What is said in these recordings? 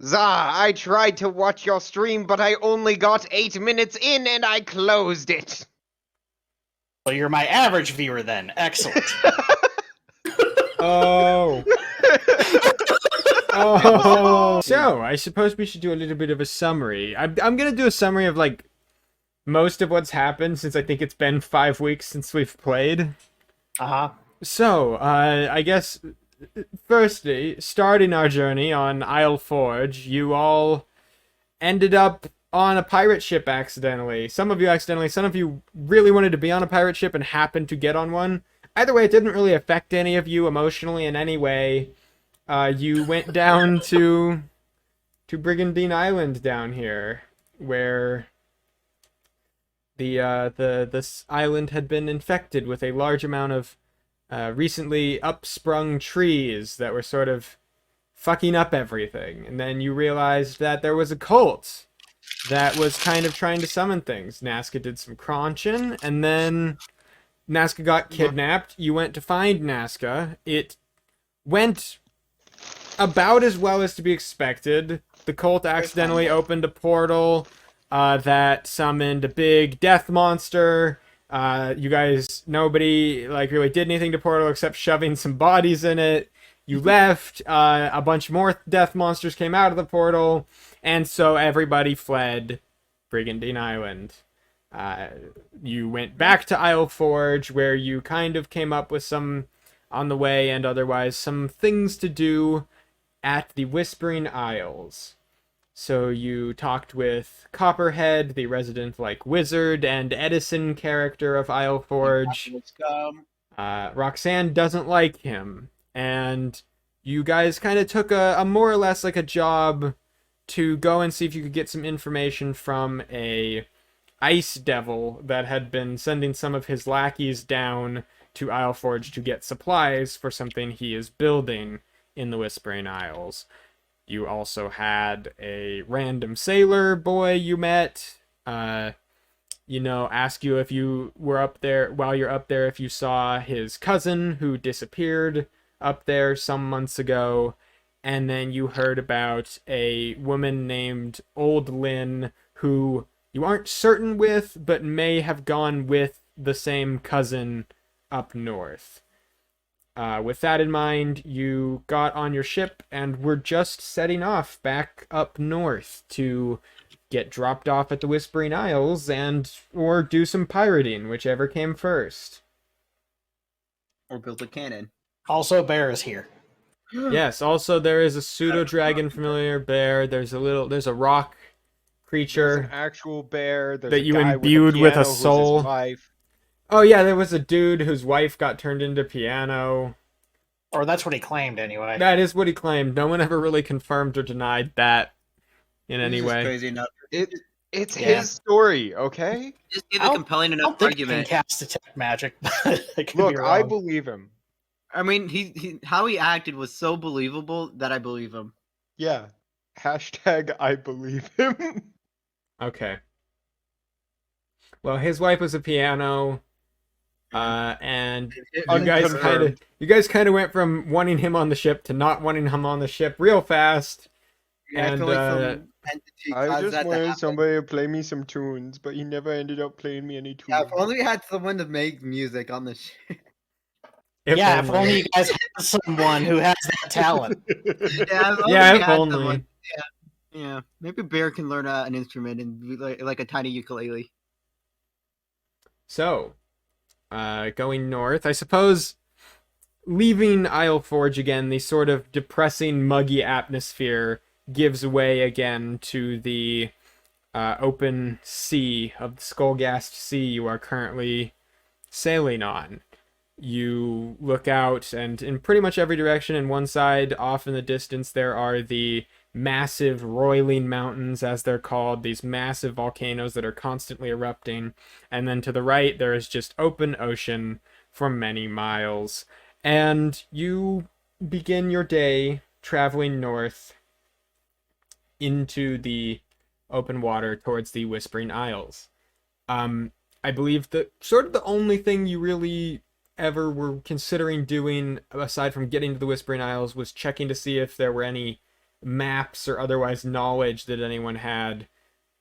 I tried to watch your stream, but I only got 8 minutes in and I closed it. Well, you're my average viewer then. Excellent. Oh. Oh. So, I suppose we should do a little bit of a summary. I'm going to do a summary of, like, most of what's happened since I think it's been 5 weeks since we've played. Uh-huh. So, I guess, firstly, starting our journey on Isle Forge, you all ended up on a pirate ship accidentally. Some of you accidentally, some of you really wanted to be on a pirate ship and happened to get on one. Either way, it didn't really affect any of you emotionally in any way. You went down to Brigandine Island down here, where this island had been infected with a large amount of recently upsprung trees that were sort of fucking up everything. And then you realized that there was a cult that was kind of trying to summon things. Nazca did some crunching, and then Nazca got kidnapped. You went to find Nazca. It went about as well as to be expected. The cult accidentally opened a portal that summoned a big death monster. You guys, nobody like really did anything to portal except shoving some bodies in it. You left. A bunch more death monsters came out of the portal, and so everybody fled Brigandine Island. You went back to Isle Forge, where you kind of came up with some on the way and otherwise some things to do at the Whispering Isles. So you talked with Copperhead, the resident like wizard and Edison character of Isle Forge. Roxanne doesn't like him, and you guys kind of took a more or less like a job to go and see if you could get some information from a ice devil that had been sending some of his lackeys down to Isle Forge to get supplies for something he is building in the Whispering Isles. You also had a random sailor boy you met, ask you if you were up there, while you're up there, if you saw his cousin who disappeared up there some months ago. And then you heard about a woman named Old Lynn who you aren't certain with, but may have gone with the same cousin up north. With that in mind, you got on your ship and were just setting off back up north to get dropped off at the Whispering Isles or do some pirating, whichever came first. Or build a cannon. Also, Bear is here. Yes, also there is a pseudo-dragon familiar bear. There's a rock creature. There's an actual bear. There's that a you guy imbued with a piano who's his soul. wife. Oh yeah, there was a dude whose wife got turned into piano. Or that's what he claimed, anyway. That is what he claimed. No one ever really confirmed or denied that in any way. Crazy enough. It's his story, okay? Just give a compelling enough argument. He can cast detect magic. Look, I believe him. I mean, he how he acted was so believable that I believe him. Yeah. Hashtag I believe him. Okay. Well, his wife was a piano, and you guys kind of went from wanting him on the ship to not wanting him on the ship real fast. Yeah, And I just wanted somebody to play me some tunes, but he never ended up playing me any tunes. Yeah, if only we had someone to make music on the ship. If only you guys had someone who has that talent. If only. Yeah. Maybe Bear can learn an instrument and be like a tiny ukulele. So, going north, I suppose, leaving Isle Forge again, the sort of depressing, muggy atmosphere gives way again to the open sea of the Skullgast Sea you are currently sailing on. You look out, and in pretty much every direction, in one side, off in the distance, there are the massive roiling mountains, as they're called, these massive volcanoes that are constantly erupting. And then to the right, there is just open ocean for many miles. And you begin your day traveling north into the open water towards the Whispering Isles. I believe that sort of the only thing you really ever were considering doing, aside from getting to the Whispering Isles, was checking to see if there were any maps or otherwise knowledge that anyone had,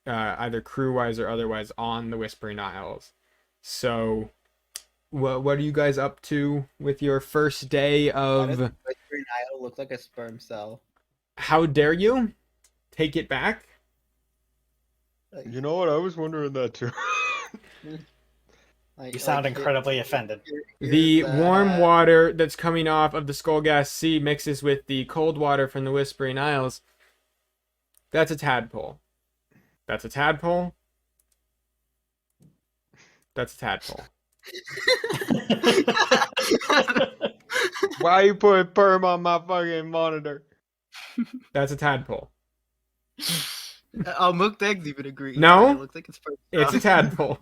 either crew-wise or otherwise, on the Whispering Isles. So, what are you guys up to with your first day Why does of... the Whispering Isle look like a sperm cell? How dare you? Take it back? You know what? I was wondering that too. You sound incredibly offended. The warm water that's coming off of the Skullgast Sea mixes with the cold water from the Whispering Isles. That's a tadpole. That's a tadpole. That's a tadpole. Why you putting perm on my fucking monitor? That's a tadpole. Oh, Mookdeg's even agreed. No. It looks like it's sperm It's a cell. tadpole.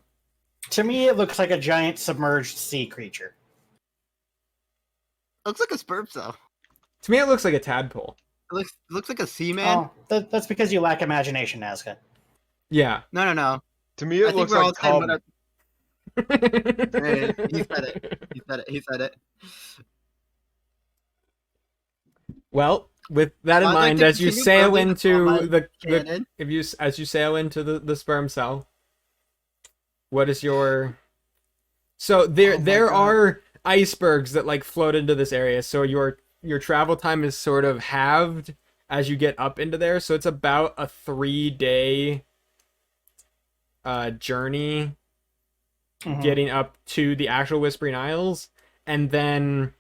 To me, it looks like a giant submerged sea creature. Looks like a sperm cell. To me, it looks like a tadpole. It looks like a seaman. Oh, that's because you lack imagination, Nazca. Yeah. No. To me, I it think looks we're all like saying cum. Hey, he said it. He said it. Well, with that in I'd like mind, to as you continue sail building into on the cannon. as you sail into the sperm cell, what is your... So there Oh my there God. are icebergs that like float into this area, so your travel time is sort of halved as you get up into there. So it's about a 3-day journey getting up to the actual Whispering Isles, and then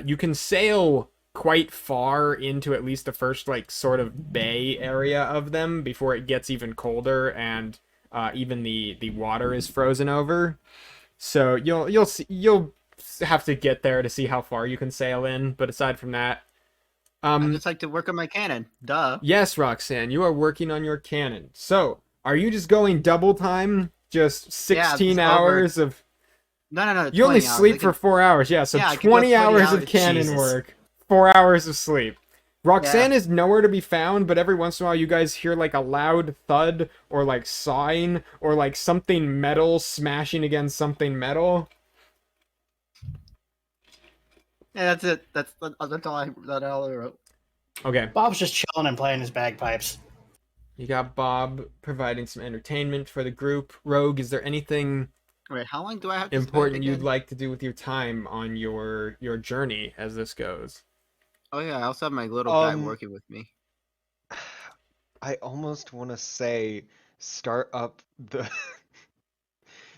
you can sail quite far into at least the first like sort of bay area of them before it gets even colder and even the water is frozen over. So you'll have to get there to see how far you can sail in. But aside from that, I just like to work on my cannon. Duh. yes, Roxanne, you are working on your cannon. So are you just going double time? Just 16 just hours of... No. You only 20 hours. sleep I for can- 4 hours. Yeah, so Yeah, I can go 20 20 hours of hours. cannon Jesus. work. 4 hours of sleep. Roxanne is nowhere to be found, but every once in a while you guys hear like a loud thud or like sawing or like something metal smashing against something metal. Yeah, that's it. That's all I wrote. Okay. Bob's just chilling and playing his bagpipes. You got Bob providing some entertainment for the group. Rogue, is there anything Wait, how long do I have to important spend you'd again? like to do with your time on your journey as this goes? Oh yeah, I also have my little guy Um, working with me. I almost want to say start up the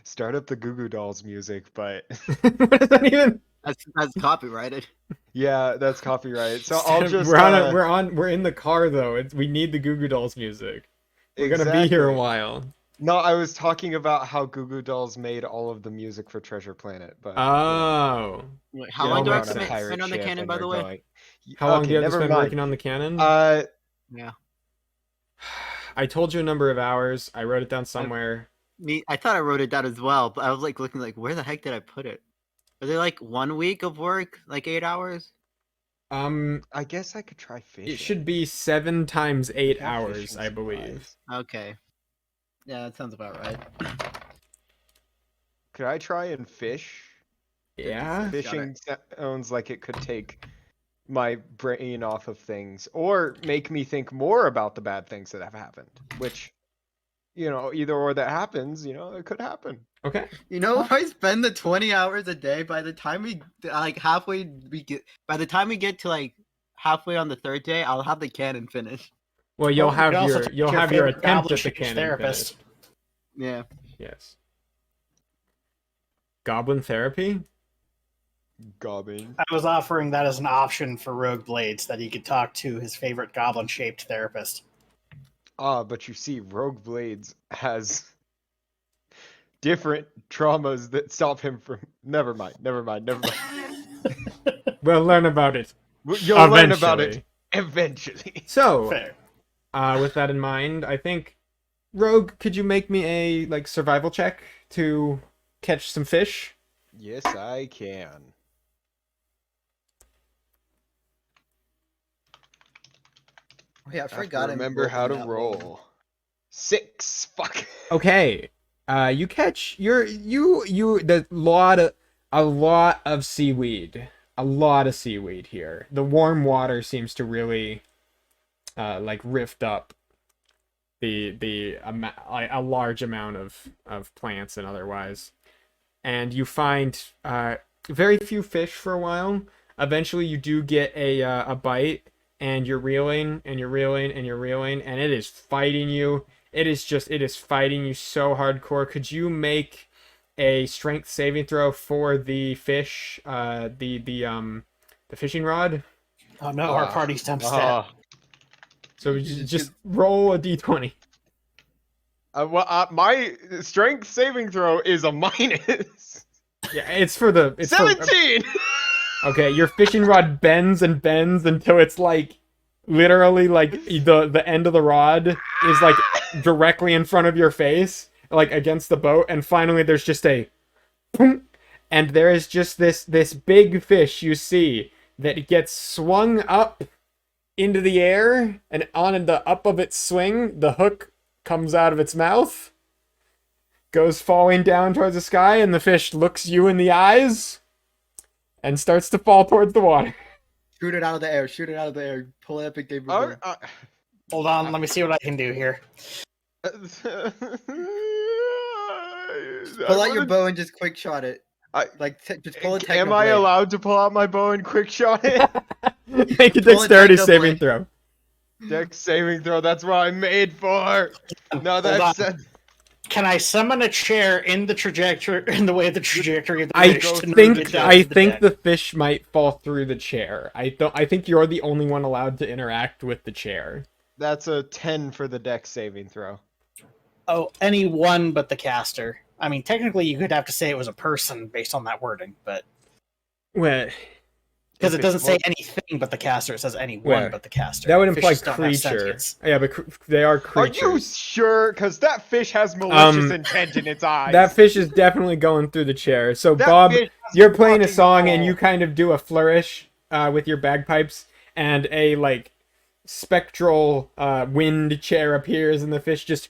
start up the Goo Goo Dolls music, but What does that even... That's copyrighted. yeah, that's copyright. So I'll just we're in the car though. We need the Goo Goo Dolls music. We're gonna be here a exactly. while. No, I was talking about how Goo Goo Dolls made all of the music for Treasure Planet, but Oh. Wait, how Yeah, long do I have makes to sense. spend on the cannon, by the way? How long Okay, do you have to never spend mind. working on the cannon? Yeah. I told you a number of hours. I wrote it down somewhere. I thought I wrote it down as well, but I was like looking like, where the heck did I put it? Are they like 1 week of work, like 8 hours? I guess I could try fishing. It should be 7 times 8 Try hours, fishing I believe. supplies. Okay. Yeah, that sounds about right. Could I try and fish? Yeah. Fishing sounds like it could take my brain off of things or make me think more about the bad things that have happened, which, either or that happens, it could happen. Okay. You know, if I spend the 20 hours a day, by the time we get to like halfway on the third day, I'll have the cannon finished. Well, you'll Well, you have could also your take you'll your have your favorite attempt goblin at the shaped cannon therapist. finished. Yeah. Yes. Goblin therapy? Gobbing. I was offering that as an option for Rogue Blades, that he could talk to his favorite goblin-shaped therapist. But you see, Rogue Blades has different traumas that stop him from. Never mind. We'll learn about it. You'll learn about it eventually. So, Fair. with that in mind, I think, Rogue, could you make me a survival check to catch some fish? Yes, I can. Yeah, I I forgot. remember how to roll. 6. Fuck. Okay. You catch a lot of seaweed. A lot of seaweed here. The warm water seems to really like rift up a large amount of plants and otherwise. And you find very few fish for a while. Eventually you do get a bite, and you're reeling and you're reeling and you're reeling, and it is fighting you. It is fighting you so hardcore. Could you make a strength saving throw for the fish, the fishing rod? Oh no, our party's time stat. So just roll a d20. My strength saving throw is a minus. Yeah, it's for the 17. Okay, your fishing rod bends and bends until it's like literally like the end of the rod is like directly in front of your face, like against the boat, and finally there's just a boom, and there is just this big fish you see that gets swung up into the air, and on the up of its swing, the hook comes out of its mouth, goes falling down towards the sky, and the fish looks you in the eyes and starts to fall towards the water. Shoot it out of the air. Shoot it out of the air. Pull epic David. Hold on, let me see what I can do here. Pull out your bow and just quick shot it. Just pull it. Am I allowed to pull out my bow and quick shot it? Make a dexterity saving throw. Dex saving throw. That's what I'm made for. No, that's said. Can I summon a chair in the way of the trajectory of the I fish? think the fish might fall through the chair. I think you're the only one allowed to interact with the chair. That's a 10 for the dex saving throw. Oh, any one but the caster. I mean, technically, you could have to say it was a person based on that wording, but Well, because it doesn't say anything but the caster, it says any one but the caster. that would imply Fishes don't have creature. sentience. Yeah, but they are creatures. Are you sure? Because that fish has malicious intent in its eyes. That fish is definitely going through the chair. So, That Bob, fish has you're playing a fucking song and ball. you kind of do a flourish with your bagpipes, and a like spectral wind chair appears, and the fish just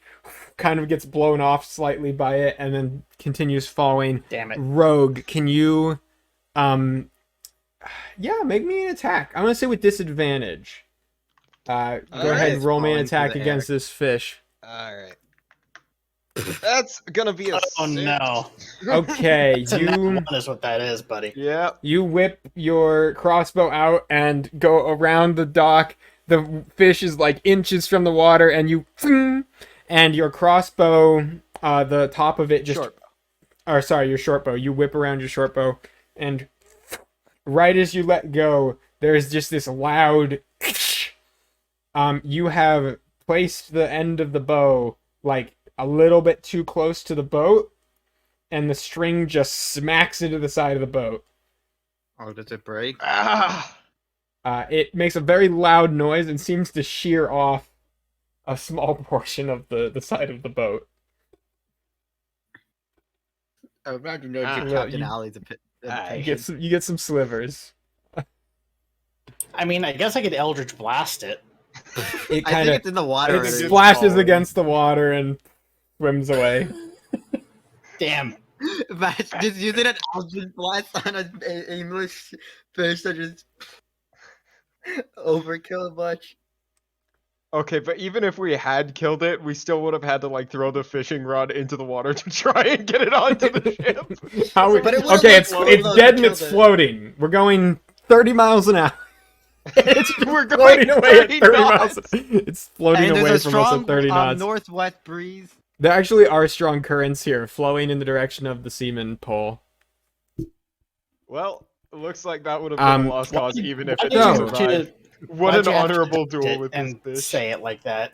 kind of gets blown off slightly by it, and then continues falling. Damn it. Rogue, can you make me an attack. I'm gonna say with disadvantage. Go ahead and roll me an attack against this fish. Alright. That's gonna be a Oh 6. no. Okay, It's a nat one is what that is, buddy. Yeah. you whip your crossbow out and go around the dock. The fish is like inches from the water, and you and your crossbow, the top of it just Short. or sorry, your short bow. You whip around your short bow, and right as you let go, there's just this loud. You have placed the end of the bow like a little bit too close to the boat, and the string just smacks into the side of the boat. Oh, does it break? Ah! It makes a very loud noise and seems to shear off a small portion of the side of the boat. I would imagine no Ah. Captain You- Alley's a pit. You get some slivers. I mean, I guess I could Eldritch Blast it. It I kind think of it's in the water. It already. splashes against the water and swims away. Damn. Imagine just using an Eldritch blast on an English fish that just overkill much. Okay, but even if we had killed it, we still would have had to like throw the fishing rod into the water to try and get it onto the ship. How we, But it would've, okay, like, it's floated dead and killed it's it. floating. We're going 30 miles an hour. We're Floating going away at 30 30 knots. miles. It's floating And away there's a from us strong at 30 knots. northwest breeze. There actually are strong currents here, flowing in the direction of the seaman pole. Well, it looks like that would have been a lost cause, even if it No. didn't survive. What Why'd an you have to honorable do duel it with and this fish. say it like that.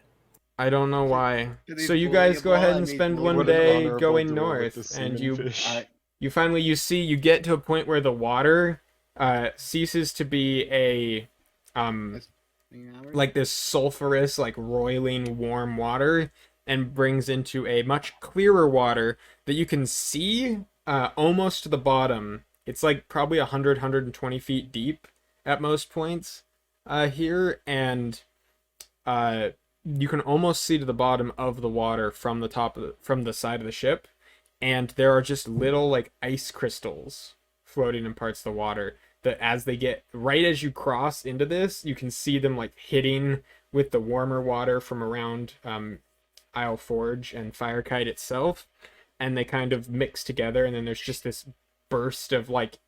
I don't know why. Did he So you bully guys a go ahead ball? and I mean, spend bully one What an day honorable going duel with north, the and seaman you fish. you finally you get to a point where the water ceases to be a like this sulfurous, like roiling warm water, and brings into a much clearer water that you can see almost to the bottom. It's like probably 120 feet deep at most points here, and you can almost see to the bottom of the water from the from the side of the ship, and there are just little like ice crystals floating in parts of the water that as they get right as you cross into this, you can see them like hitting with the warmer water from around Isle Forge and Firekyte itself, and they kind of mix together, and then there's just this burst of like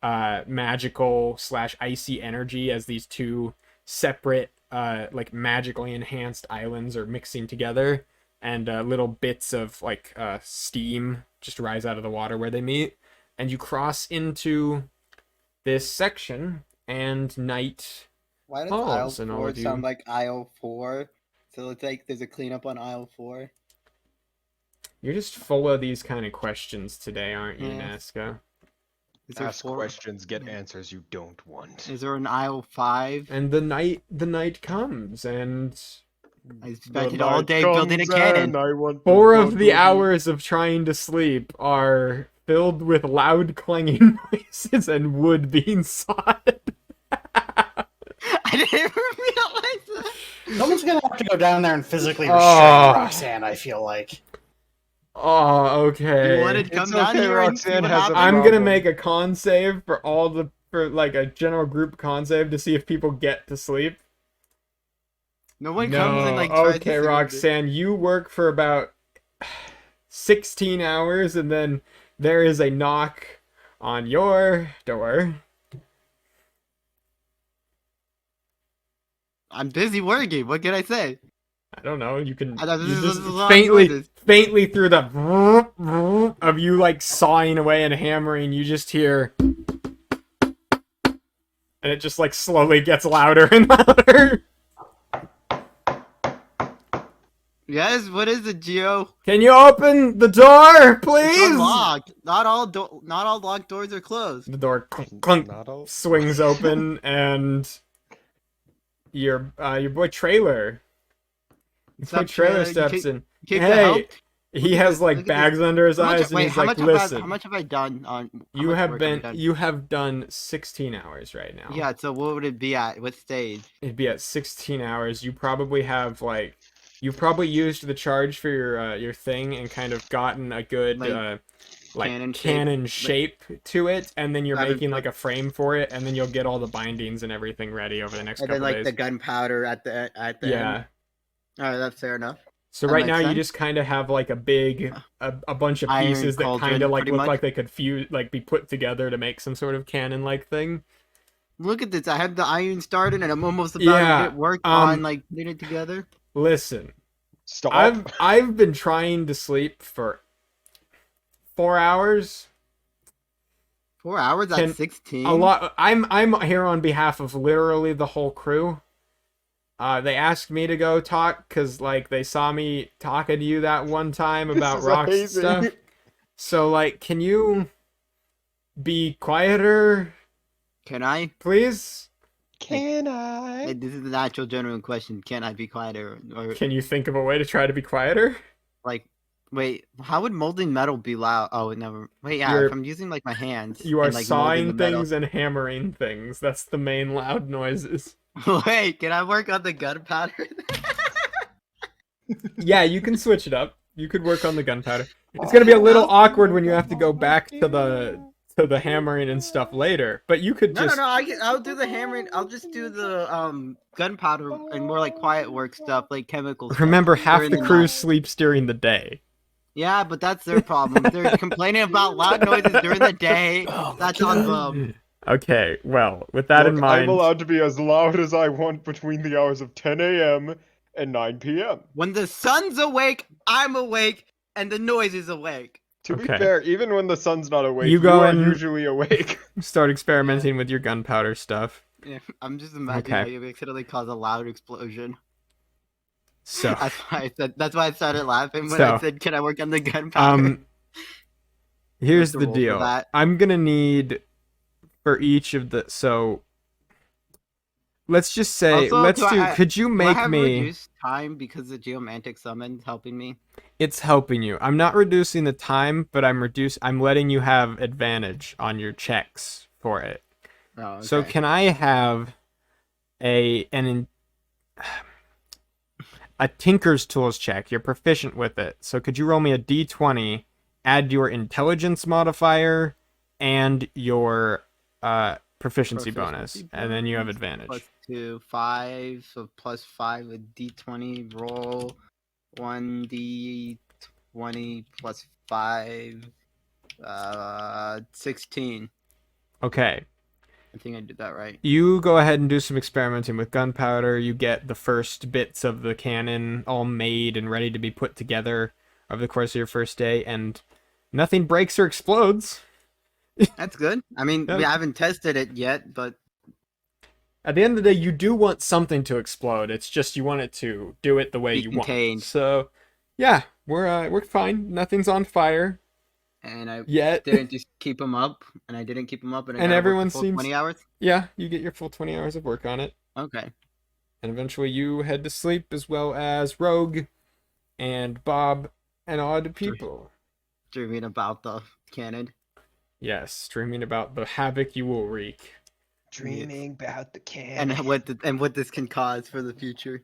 magical / icy energy as these two separate like magically enhanced islands are mixing together, and little bits of like steam just rise out of the water where they meet, and you cross into this section, and night Why does falls, aisle and all 4 of you sound like aisle 4? So it's like there's a cleanup on aisle 4. You're just full of these kind of questions today, aren't you, Yeah. Nazca? Is there Ask 4? questions, get Yeah. answers you don't want. Is there an aisle 5? And the night comes, and I spent it all day building a cannon. 4 of the hours of trying to sleep are filled with loud clanging noises and wood being sawed. I didn't realize that. Someone's gonna have to go down there and physically restrain Oh. Roxanne, I feel like. Oh, okay. You wanted to come It's down okay, here and see Roxanne what has a happened? I'm gonna problem. make a con save for like a general group con save to see if people get to sleep. No one comes and like tries to Okay, see what it is. Roxanne, you work for about 16 hours, and then there is a knock on your door. I'm busy working. What can I say? I don't know. You can I thought you this just was a lot of noises. faintly through the of you like sawing away and hammering. You just hear, and it just like slowly gets louder and louder. Yes, what is it, Geo? Can you open the door, It's please? unlocked. Not all locked doors are closed. The door clunk, clunk, Not all. swings open, and your boy Trailer. What's Your up, Trailer Trailer? steps in. Kick the Hey, help. he has like look at bags under his eyes, and he's how like, much "Listen, how much have I done on? how you much have work I been done? you have done 16 hours right now. Yeah. So what would it be at? What stage? It'd be at 16 hours. You probably have like, you've probably used the charge for your thing and kind of gotten a good Like, cannon shape. shape to it, and then you're That is making what- like a frame for it, and then you'll get all the bindings and everything ready over the next And then couple like days. the gunpowder at the Yeah. end. All right, that's fair enough. So That right makes now you sense. just kind of have like a big a bunch of Iron pieces that cauldron, kind of like pretty look much. like they could be put together to make some sort of cannon like thing. Look at this. I have the iron started, and I'm almost about Yeah, to get work um, on like putting it together. Listen, Stop. I've been trying to sleep for 4 hours. 4 hours Can- at 16. A lot. I'm here on behalf of literally the whole crew. They asked me to go talk because like they saw me talking to you that one time about is rocks and amazing. stuff. So like, can you be quieter, Can I? please? Can I? Hey, this is an actual genuine question. Can I be quieter? Or Can you think of a way to try to be quieter? like, wait, how would molding metal be loud? Oh, never. Wait, yeah. You're- If I'm using like my hands. You are and, like, molding sawing the metal- things and hammering things. That's the main loud noises. Wait, can I work on the gunpowder? Yeah, you can switch it up. You could work on the gunpowder. It's gonna be a little awkward when you have to go back to the hammering and stuff later. But you could No, just no, no. I'll do the hammering. I'll just do the gunpowder and more like quiet work stuff, like chemical. Stuff remember half during the the crew night. sleeps during the day. Yeah, but that's their problem. If they're complaining about loud noises during the day, Oh, that's on them. Okay, well, with that in Look, mind, I'm allowed to be as loud as I want between the hours of 10 a.m. and 9 p.m. When the sun's awake, I'm awake, and the noise is awake. To be Okay. fair, even when the sun's not awake, You you, go are and- usually awake. start experimenting with your gunpowder stuff. Yeah, I'm just imagining Okay. how you accidentally cause a loud explosion. So, That's why I said. That's why I started laughing when So, I said, "Can I work on the gunpowder?" here's the the roll for deal. that? I'm gonna need for each of the let's just say Also, could you Do I make have me reduced time because the geomantic summon's helping me? it's helping you. I'm not reducing the time, but I'm letting you have advantage on your checks for it. Oh, So okay. can I have a Tinker's Tools check? You're proficient with it. So could you roll me a d20, add your intelligence modifier and your proficiency bonus, and then you have advantage. +2, 5, so +5 with D20 roll 1d20 plus 5, 16. Okay. I think I did that right. You go ahead and do some experimenting with gunpowder. You get the first bits of the cannon all made and ready to be put together over the course of your first day, and nothing breaks or explodes. That's good. I mean, we haven't tested it yet, but at the end of the day, you do want something to explode. It's just you want it to do it the way you want. So, yeah, we're fine. Nothing's on fire. And I yet. didn't just keep them up, and I didn't keep them up, and everyone full seems 20 hours. Yeah, you get your full 20 hours of work on it. Okay. And eventually you head to sleep, as well as Rogue and Bob and odd people. Dreaming about the cannon. Yes, dreaming about the havoc you will wreak. Dreaming about the cannon. And what this can cause for the future.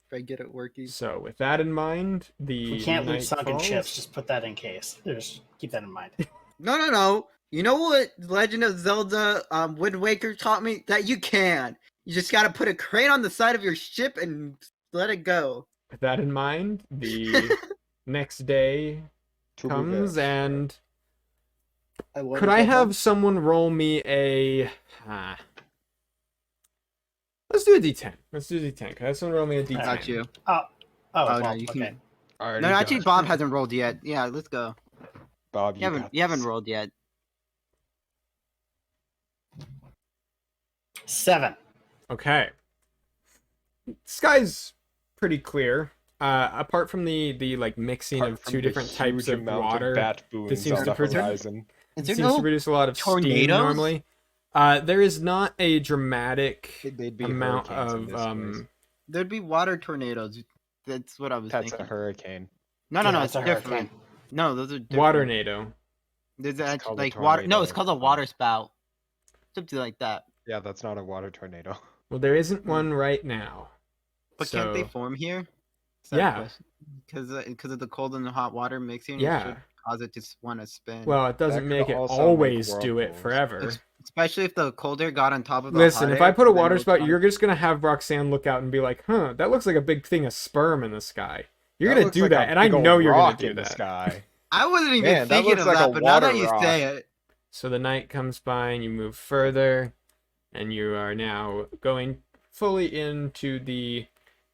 If I get it working. So with that in mind, We can't lose sunken ships. Just put that in case. Just keep that in mind. No. You know what Legend of Zelda Wind Waker taught me? That you can. You just gotta put a crane on the side of your ship and let it go. With that in mind, the next day comes and... Could I have someone roll me a... Let's do a D10. Could I have someone roll me a D10? Got you. Well, no, you okay. can. No, actually, Bob hasn't rolled yet. Yeah, let's go. Bob, you haven't rolled yet. 7. Okay. Sky's pretty clear. Apart from the like mixing of two different types of water, this seems to produce a lot of tornadoes? steam normally. There is not a dramatic amount of There'd be water tornadoes. That's what I was thinking. That's a hurricane. No, it's different. No, those are different. Water-nado. There's like water. No, it's called a water spout. Something like that. Yeah, that's not a water tornado. Well, there isn't one right now. But can't they form here? Yeah. Because of the cold and the hot water mixing. Yeah. It should cause it to want to spin. Well, it doesn't make it always do it forever. Especially if the cold air got on top of the Listen, hot if air, I put a water spout, you're just gonna have Roxanne look out and be like, "Huh, that looks like a big thing of sperm in the sky." You're gonna do that, and I know you're gonna do that. Sky. I wasn't even thinking of that, but now that you say it. So the night comes by, and you move further, and you are now going fully into the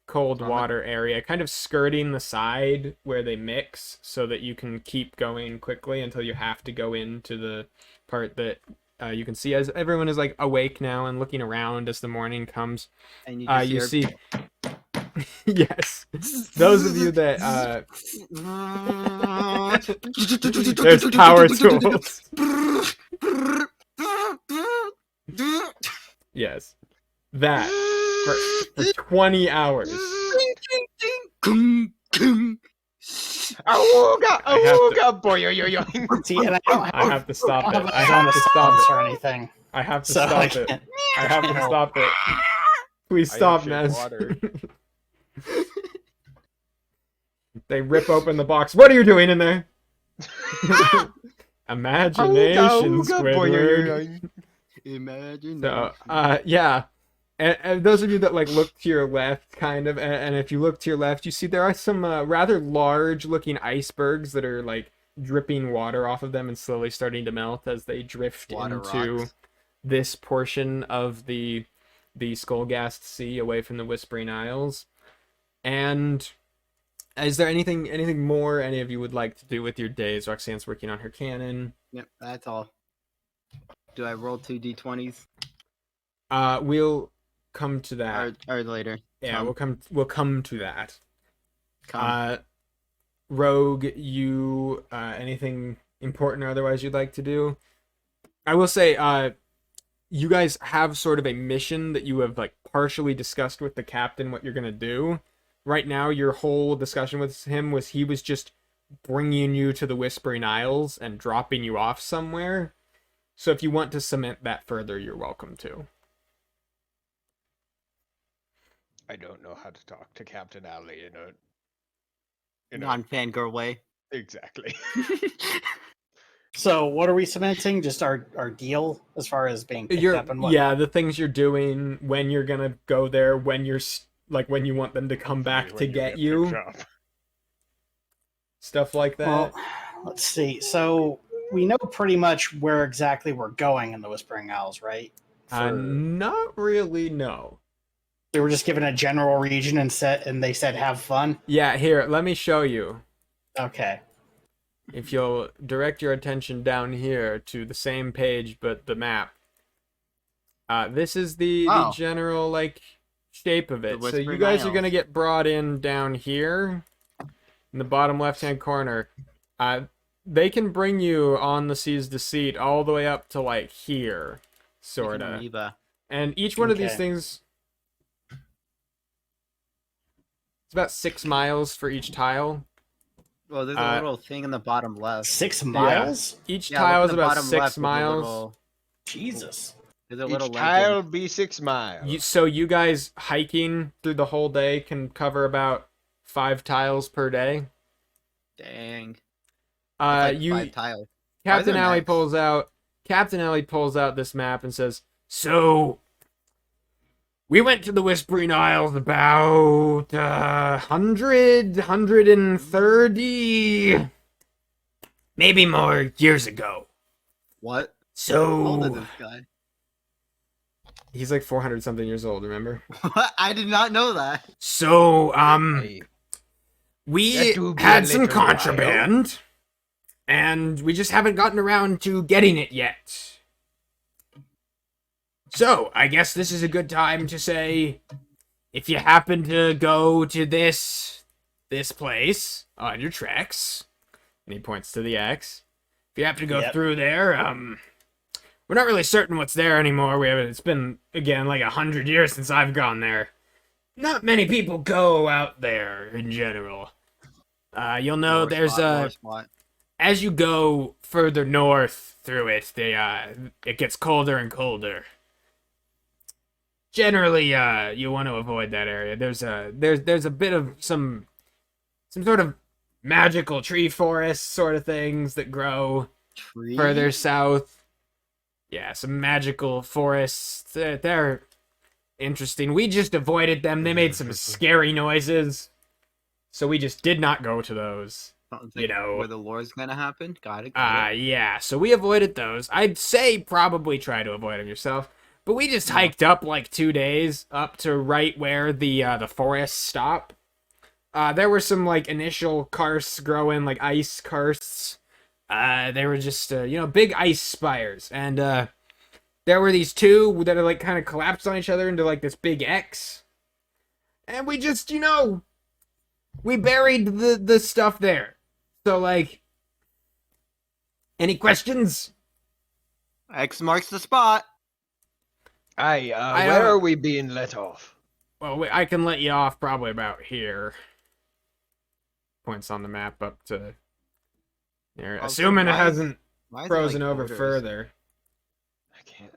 cold water area, kind of skirting the side where they mix, so that you can keep going quickly until you have to go into the part that you can see as everyone is like awake now and looking around as the morning comes. And you see yes, those of you that there's power tools. Yes, that for 20 hours. See, and I have to stop it. I have to stop it or anything. I have to stop it. I have to stop it. Please stop, Nez. They rip open the box. What are you doing in there? Imagination, Squidward. Imagine. So, yeah. And those of you that like look to your left, kind of, and if you look to your left, you see there are some rather large-looking icebergs that are like dripping water off of them and slowly starting to melt as they drift into this portion of the Skullgast Sea away from the Whispering Isles. And is there anything more any of you would like to do with your days? Roxanne's working on her cannon. Yep, that's all. Do I roll 2 d20s? We'll come to that. Or later. Yeah, we'll come to that. Rogue, you anything important or otherwise you'd like to do? I will say, you guys have sort of a mission that you have like partially discussed with the captain what you're gonna do. Right now, your whole discussion with him was he was just bringing you to the Whispering Isles and dropping you off somewhere. So if you want to cement that further, you're welcome to. I don't know how to talk to Captain Alley in a non-fangirl way. Exactly. So what are we cementing? Just our deal as far as being picked up and whatnot? The things you're doing, when you're gonna go there, when you're like when you want them to come back to get you, stuff like that. Well, let's see. So we know pretty much where exactly we're going in the Whispering Isles, right? Not really, no. They were just given a general region and they said have fun. Yeah, here, let me show you. Okay. If you'll direct your attention down here to the same page, but the map. This is the general, like, shape of it. So you guys are going to get brought in down here in the bottom left-hand corner. They can bring you on the Seas Deceit all the way up to, like, here, sort of. And each one of these things... It's about 6 miles for each tile. Well, there's a little thing in the bottom left. 6 miles? Yeah. Each tile is about 6 miles. Jesus. There's a little Each tile be 6 miles. So you guys hiking through the whole day can cover about 5 tiles per day. Dang. Like 5 tiles. Captain Alley pulls out this map and says, "So we went to the Whispering Isles about 130, maybe more years ago." What? So how old is this guy? He's like 400 something years old, remember? What? I did not know that. So, we had some contraband, and we just haven't gotten around to getting it yet. So, I guess this is a good time to say, if you happen to go to this place on your treks, and he points to the X, if you happen to go through there, we're not really certain what's there anymore. It's been, again, like 100 years since I've gone there. Not many people go out there in general. You'll know as you go further north through it, it gets colder and colder. Generally, you want to avoid that area. There's a bit of some sort of magical tree forest sort of things that grow further south. Yeah, some magical forests. They're interesting. We just avoided them. They made some scary noises. So we just did not go to those. You know. Where the lore's gonna happen? Got it. Yeah, so we avoided those. I'd say probably try to avoid them yourself. But we just hiked up like 2 days up to right where the forests stop. There were some like initial karsts growing, like ice karsts. They were just, big ice spires. And there were these two that are like kind of collapsed on each other into like this big X. And we just, we buried the stuff there. So like, any questions? X marks the spot. Where are we being let off? Well, I can let you off probably about here. Points on the map up to here. Assuming it hasn't frozen over further. I can't.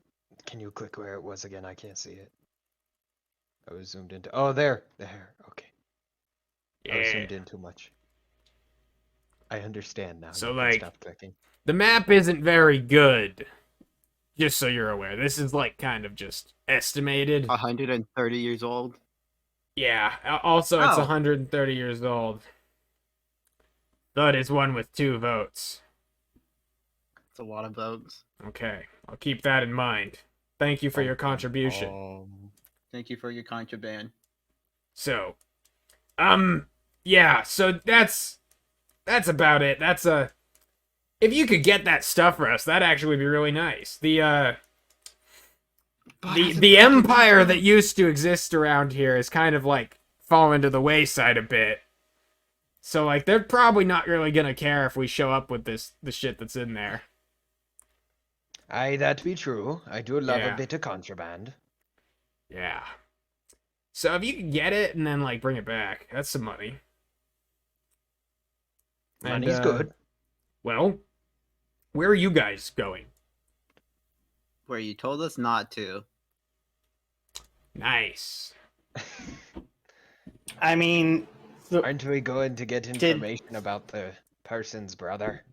Can you click where it was again? I can't see it. I was zoomed into. Oh, there. Okay. Yeah. I was zoomed in too much. I understand now. So, you can stop clicking. The map isn't very good. Just so you're aware. This is, like, kind of just estimated. 130 years old? Yeah. Also, it's 130 years old. Thud is one with 2 votes. That's a lot of votes. Okay. I'll keep that in mind. Thank you for your contribution. Thank you for your contraband. So, yeah, so that's about it. If you could get that stuff for us, that'd actually be really nice. The empire that used to exist around here is kind of like fallen to the wayside a bit. So like they're probably not really gonna care if we show up with the shit that's in there. Aye, that be true. I do love a bit of contraband. Yeah. So if you can get it and then like bring it back, that's some money. Money's good. Well, where are you guys going? Where you told us not to. Nice. I mean, aren't we going to get information about the person's brother?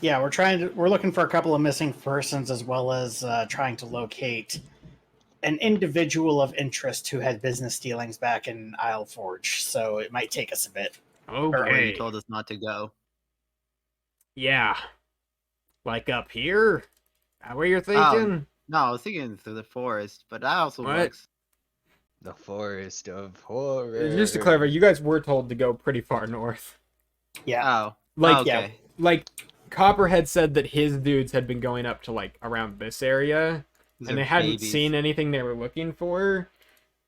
Yeah, we're looking for a couple of missing persons as well as trying to locate an individual of interest who had business dealings back in Isle Forge. So it might take us a bit. Or where Okay. you told us not to go. Yeah. Like up here? How where you're thinking? No, I was thinking through the forest, but that also What? works. The forest of horror. Just to clarify, you guys were told to go pretty far north. Yeah. Oh, Like, okay. Like, Copperhead said that his dudes had been going up to, like, around this area, These and are they hadn't babies. seen anything they were looking for,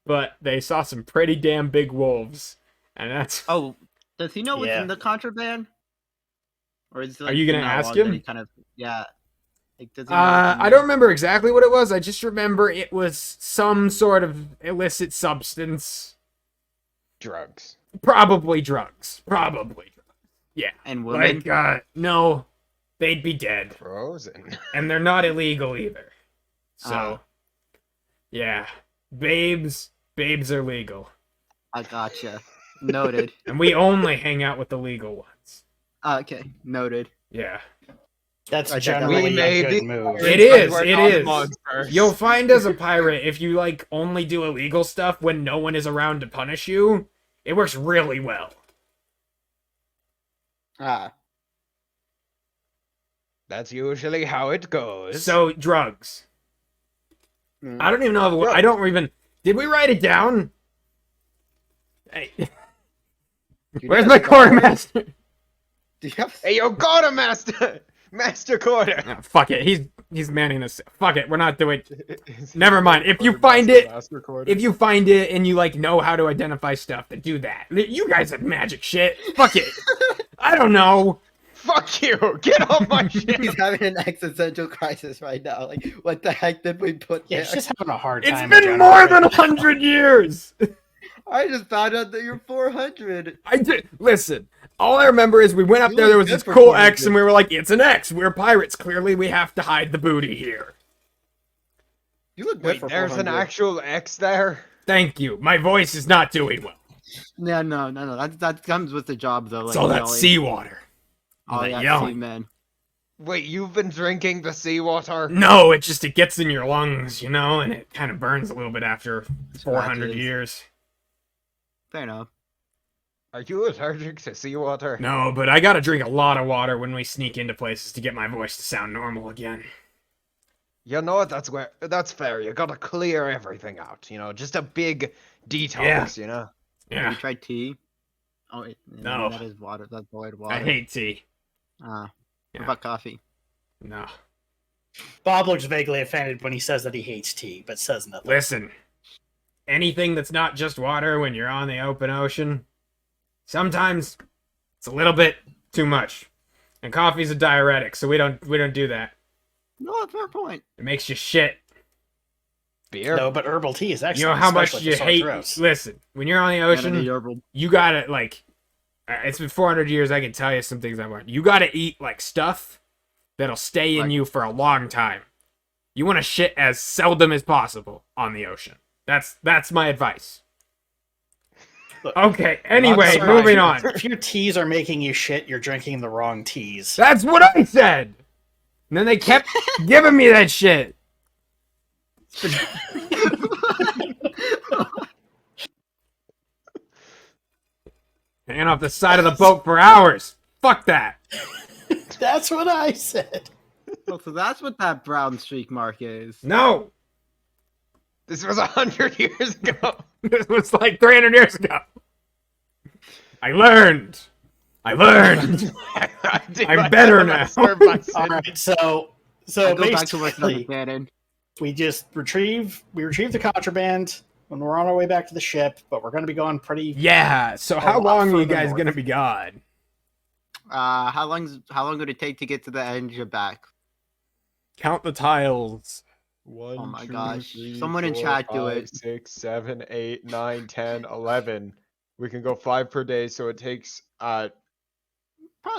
but they saw some pretty damn big wolves, and that's... Oh, does he know what's Yeah. in the contraband? Or is it, Are you the gonna ask dialogue that him? he kind of, yeah. Like, does he know what's in I there? don't remember exactly what it was, I just remember it was some sort of illicit substance. Drugs. Probably drugs. Probably. Yeah. And women? Like, no, they'd be dead. Frozen. And they're not illegal either. So, Ah. yeah. Babes are legal. I gotcha. Noted. And we only hang out with the legal ones. Okay, noted. Yeah. That's I think generally we a may good be- move. It is, We're it not is. monsters. You'll find as a pirate, if you, like, only do illegal stuff when no one is around to punish you, it works really well. Ah. That's usually how it goes. So, drugs. Mm. I don't even know if I don't even... Did we write it down? Hey, Do you where's have my a quartermaster? Do you have? Hey, yo, got a master! Master quarter! Oh, fuck it, he's manning this. Fuck it, we're not doing... Never mind. If you find it, Master quarter? if you find it and you, like, know how to identify stuff, then do that. You guys have magic shit. Fuck it. I don't know. Fuck you! Get off my shit! He's having an existential crisis right now. Like, what the heck did we put Yeah, there? he's just having a hard It's time. been more than 100 years. I just found out that you're 400. I did. Listen, all I remember is we went up You there, there look was this good for cool 400. X, and we were like, it's an X. We're pirates. Clearly, we have to hide the booty here. You look good Wait, for there's 400. an actual X there? Thank you. My voice is not doing well. No. That comes with the job though. It's all that yelling. seawater. All Oh, that yeah, yelling. man. Wait, you've been drinking the seawater? No, it gets in your lungs, you know, and it kind of burns a little bit after 400 Scratches. years. Fair enough. Are you allergic to seawater? No, but I gotta drink a lot of water when we sneak into places to get my voice to sound normal again. You know what? That's fair. You gotta clear everything out. You know, just a big detox. Yeah. You know. Have Yeah, you tried tea? Oh, wait, No. That is water. That's boiled water. I hate tea. What Yeah. about coffee? No. Bob looks vaguely offended when he says that he hates tea, but says nothing. Listen, anything that's not just water when you're on the open ocean, sometimes it's a little bit too much. And coffee's a diuretic, so we don't do that. No, fair point. It makes you shit. Beer. No, but herbal tea is excellent. You know how much especially you for sore hate. throats. Listen, when you're on the ocean, you gotta like. It's been 400 years. I can tell you some things I want. You gotta eat like stuff that'll stay in Like- you for a long time. You want to shit as seldom as possible on the ocean. That's my advice. Look, Okay. Anyway, sorry. moving on. If your teas are making you shit, you're drinking the wrong teas. That's what I said. And then they kept giving me that shit. Hanging off the side of the boat for hours. Fuck that. That's what I said. Oh, so that's what that brown streak mark is. No. This was 100 years ago. This was like 300 years ago. I learned. I'm better now. All right, so I go back to working on the basically, cannon. we just retrieve the contraband when we're on our way back to the ship, but we're going to be going pretty. Yeah. So how lot long are you further guys north. gonna be gone? How long would it take to get to the engine back? Count the tiles. 1, Oh my 2, gosh. 3, Someone in 4, chat do 5, it. 6, 7, 8, 9, 10, 11. We can go 5 per day, so it takes Probably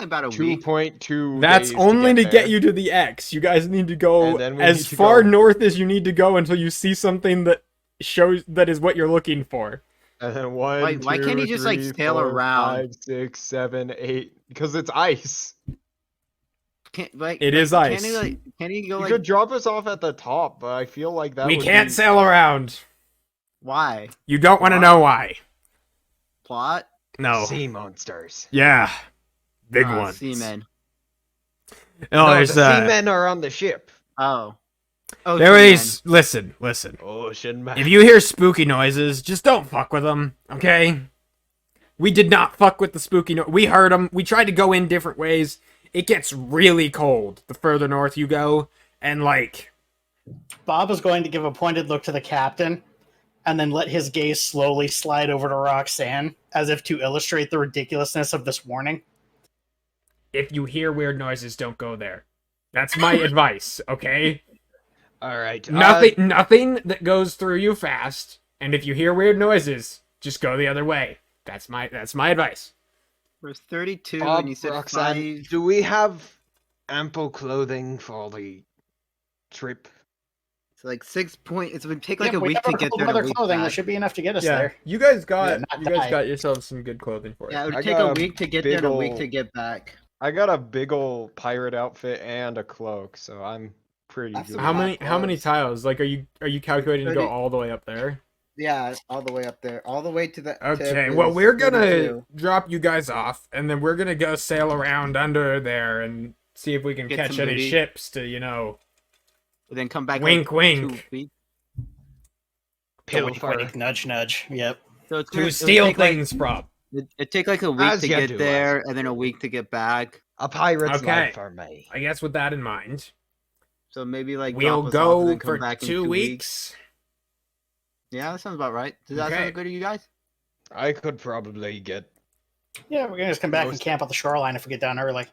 about a week. 2.2 That's days only to get there. you to the X. You guys need to go And then we as need to far go- north as you need to go until you see something that shows that is what you're looking for. And then 1, Why can't he 2, just, like, 3, sail 4, around? 5, 6, 7, 8. Because it's ice. It is ice. Can he go You like? could drop us off at the top, but I feel like that We would can't be... sail around. Why? You don't want to Why? know why. Plot? No. sea monsters. Yeah. Big ones. Seamen. Oh, No, there's the seamen are on the ship. Oh. There were these. Listen. Ocean man. If you hear spooky noises, just don't fuck with them, okay? We did not fuck with the spooky noise. We heard them. We tried to go in different ways. It gets really cold the further north you go, and like... Bob is going to give a pointed look to the captain, and then let his gaze slowly slide over to Roxanne, as if to illustrate the ridiculousness of this warning. If you hear weird noises, don't go there. That's my advice, okay? All right. Nothing that goes through you fast, and if you hear weird noises, just go the other way. That's my advice. There's 32, Bob, and you said Roxanne, 5. do we have ample clothing for the trip? It's like 6 point. It would take like a we week have to a get couple there. of and a other week clothing. back. That should be enough to get us Yeah, there. you guys got Yeah, not die. yourselves some good clothing for it. Yeah, it would I take got a a week to get big there and a week ol'- to get back. I got a big ol' pirate outfit and a cloak, so I'm pretty That's good. a How lot. many tiles? Like, are you calculating to go 30. all the way up there? Yeah, all the way up there, all the way to the. Okay, tip well, is we're gonna 32. drop you guys off, and then we're gonna go sail around under there and see if we can Get catch some any booty. ships to, Then come back. wink, like, wink. 2 weeks. Wink, Pilfer. wink, nudge, nudge. Yep. So it's to steal things from. It take like a week As to you get do, there, and then a week to get back. A pirate's Okay. life for me. I guess with that in mind, So maybe like we'll drop us off and go then come for back in 2 2 weeks. Yeah, that sounds about right. Does that Okay. sound good to you guys? I could probably get... Yeah, we're gonna just come back and Most- camp at the shoreline if we get down early.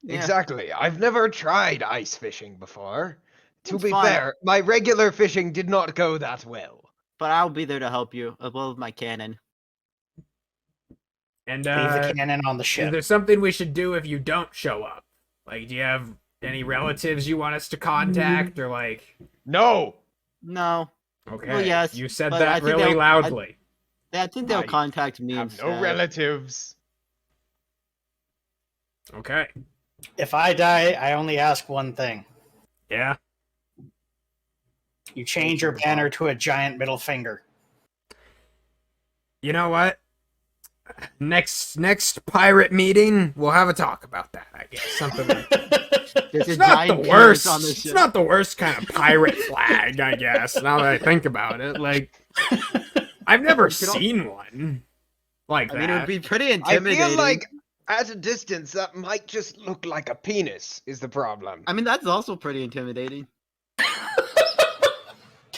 Yeah. Exactly. I've never tried ice fishing before. To It's be fine. fair, my regular fishing did not go that well. But I'll be there to help you, as well as my cannon. And Leave the cannon on the is ship. there something we should do if you don't show up? Like, do you have any relatives you want us to contact, or like? No! No, Okay, yes, you said but I that think really they'll- loudly. I think they'll I contact me have instead. no relatives. Okay, If I die, I only ask one thing. yeah. You change your banner to a giant middle finger. You know what? Next pirate meeting, we'll have a talk about that. I guess something like that. There's a It's not the giant worst. penis on the It's ship. not the worst kind of pirate flag, I guess. Now that I think about it, like I've never You could al- seen one like I that. mean, it would be pretty I intimidating. feel like at a distance that might just look like a penis is the problem. I mean, that's also pretty intimidating.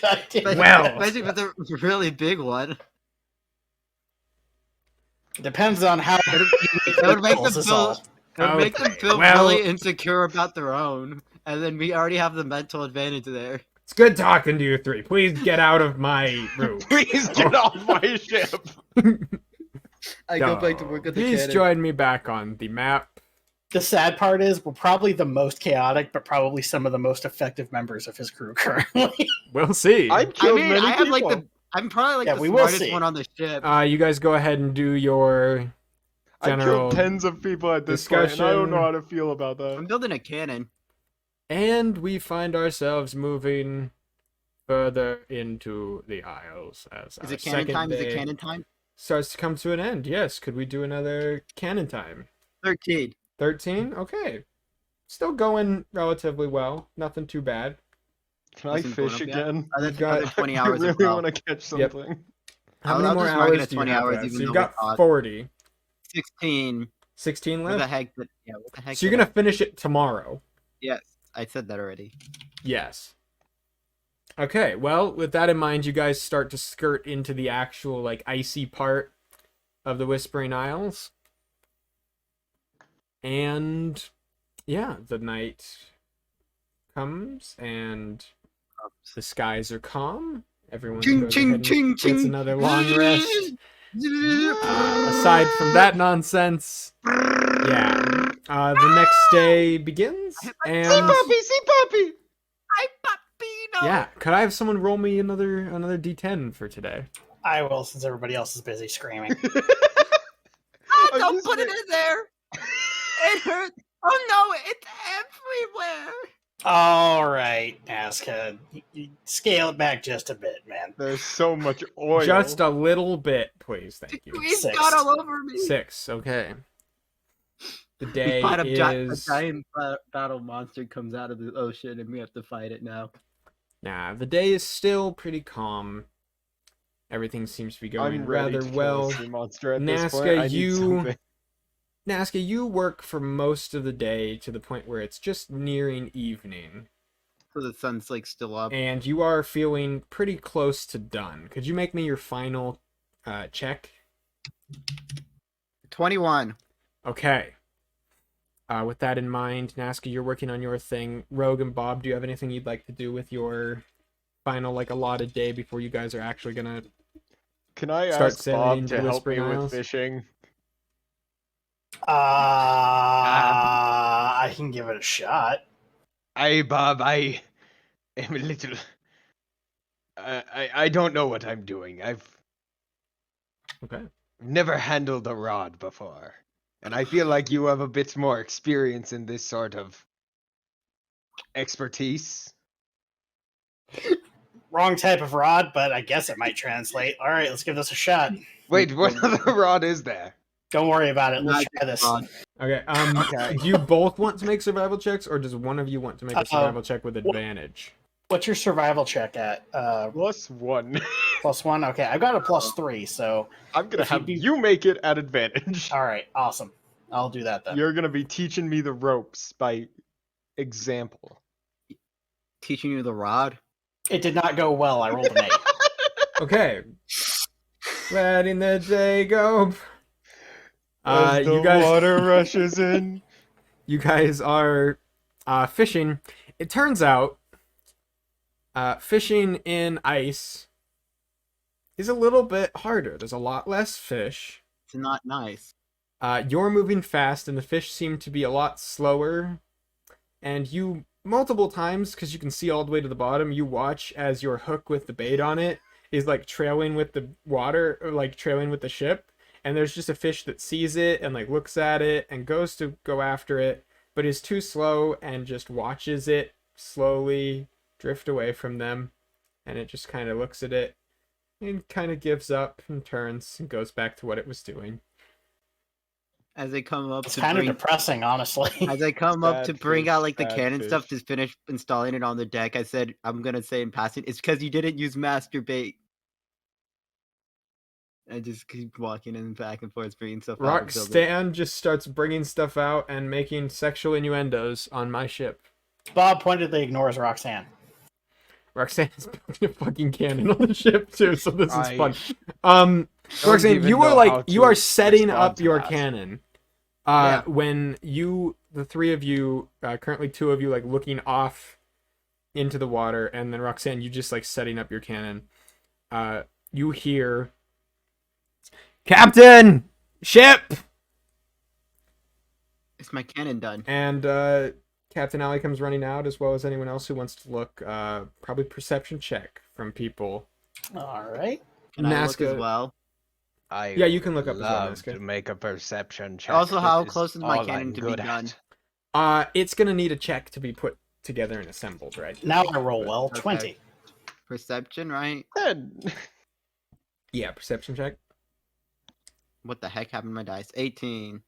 God damn. Especially, Well. especially if it's a really big one. Depends on how It would make them Goals is feel. all. It would make them Okay, feel well- really insecure about their own, and then we already have the mental advantage there. It's good talking to you three. Please get out of my room. Please get off my ship. I go back to work at the Please cannon. join me back on the map. The sad part is we're probably the most chaotic, but probably some of the most effective members of his crew currently. We'll see. I've I killed mean, many I have like people. the. I'm probably like Yeah, the we will smartest see. one on the ship. You guys go ahead and do your I general killed tens of people at this point, and I discussion. don't know how to feel about I'm that. building a cannon. And we find ourselves moving further into the Isles as Is our it cannon second time? Is day it cannon time? starts to come to an end. Yes, could we do another cannon time? 13. 13? Okay. Still going relatively well. Nothing too bad. Can I Isn't going fish up yet? again? Other, You've got- other 20 I hours of really well. want to catch Yep. something. How I'll many more just mark it hours at do you 20 have hours, left? even So you've though we got thought- 40. 16. 16 What the left? heck? Yeah, what the heck? So you're did going to finish it tomorrow. Yes, I said that already. Yes. Okay, well, with that in mind, you guys start to skirt into the actual, like, icy part of the Whispering Isles. And, yeah, the night comes, and the skies are calm. Everyone Ching, goes ching, ahead and ching, gets ching. another long rest. Aside from that nonsense, yeah, the next day begins, See and... puppy, see puppy. Hi, Papino. Yeah, could I have someone roll me another D10 for today? I will, since everybody else is busy screaming. Ah, I'm don't just put it ma- in there. It hurts. Oh no, it's everywhere. All right, Nazca, you scale it back just a bit, man. There's so much oil. Just a little bit, please. Thank you. Grease 6. got all over me. 6. Okay. The We day fight a is. giant battle monster comes out of the ocean, and we have to fight it now. Nah, the day is still pretty calm. Everything seems to be going I'm ready rather to kill well. a sea monster at this point. Nazca, I need something. Nazca, you work for most of the day to the point where it's just nearing evening. So the sun's like still up. And you are feeling pretty close to done. Could you make me your final check? 21. Okay. With that in mind, Nazca, you're working on your thing. Rogue and Bob, do you have anything you'd like to do with your final, like, allotted day before you guys are actually gonna Can I start ask sailing Bob into to the help me Whispering with Isles? fishing? I can give it a shot. Bob, I am a little. I don't know what I'm doing. I've Okay. never handled a rod before, and I feel like you have a bit more experience in this sort of expertise. Wrong type of rod, but I guess it might translate. All right, let's give this a shot. Wait, what other rod is there? Don't worry about it. Let's try this. Okay. Okay. Do you both want to make survival checks, or does one of you want to make a survival check with advantage? What's your survival check at? +1. +1? Okay, I've got a +3, so... I'm gonna If you have do- you make it at advantage. All right, awesome. I'll do that then. You're gonna be teaching me the ropes by example. Teaching you the rod. It did not go well. I rolled an 8. Okay. Letting the day go. As the You guys, water rushes in. you guys are fishing. It turns out, fishing in ice is a little bit harder. There's a lot less fish. It's not nice. You're moving fast, and the fish seem to be a lot slower. And you, multiple times, because you can see all the way to the bottom, you watch as your hook with the bait on it is like trailing with the water, or like trailing with the ship. And there's just a fish that sees it and like looks at it and goes to go after it, but is too slow and just watches it slowly drift away from them. And it just kind of looks at it and kind of gives up and turns and goes back to what it was doing. As they come up It's to kind of bring, depressing, honestly. as I come up to Bad bring fish, out like the bad cannon stuff fish. to finish installing it on the deck, I said I'm gonna say in passing, it's because you didn't use master bait. I just keep walking in back and forth, bringing stuff out. until the- Roxanne just starts bringing stuff out and making sexual innuendos on my ship. Bob pointedly ignores Roxanne. Roxanne is building a fucking cannon on the ship too, so this is fun. Don't Roxanne, even you know are how like to you are setting respond up to your that. cannon. Yeah. When you, the three of you, currently two of you, like looking off into the water, and then Roxanne, you just like setting up your cannon. You hear, "Captain, ship!" Is my cannon done? And Captain Alley comes running out, as well as anyone else who wants to look. Probably perception check from people. All right. Can I look Nazca- as well? Yeah, you can look up as well, love Nazca. to make a perception check. Also, how This close is my all cannon I'm to be good done? at. It's gonna need a check to be put together and assembled, right? Now I roll well. Okay. 20. Perception, right? Then, Yeah, perception check. What the heck happened to my dice? 18.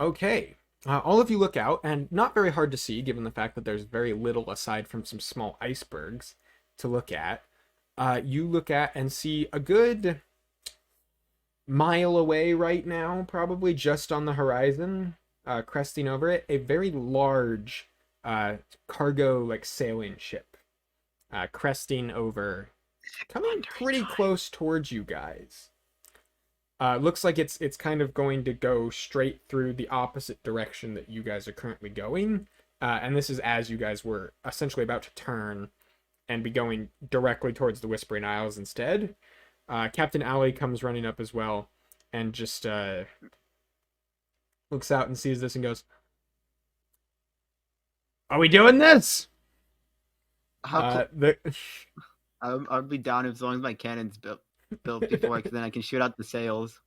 Okay. All of you look out, and not very hard to see, given the fact that there's very little aside from some small icebergs to look at. You look at and see a good mile away right now, probably just on the horizon, cresting over it, a very large cargo like sailing ship, cresting over, coming pretty close towards you guys. Looks like it's kind of going to go straight through the opposite direction that you guys are currently going, and this is as you guys were essentially about to turn and be going directly towards the Whispering Isles instead. Captain Alley comes running up as well, and just looks out and sees this and goes, "Are we doing this?" How I'll be down as long as my cannon's built before, because then I can shoot out the sails.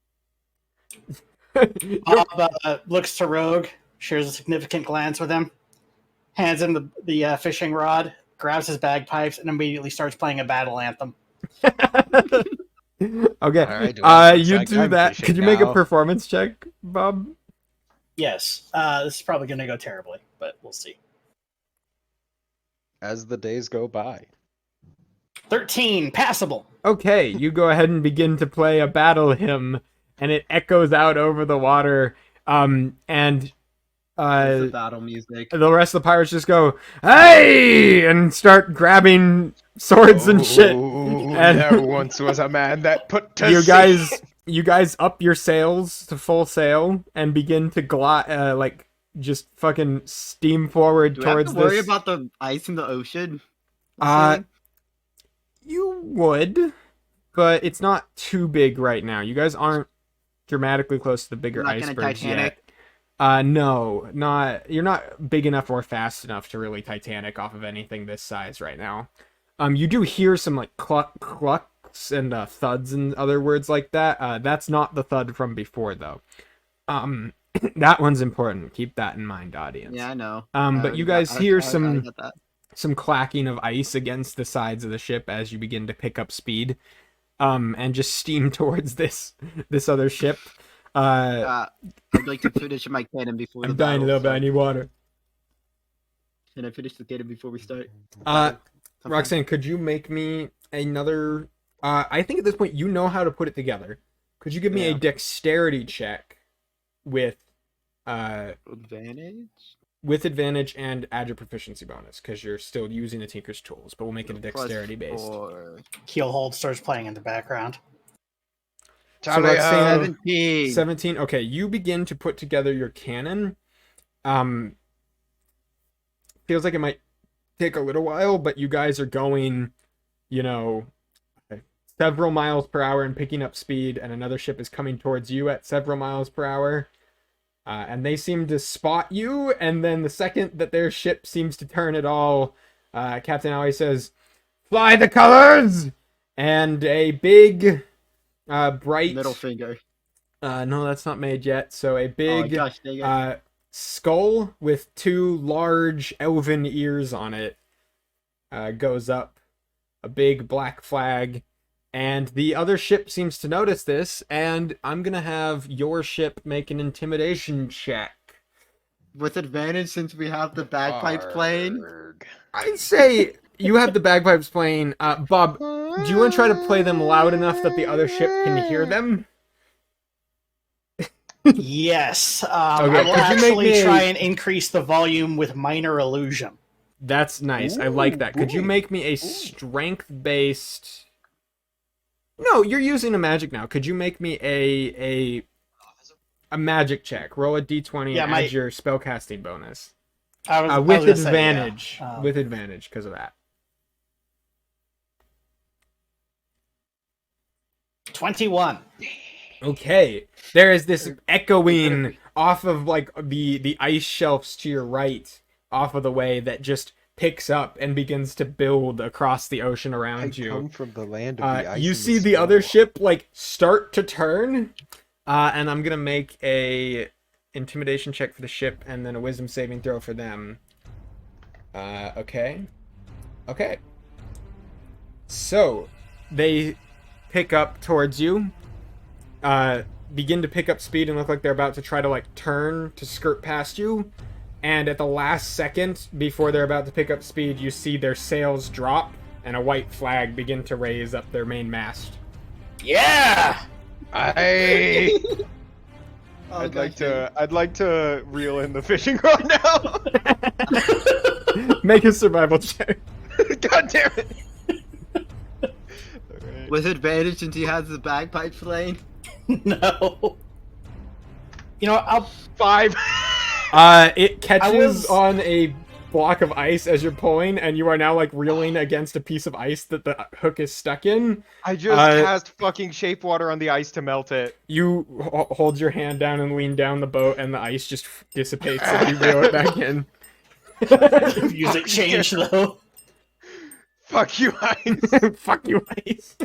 Bob looks to Rogue, shares a significant glance with him, hands him the fishing rod, grabs his bagpipes, and immediately starts playing a battle anthem. Okay. Alright, well, looks You like do I'm that. fishing Could you make a now. performance check, Bob? Yes, this is probably going to go terribly, but we'll see. As the days go by. 13, passable. Okay, you go ahead and begin to play a battle hymn, and it echoes out over the water. And It's the battle music. the rest of the pirates just go, "Hey!" and start grabbing swords and shit. Oh, And- there once was a man that put to sea. You guys up your sails to full sail and begin to glide, like just fucking steam forward Do we have towards to worry this. about the ice in the ocean? You would, but it's not too big right now. You guys aren't dramatically close to the bigger Not gonna icebergs Titanic? yet. No, not. You're not big enough or fast enough to really Titanic off of anything this size right now. You do hear some like clucks and thuds and other words like that. That's not the thud from before though. That one's important. Keep that in mind, audience. Yeah, I know. But you guys hear I get that. some clacking of ice against the sides of the ship as you begin to pick up speed, and just steam towards this other ship. I'd like to finish my cannon before I'm the dying a battle little bit. I starts. need water. Can I finish the cannon before we start? Roxanne, could you make me another? I think at this point you know how to put it together. Could you give me a Yeah. dexterity check with Advantage? advantage and add your proficiency bonus because you're still using the Tinker's tools, but we'll make it a dexterity based. Keelhold starts playing in the background. Tally Roxanne- ho. 17. 17. Okay, you begin to put together your cannon. Feels like it might take a little while, but you guys are going, several miles per hour and picking up speed, and another ship is coming towards you at several miles per hour. And they seem to spot you, and then the second that their ship seems to turn at all, Captain Alley says, "Fly the colors!" And a big, bright... Middle finger. no, that's not made yet. So a Oh big gosh, dang it. skull with two large elven ears on it goes up. A big black flag. And the other ship seems to notice this, and I'm going to have your ship make an intimidation check. With advantage since we have the bagpipes playing. Arg. I'd say you have the bagpipes playing. Bob, do you want to try to play them loud enough that the other ship can hear them? Yes. I Okay, will could you make actually me a- try and increase the volume with minor illusion. That's nice. I like that. Could you boy. make me a strength-based... No, you're using a magic now. Could you make me a magic check? Roll a d20 Yeah, and my- add your spellcasting bonus. I was With gonna say, advantage. yeah. With advantage because of that. 21. Okay. There is this echoing off of like the ice shelves to your right, off of the way that just picks up and begins to build across the ocean I around you. come from the land of the ice. You and see the other snow. ship like start to turn, and I'm gonna make a intimidation check for the ship and then a wisdom saving throw for them. Okay. So they pick up towards you, begin to pick up speed and look like they're about to try to like turn to skirt past you. And at the last second, before they're about to pick up speed, you see their sails drop and a white flag begin to raise up their main mast. Yeah! I'd Oh, like to reel in the fishing rod now. Make a survival check. God damn it. Alright. With advantage since he has the bagpipes playing. No. You know, I'll 5. It catches was- on a block of ice as you're pulling, and you are now like reeling against a piece of ice that the hook is stuck in. I just cast fucking shape water on the ice to melt it. You hold your hand down and lean down the boat, and the ice just dissipates and you reel it back in. music change though. Fuck you, ice. Fuck you, ice.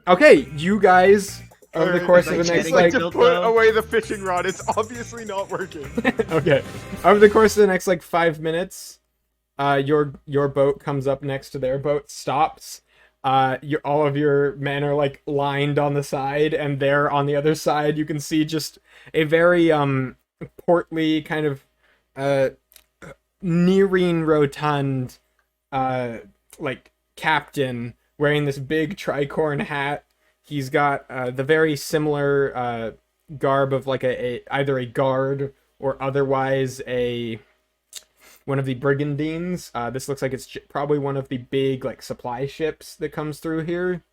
Okay, you guys over the Alright, course of of the the I'd next like like to put away the fishing rod. It's obviously not working. okay, over the course of the next like 5 minutes, your boat comes up next to their boat, stops. All of your men are like lined on the side, and there on the other side you can see just a very portly kind of nearing rotund like captain wearing this big tricorn hat. He's got the very similar garb of like either a guard or otherwise one of the brigandines. This looks like it's probably one of the big like supply ships that comes through here.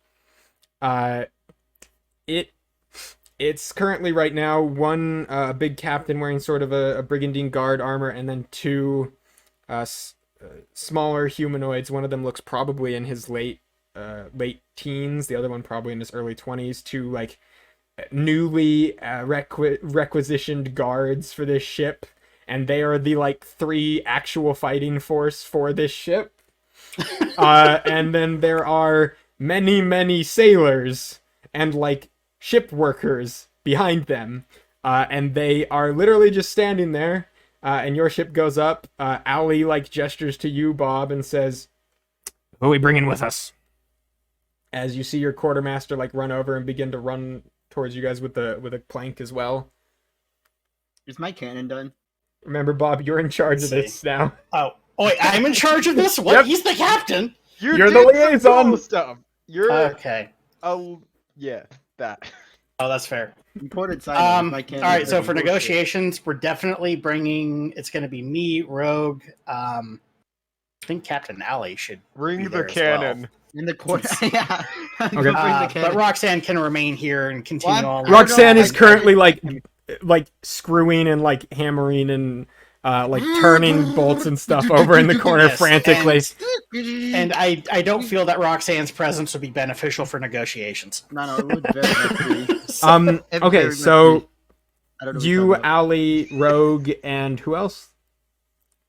It's currently right now one big captain wearing sort of a brigandine guard armor, and then two smaller humanoids. One of them looks probably in his late teens, the other one probably in his early 20s. Two like newly requisitioned guards for this ship, and they are the like 3 actual fighting force for this ship. And then there are many sailors and like ship workers behind them, and they are literally just standing there. And your ship goes up. Allie like gestures to you, Bob, and says, "Who are we bringing with us?" As you see your quartermaster like run over and begin to run towards you guys with a plank as well. Is my cannon done? Remember, Bob, you're in charge of this now. Oh, wait, I'm in charge of this? What? Yep. He's the captain? You You're did the some liaison. cool stuff. You're Okay. yeah, that. Oh, that's fair. Important side note, All my cannon right, so doesn't for work. negotiations, we're definitely bringing, it's going to be me, Rogue, I think Captain Alley should Ring be the there as cannon. In the corner, yeah. Okay. Bring the but cannon. Roxanne can remain here and continue Well, on. I don't Roxanne know, is currently like screwing and like hammering and like turning bolts and stuff over in the corner Yes, frantically. And I don't feel that Roxanne's presence would be beneficial for negotiations. No, it would very much be. It Okay, very much so be. I don't know what you, you're talking about. Allie, Rogue, and who else?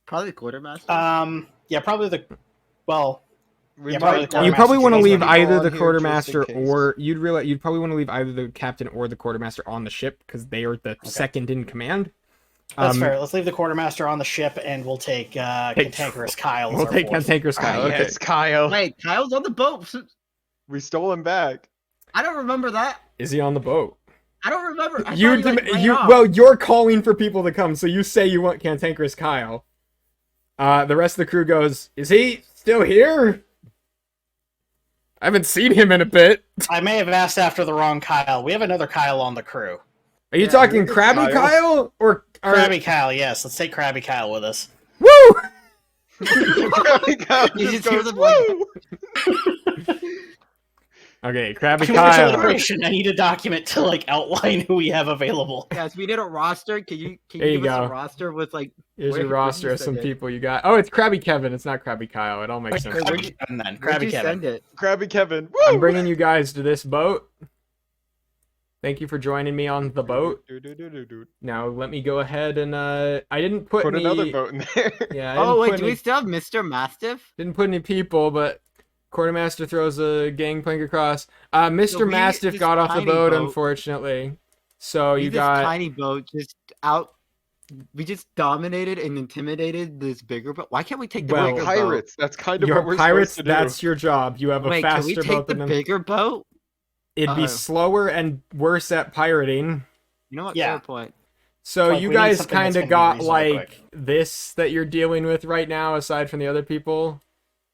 Probably the quartermaster. Yeah, probably the, well, We Yeah, might probably You probably want to Quartermaster leave can either on the here quartermaster just in case. or you'd probably want to leave either the captain or the quartermaster on the ship because they are the second in command. that's fair. Let's leave the quartermaster on the ship and we'll take Cantankerous Kyle as We'll our take fourth. Cantankerous Kyle. Okay. Yes, Kyle. Wait, Kyle's on the boat. We stole him back. I don't remember that. Is he on the boat? I don't remember. I You thought he, like, ran off. well, you're calling for people to come, so you say you want Cantankerous Kyle. The rest of the crew goes, "Is he still here? I haven't seen him in a bit." I may have asked after the wrong Kyle. We have another Kyle on the crew. Are you Yeah, talking you're the Krabby Kyle or Krabby Kyle, yes. Let's take Krabby Kyle with us. Woo? Kyle You just just hear goes, them like- "Woo!" Okay, Krabby Too much Kyle. alliteration. I need a document to like outline who we have available. Yes, we need a roster. Can you There you give us go. a roster with like Here's Where- your where'd roster you of some send it? people you got. Oh, it's Krabby Kevin. It's not Krabby Kyle. It all makes sense. where'd you- Kevin then. where'd Krabby you Kevin. send it? Krabby Kevin. Woo! I'm bringing you guys to this boat. Thank you for joining me on the boat. Now let me go ahead and I didn't put any. Another boat in there. Yeah. I Oh didn't wait, put do any, we still have Mr. Mastiff? didn't put any people, but quartermaster throws a gangplank across. Mr. So we- Mastiff this got off the tiny boat, boat- unfortunately. So you This got tiny boat just out. We just dominated and intimidated this bigger boat. Why can't we take the Well, We're bigger pirates. That's kind of your what we're pirates. supposed to do. That's your job. You have boat? a Wait, can we faster take boat the than them. bigger boat? It'd be Oh. slower and worse at pirating. You know what? Yeah. Fair point. So Like, you we need guys something that's kind gonna of be got reasonably like quick. this that you're dealing with right now, aside from the other people.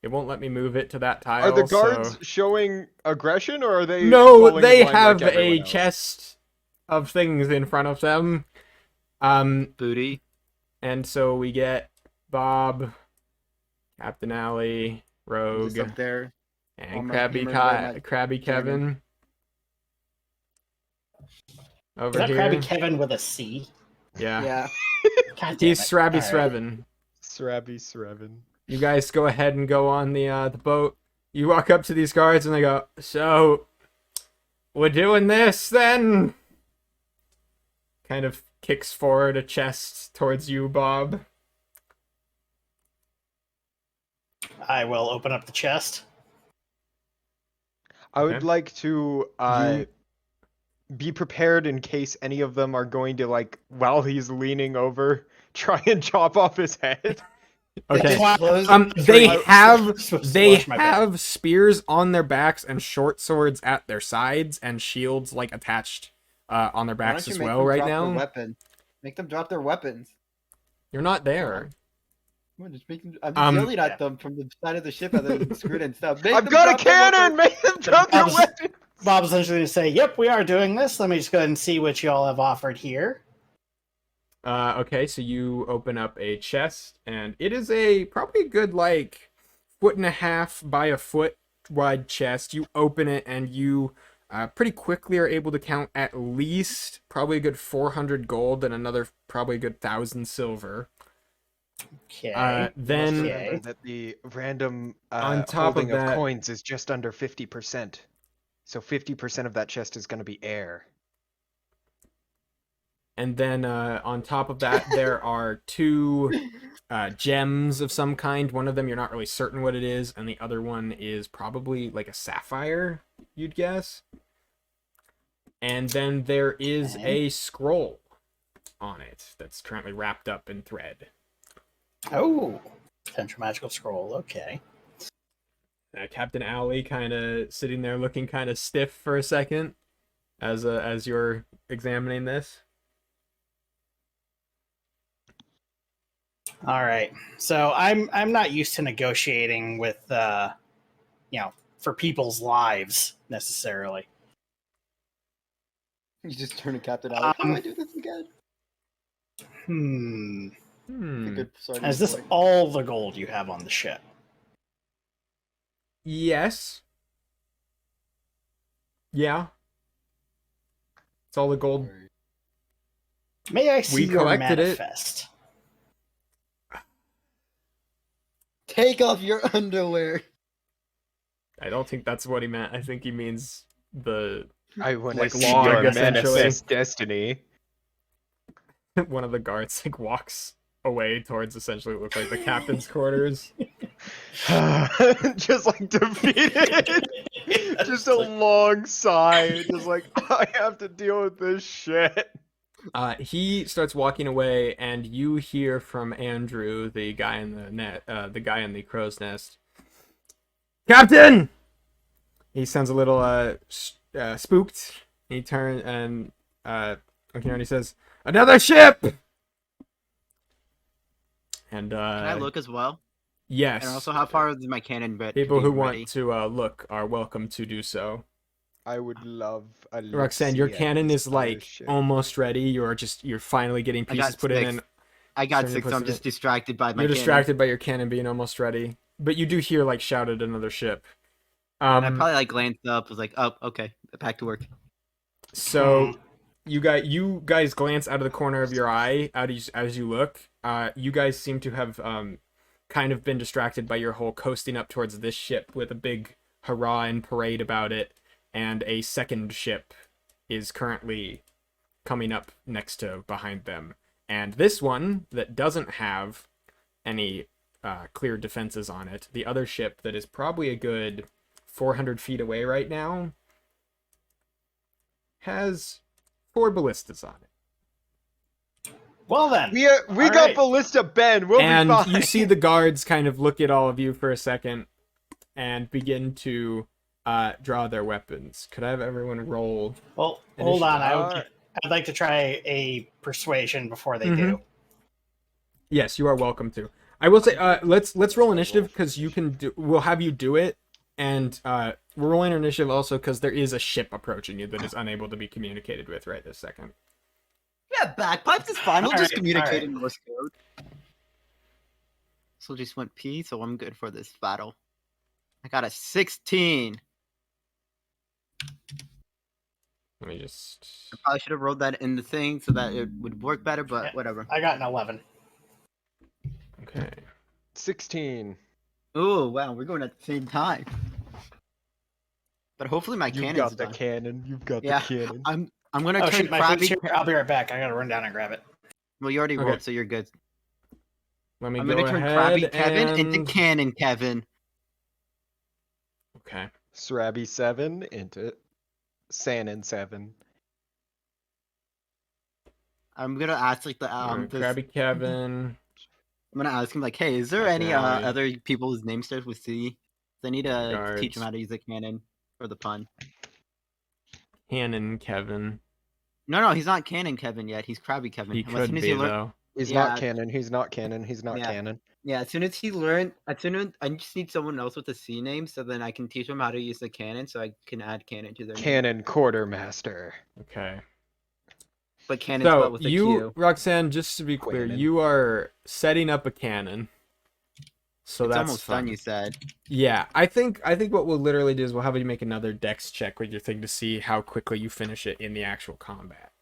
It won't let me move it to that tile. Are the guards so- showing aggression, or are they? No, falling in they line have like a everyone else? chest of things in front of them. Booty. And so we get Bob, Captain Alley, Rogue, Just up there. all and my Krabby humor wearing that Krabby Kevin. Is Over that here. Krabby Kevin with a C? Yeah. Yeah. God damn He's it. Srabby All right. Sreven. Srabby Sreven. You guys go ahead and go on the boat. You walk up to these guards and they go, "So, we're doing this then?" Kind of kicks forward a chest towards you, Bob. I will open up the chest. I would Okay. like to be prepared in case any of them are going to, like, while he's leaning over, try and chop off his head. Okay. Close They three. have Flush my bed. spears on their backs and short swords at their sides and shields like attached on their Why backs don't you as make well them right drop their now. weapon? Make them drop their weapons. You're not there. Come on, just make them, I'm just yelling yeah. at them from the side of the ship as they're screwed and stuff. Make I've them got a drop their weapons. cannon! Make them drop their Bob's- weapon! Bob's essentially going to say, "Yep, we are doing this. Let me just go ahead and see what y'all have offered here." Okay, so you open up a chest, and it is a probably a good like 1.5 by 1 foot wide chest. You open it, and you pretty quickly are able to count at least probably a good 400 gold and another probably a good 1,000 silver. Okay. Then Okay. Remember that the random On top of holding of that- coins is just under 50%. So 50% of that chest is going to be air. And then on top of that, there are 2 gems of some kind. One of them you're not really certain what it is, and the other one is probably like a sapphire, you'd guess. And then there is Okay. a scroll on it that's currently wrapped up in thread. Oh, potential magical scroll. Okay. Captain Owly kind of sitting there looking kind of stiff for a second as you're examining this. All right. So I'm not used to negotiating with for people's lives necessarily. You just turn to Captain Alex. How do I do this again? It's a good starting Is this point. all the gold you have on the ship? Yes. Yeah. It's all the gold. May I see We your collected it. manifest? Take off your underwear. I don't think that's what he meant. I think he means the I want Like to see log, your essentially. manifest destiny. one of the guards like walks away towards essentially what looks like the captain's quarters. Just like defeated. Just a long sigh. Just like, I have to deal with this shit. He starts walking away, and you hear from Andrew, the guy in the guy in the crow's nest. Captain! He sounds a little spooked. He turns and he says, "Another ship!" And Can I look as well? Yes. And also, how far is my cannon bit? People who ready? want to look are welcome to do so. I would love a Roxanne, your look-see at cannon this is like other ship. almost ready. You're finally getting I pieces got put in. 6. And I got Turn your 6, so I'm pussy just distracted by my you're cannon. distracted by your cannon being almost ready. But you do hear like shouted another ship. And I probably like glanced up, was like, oh, okay, back to work. So you guys glance out of the corner of your eye as you look. You guys seem to have kind of been distracted by your whole coasting up towards this ship with a big hurrah and parade about it, and a second ship is currently coming up next to behind them. And this one that doesn't have any clear defenses on it, the other ship that is probably a good 400 feet away right now, has 4 ballistas on it. Well then, We All got right. Ballista Ben. We'll And be fine. you see the guards kind of look at all of you for a second and begin to draw their weapons. Could I have everyone roll? well, hold on. Alright. I'd like to try a persuasion before they do. Yes, you are welcome to. I will say, let's roll initiative because you can do. We'll have you do it, and we're rolling initiative also because there is a ship approaching you that is unable to be communicated with right this second. Yeah, bagpipes is fine. We'll just Alright, communicate alright. in Morse code. So just went P, so I'm good for this battle. I got a 16. Let me just. I probably should have rolled that in the thing so that it would work better, but Yeah. whatever. I got an 11. Okay. 16. Oh wow, we're going at the same time. But hopefully my You've cannon's got the done. cannon. You've got Yeah. the cannon. I'm gonna Oh turn shoot, my food's crabby. here. I'll be right back. I gotta run down and grab it. Well, you already Okay. rolled, so you're good. Let me I'm go gonna turn ahead crabby Kevin and... into cannon Kevin. Okay. Srabby 7 into Sannon 7. I'm gonna ask like the Krabby Kevin. I'm gonna ask him like, hey, is there any Personality. other people whose name starts with C? I need to teach him Guards. how to use a cannon for the pun. Cannon Kevin. No, he's not Cannon Kevin yet. He's Krabby Kevin. He And could be though. He's Yeah. not canon. He's not canon. He's not Yeah. canon. Yeah, as soon as I just need someone else with a C name, so then I can teach him how to use the cannon, so I can add cannon to their name. Canon quartermaster. Okay. But cannon spelled So with a you, Q. Roxanne, just to be clear, Cannon. you are setting up a cannon. So It's that's almost fun. done, you said. Yeah, I think what we'll literally do is we'll have you make another dex check with your thing to see how quickly you finish it in the actual combat.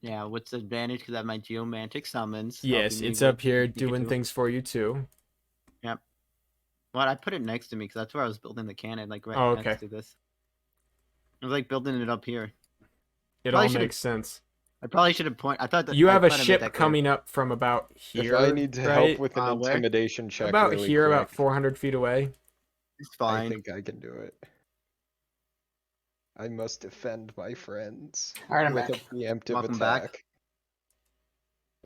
Yeah, what's the advantage? Because I have my geomantic summons. Yes, helping me it's with up here Pikachu. doing things for you too. Well, I put it next to me because that's where I was building the cannon, like right Oh, okay. next to this. I was like building it up here. It Probably all should've- makes sense. I probably should have pointed. I thought that You I have a thought I made ship that clear. coming up from about here. If I need to right? help with an Where? intimidation check, About really here, quick, about 400 feet away. It's I fine. think I can do it. I must defend my friends All right, I'm with back. a preemptive Welcome attack. back.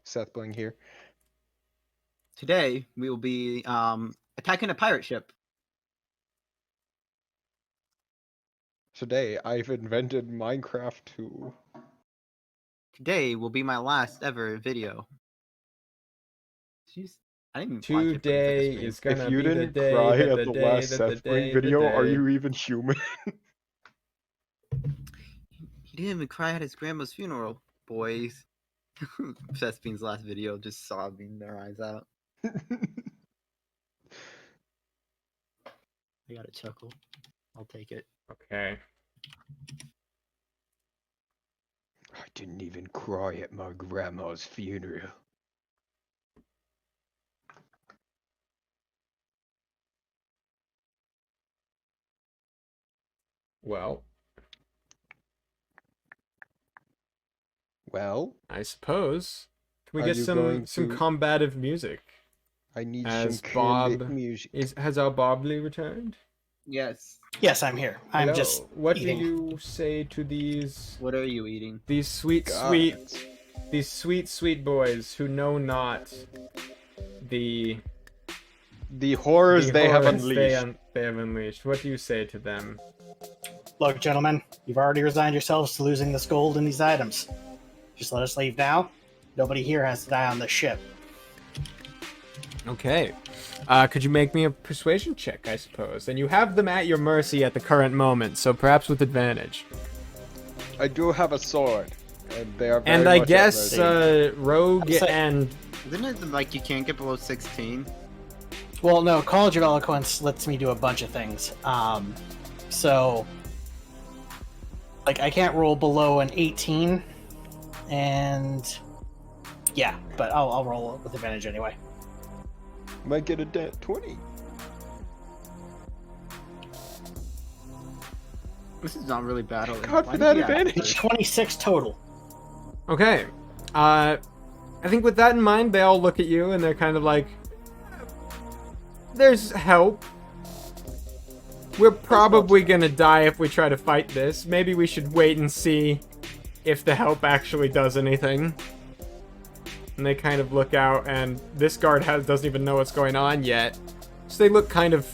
Seth Bling here. Today we will be attacking a pirate ship. Today, I've invented Minecraft 2. Today will be my last ever video. Jeez, I didn't even watch it, but Today it's like a is stream. gonna If you be the didn't day cry that at the the day last that the Seth Bling day the video, are day. you even human? He didn't even cry at his grandma's funeral, boys. Seth Bean's last video, just sobbing their eyes out. I got a chuckle. I'll take it. Okay. I didn't even cry at my grandma's funeral. Well, Well, I suppose. Can we Are get you some going to- combative music? I need As some Bob Bob music. Has our Bobley returned? Yes. Yes, I'm here. I'm Hello. just What eating. do you say to these What are you eating? sweet Gods. these sweet boys who know not the The horrors they have horrors unleashed. they have unleashed. What do you say to them? Look, gentlemen, you've already resigned yourselves to losing this gold and these items. Just let us leave now. Nobody here has to die on this ship. Okay. Could you make me a persuasion check, I suppose? And you have them at your mercy at the current moment, so perhaps with advantage. I do have a sword, and they are very And I much at guess mercy. Rogue I'm saying- and Isn't it like you can't get below 16? Well, no, College of Eloquence lets me do a bunch of things. So, like, I can't roll below an 18, and yeah, but I'll roll with advantage anyway. Might get a 20. This is not really bad. God, for that advantage. 26 total. okay. I think with that in mind, they all look at you and they're kind of like, "There's help. We're probably gonna die if we try to fight this. Maybe we should wait and see if the help actually does anything." And they kind of look out, and this guard doesn't even know what's going on yet. So they look kind of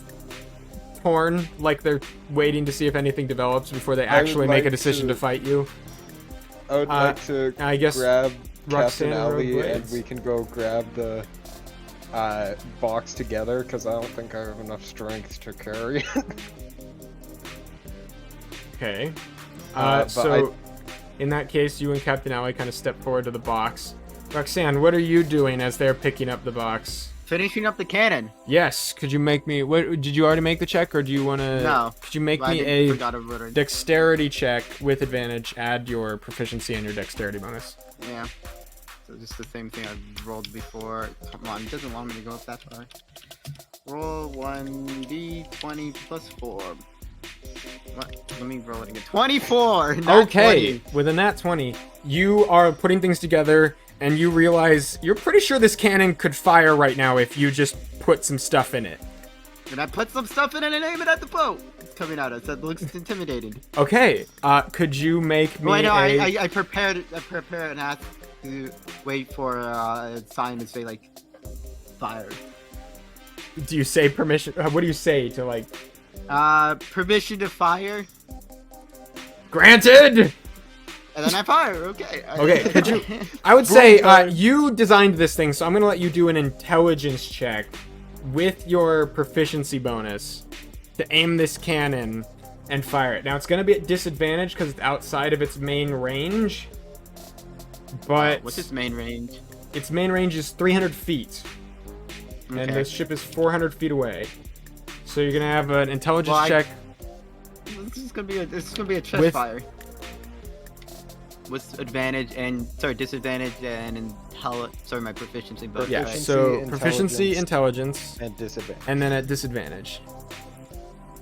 torn, like they're waiting to see if anything develops before they I would actually make a like decision to to- fight you. I would like to I guess grab Roxanne Captain and Rogue Ali, and Blades. we can go grab the box together, because I don't think I have enough strength to carry it. Okay. But So, in that case, you and Captain Alley kind of step forward to the box. Roxanne, what are you doing as they're picking up the box? Finishing up the cannon. Yes, could you make me... What, did you already make the check, or do you want to... No. Could you make I me didn't- a forgot about it. dexterity check with advantage? Add your proficiency and your dexterity bonus. Yeah. So just the same thing I rolled before. Come on, it doesn't want me to go up that far. Roll 1d20 plus 4. What? Let me roll it again. 24! Not Okay, 20. with a nat 20, you are putting things together, and you realize you're pretty sure this cannon could fire right now if you just put some stuff in it. Did I put some stuff in it and aim it at the boat? It's coming out. It looks intimidating. Okay, could you make me Wait, no, a... I prepared an ask. to wait for a sign to say like fire. Do you say permission? What do you say to like? Permission to fire, Granted. and then I fire. Okay. Okay, could you? I would say you designed this thing, so I'm gonna let you do an intelligence check with your proficiency bonus to aim this cannon and fire it. Now it's gonna be at disadvantage because it's outside of its main range. But What's its main range? its main range is 300 feet, and Okay. the ship is 400 feet away. So you're gonna have an intelligence Well, check. This is gonna be a chest With- fire. With advantage and disadvantage and my proficiency bonus. Yeah. right? So proficiency, intelligence, and disadvantage. and then at disadvantage.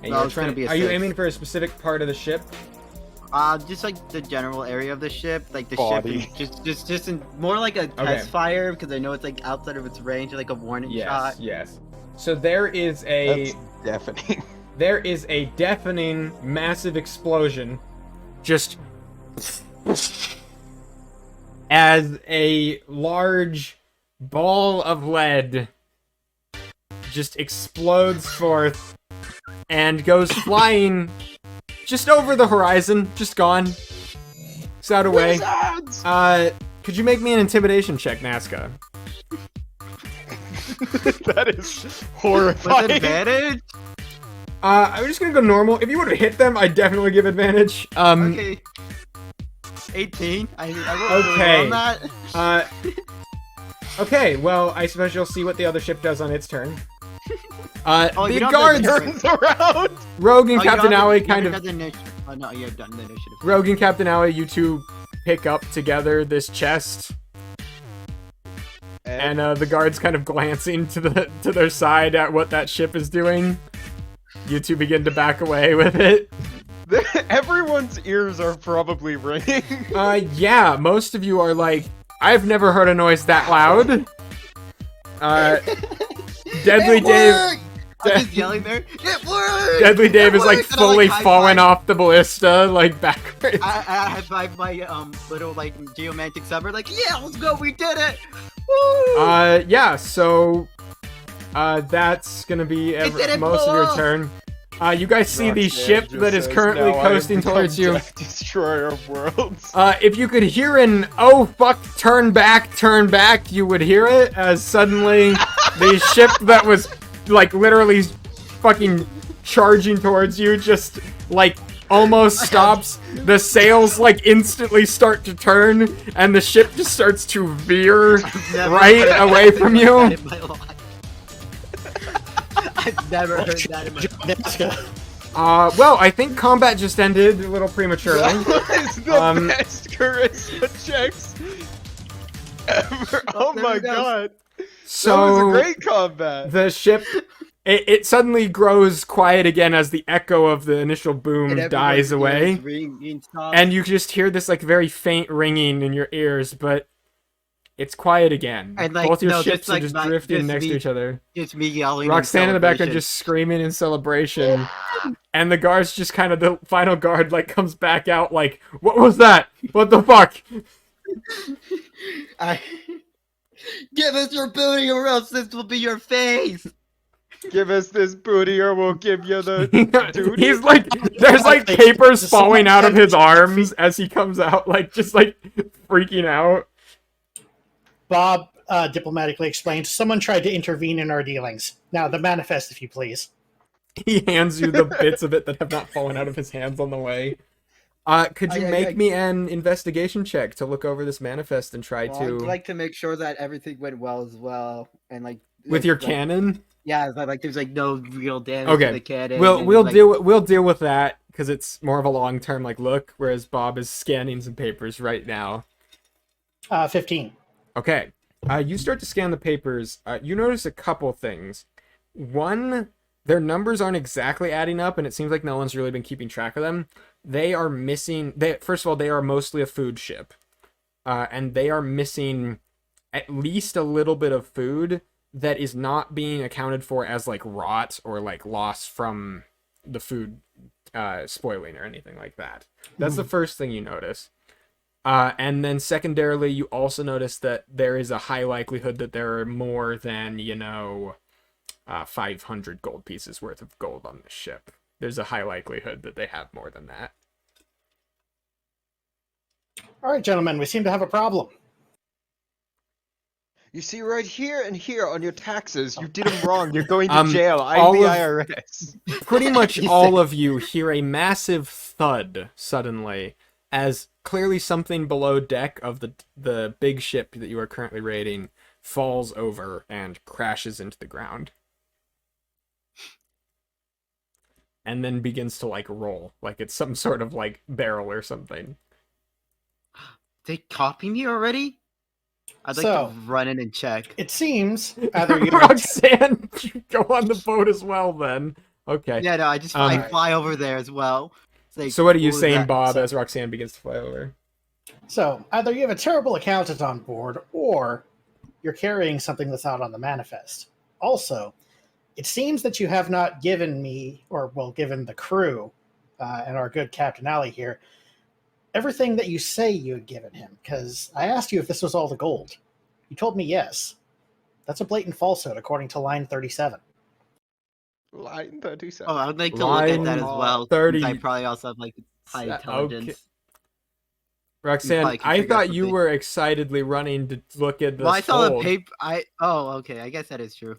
And Well, you're it's gonna be a are you 6. aiming for a specific part of the ship? Just like the general area of the ship, like the Body. ship, just in more like a test fire because I know it's like outside of its range, like a warning shot. Yes. So there is That's deafening. there is a deafening, massive explosion, just as a large ball of lead just explodes forth and goes flying just over the horizon, just gone. It's out away. Could you make me an intimidation check, Nazca? That is With horrifying. advantage? I'm just gonna go normal. If you would have hit them, I'd definitely give advantage. Okay. 18. I rolled really well on that. Okay, well, I suppose you'll see what the other ship does on its turn. Oh, The you don't have guards, the Turns around. Rogue and Oh, you Captain haven't- Alley you kind haven't of... done the initiative. Oh no, you have done the initiative. Rogue and Captain Alley, you two pick up together this chest, and the guards kind of glancing to their side at what that ship is doing. You two begin to back away with it. Everyone's ears are probably ringing. Yeah, most of you are like, I've never heard a noise that loud. Deadly Dave... I'm just yelling there. It worked! Deadly Dave It is like worked! And I, fully high falling five- off the ballista, like backwards. I have my little like geomantic summer like, yeah, let's go, we did it! Woo! Yeah, so that's gonna be didn't most of blow your up. turn. You guys see the Roxanne ship just that is says, currently "Now I have coasting become towards you. Death Destroyer of worlds. If you could hear an "oh fuck, turn back," you would hear it as suddenly the ship that was like literally fucking charging towards you just like almost stops. The sails like instantly start to turn, and the ship just starts to veer Never right heard away that from in you. my life. I've never heard that in my life. Well, I think combat just ended a little prematurely. That was the Um, best charisma checks ever. Oh there my it goes. god. That So was a great combat. the ship, it suddenly grows quiet again as the echo of the initial boom And dies everyone's away, ears ringing, stop. and you just hear this like very faint ringing in your ears, but it's quiet again. And, like, Both your no, ships just, are like, just my- drifting just next to me- each other. Just me yelling. Roxanne in the background celebration. just screaming in celebration, and the guards just kind of, the final guard like comes back out like, "What was that? What the fuck?" Give us your booty or else this will be your face! Give us this booty or we'll give you the duty. He's like, there's like papers falling out of his arms as he comes out, like just like freaking out. Bob diplomatically explained, someone tried to intervene in our dealings. Now, the manifest, if you please. He hands you the bits of it that have not fallen out of his hands on the way. Could you make me an investigation check to look over this manifest and try Well, to I'd like to make sure that everything went well as well, and like with your like, cannon? Yeah, like there's like no real damage Okay. to the cannon. We'll and, we'll like, deal with that because it's more of a long term like look, whereas Bob is scanning some papers right now. 15. Okay. You start to scan the papers. You notice a couple things. One, their numbers aren't exactly adding up, and it seems like no one's really been keeping track of them. They are missing. First of all, they are mostly a food ship, and they are missing at least a little bit of food that is not being accounted for as like rot or like loss from the food spoiling or anything like that. That's the first thing you notice. And then secondarily, you also notice that there is a high likelihood that there are more than, 500 gold pieces worth of gold on the ship. There's a high likelihood that they have more than that. All right, gentlemen, we seem to have a problem. You see, right here and here on your taxes, you did them wrong. You're going to jail. I'm all the of- IRS. Pretty much You all of you hear a massive thud suddenly, as clearly something below deck of the big ship that you are currently raiding falls over and crashes into the ground. And then begins to, like, roll, like it's some sort of, like, barrel or something. They copy me already? I'd like So- to run in and check. It seems either you Roxanne, you go on the boat as well then. Okay. Yeah, no, I just I fly over there as well. It's like, So what are you was saying, that? Bob, So- as Roxanne begins to fly over? So either you have a terrible accountant on board, or you're carrying something that's not on the manifest. Also, it seems that you have not given me, or well, given the crew and our good Captain Alley here, everything that you say you had given him. Because I asked you if this was all the gold. You told me yes. That's a blatant falsehood, according to line 37. Line 37. Oh, I would like to look at that as Line well. 30. I probably also have like high intelligence. Okay. Roxanne, probably can I figure out thought you something. were excitedly running to look at this Well, I saw the hold. paper. Oh, okay. I guess that is true.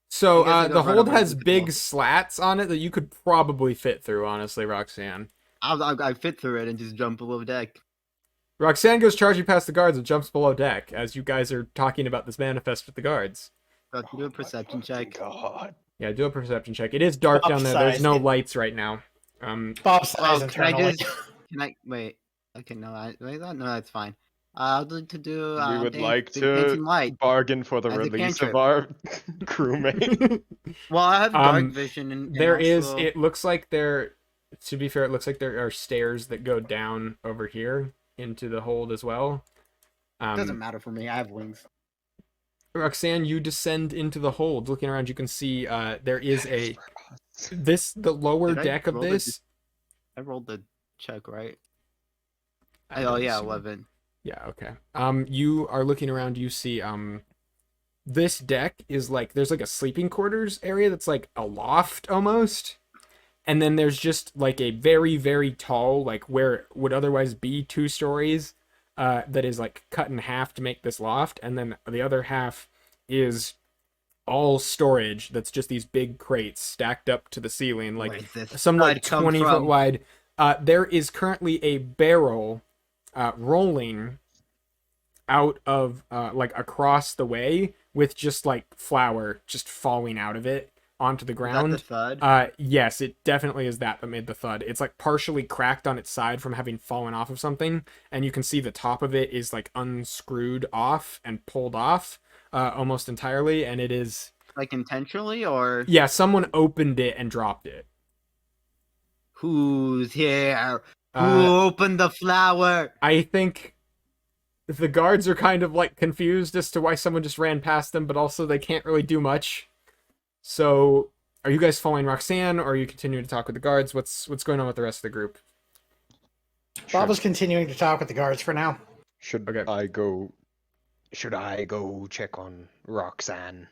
So I guess I the don't run hold over has to the big wall. slats on it that you could probably fit through, honestly, Roxanne. I fit through it and just jump below deck. Roxanne goes charging past the guards and jumps below deck as you guys are talking about this manifest with the guards. So I can do a perception check. God. Yeah, do a perception check. It is dark down there. There's no lights right now. Bob sighs Well, can I internally. just? Can I wait? Okay, no, no, that's fine. I'd like to do. We would like dancing to light. bargain for the as a release cantrip. of our crewmate. Well, I have dark Um, vision and There is. also- It looks like there. To be fair, it looks like there are stairs that go down over here into the hold as well. doesn't matter for me. I have wings. Roxanne, you descend into the hold. Looking around, you can see there is the lower Did I deck of roll the this. I rolled the check, right? I Oh don't yeah, assume- 11. Yeah, okay. You are looking around, you see this deck is like there's like a sleeping quarters area that's like a loft almost. And then there's just like a very, very tall, like where it would otherwise be 2 stories, that is like cut in half to make this loft. And then the other half is all storage that's just these big crates stacked up to the ceiling, like Where did this some like stud come 20 foot from? wide. There is currently a barrel rolling out of like across the way with just like flour just falling out of it onto the Is that ground. the thud? Yes, it definitely is that made the thud. It's like partially cracked on its side from having fallen off of something, and you can see the top of it is like unscrewed off and pulled off almost entirely, and it is Like intentionally or someone opened it and dropped it. who's here? Who Uh, opened the flower? I think the guards are kind of like confused as to why someone just ran past them, but also they can't really do much. So, are you guys following Roxanne, or are you continuing to talk with the guards? What's going on with the rest of the group? Bob is continuing to talk with the guards for now. Should Okay. I go? Should I go check on Roxanne?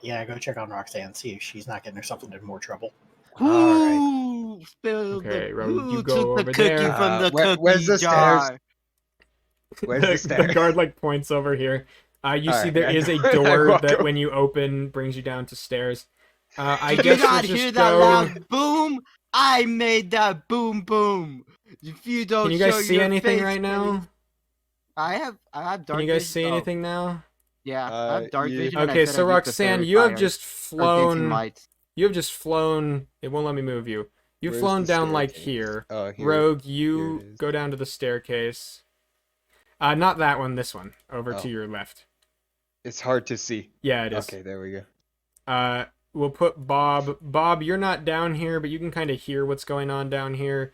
Yeah, go check on Roxanne, see if she's not getting herself into more trouble. Who spilled Okay, the? Rogue, Who you go took over the cookie there. from the cookie where's the jar? stairs? Where's the the stairs? guard like points over here. You see Alright, there I is a go- I door walk that over. when you open brings you down to stairs. I Did guess you not we'll hear just that go. loud boom? I made that boom boom. If you don't Can you show guys see your anything face, right now? I have dark Can you guys vision. see Oh, anything now? yeah, I have dark yeah. vision. and I Okay, said so I used the Roxanne, fairy you have fire, just or dancing flown. lights. You have just flown. It won't let me move you. You've Where's flown the down like staircase? here. Here. Rogue, Here you it is. go down to the staircase. Not that one. This one over Oh. to your left. It's hard to see. Yeah, it is. Okay, there we go. We'll put Bob. Bob, you're not down here, but you can kind of hear what's going on down here.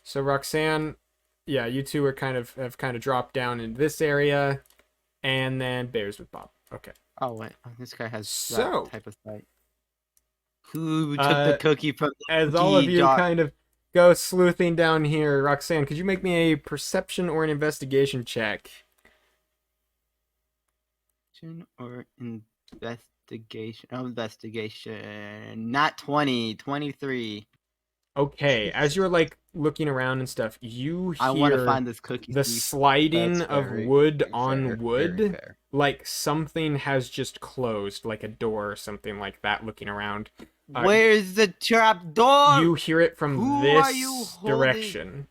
So Roxanne, yeah, you two are have kind of dropped down in this area, and then Bear's with Bob. Okay. Oh wait, this guy has So- that type of sight. Who took Uh, the cookie from the As all of cookie you jar? kind of go sleuthing down here. Roxanne, could you make me a perception or an investigation check? Or investigation. Oh, investigation. Not 20. 23. Okay, as you're like looking around and stuff, you I want to hear find this cookie the thief. sliding That's of very wood fair, on very wood, fair. like something has just closed, like a door or something like that, looking around. Where's the trap door? You hear it from Who are you this holding? direction.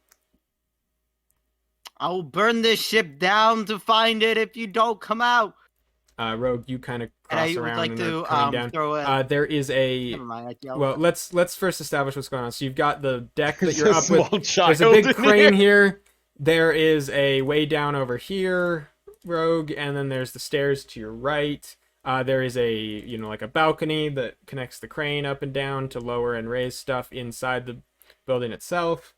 I will burn this ship down to find it if you don't come out. Rogue, you kind of And I cross would around like and to are coming down. throw a. There is a Never mind. I yelled. well. Let's first establish what's going on. So you've got the deck that There's you're a up with. small child There's a big in crane here. here. There is a way down over here, Rogue, and then there's the stairs to your right. There is a like a balcony that connects the crane up and down to lower and raise stuff inside the building itself.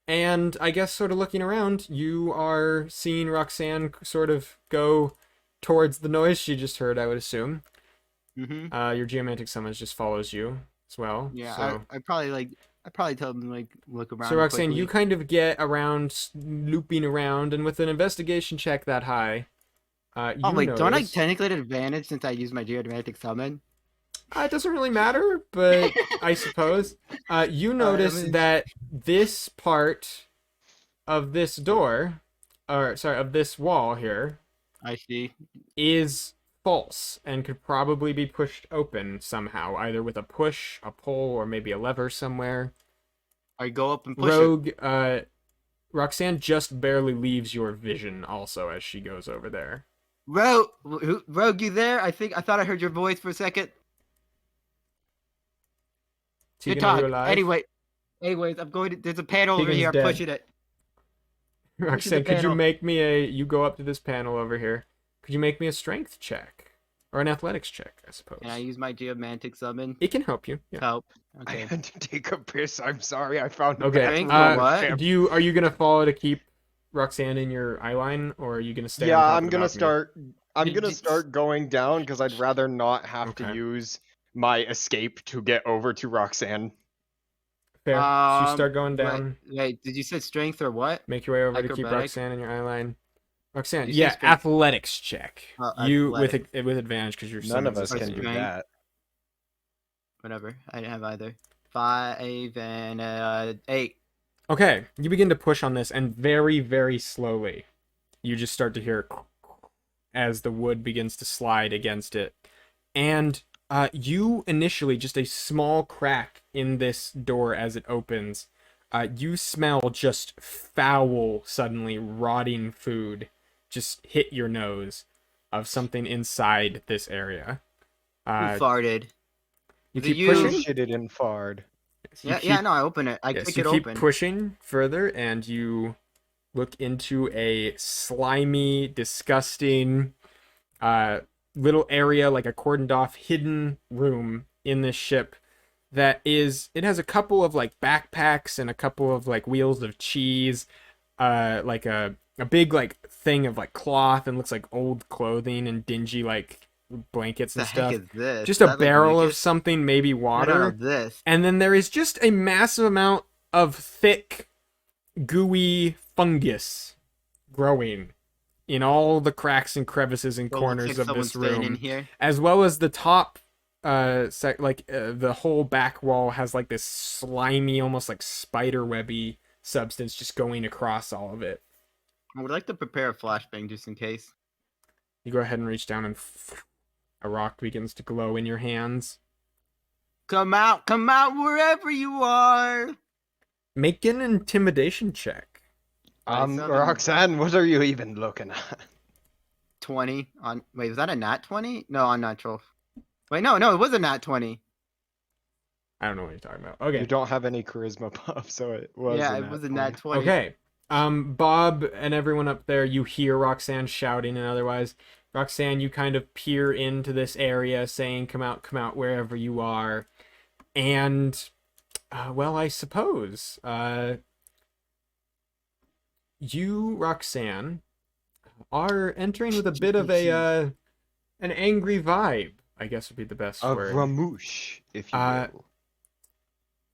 And I guess sort of looking around, you are seeing Roxanne sort of go towards the noise she just heard, I would assume. Mm-hmm. Your geomantic summons just follows you as well. Yeah, So, I probably tell them like look around. so Roxanne, quickly. you kind of get around, looping around, and with an investigation check that high, you Oh wait, don't I notice- technically get advantage since I use my geomantic summon? It doesn't really matter, but I suppose. You notice mean- that this part of this door, or sorry, of this wall here, I see. is false and could probably be pushed open somehow, either with a push, a pull, or maybe a lever somewhere. I go up and push it. Rogue, Roxanne just barely leaves your vision also as she goes over there. Rogue, you there? I thought I heard your voice for a second. Good Tegan, are talk. you alive? Anyways, I'm going to. There's a panel over Tegan's here. I'm dead. pushing it. Roxanne, could you panel. make me you go up to this panel over here. Could you make me a strength check? Or an athletics check, I suppose. Can I use my geomantic summon? It can help you. Yeah. Help. I Okay. had to take a piss. I'm sorry. I found a Okay. bathroom for on the what? ship. Are you gonna follow to keep Roxanne in your eye line, or are you gonna stay? Yeah, on top I'm of the gonna balcony? start. I'm Did gonna you- start going down because I'd rather not have Okay. to use my escape to get over to Roxanne. Fair. So you start going Wait, down. Wait, did you say strength or what? Make your way over to keep Acrobatic? Roxanne in your eye line. Roxanne, You say yeah, strength. athletics check. Oh, You athletic. with advantage because you're None of us First can do strength. that. Whatever. I didn't have either. 5 and 8. Okay, you begin to push on this, and very, very slowly, you just start to hear as the wood begins to slide against it. And you initially, just a small crack in this door as it opens, you smell just foul, suddenly rotting food just hit your nose of something inside this area. Who farted? You Was it keep you? pushing. Shitted and farred. You Yeah, keep- yeah, no, I open it. I Yes, kick you it keep open. pushing further, and you look into a slimy, disgusting, little area, like a cordoned off hidden room in this ship. It has a couple of like backpacks and a couple of like wheels of cheese, like a big like thing of like cloth and looks like old clothing and dingy like blankets The and heck stuff. is this? Just Is a that, like, barrel of naked? something, maybe No, water. no, this. And then there is just a massive amount of thick, gooey fungus growing in all the cracks and crevices and Well, corners looks like of this someone's staying in room, here. as well as the top, the whole back wall has like this slimy, almost like spider webby substance just going across all of it. I would like to prepare a flashbang just in case. You go ahead and reach down, and a rock begins to glow in your hands. Come out wherever you are. Make an intimidation check. Seven. Roxanne, what are you even looking at? 20 on. Wait, was that a nat 20? No, on natural. Wait, no, it was a nat 20. I don't know what you're talking about. Okay. You don't have any charisma buff, so it was. Yeah, it was a nat 20. Okay. Bob and everyone up there, you hear Roxanne shouting and otherwise. Roxanne, you kind of peer into this area saying, come out, wherever you are. And, well, I suppose, you, Roxanne, are entering with a bit of an angry vibe, I guess would be the best A word. ramouche, if you Uh, will.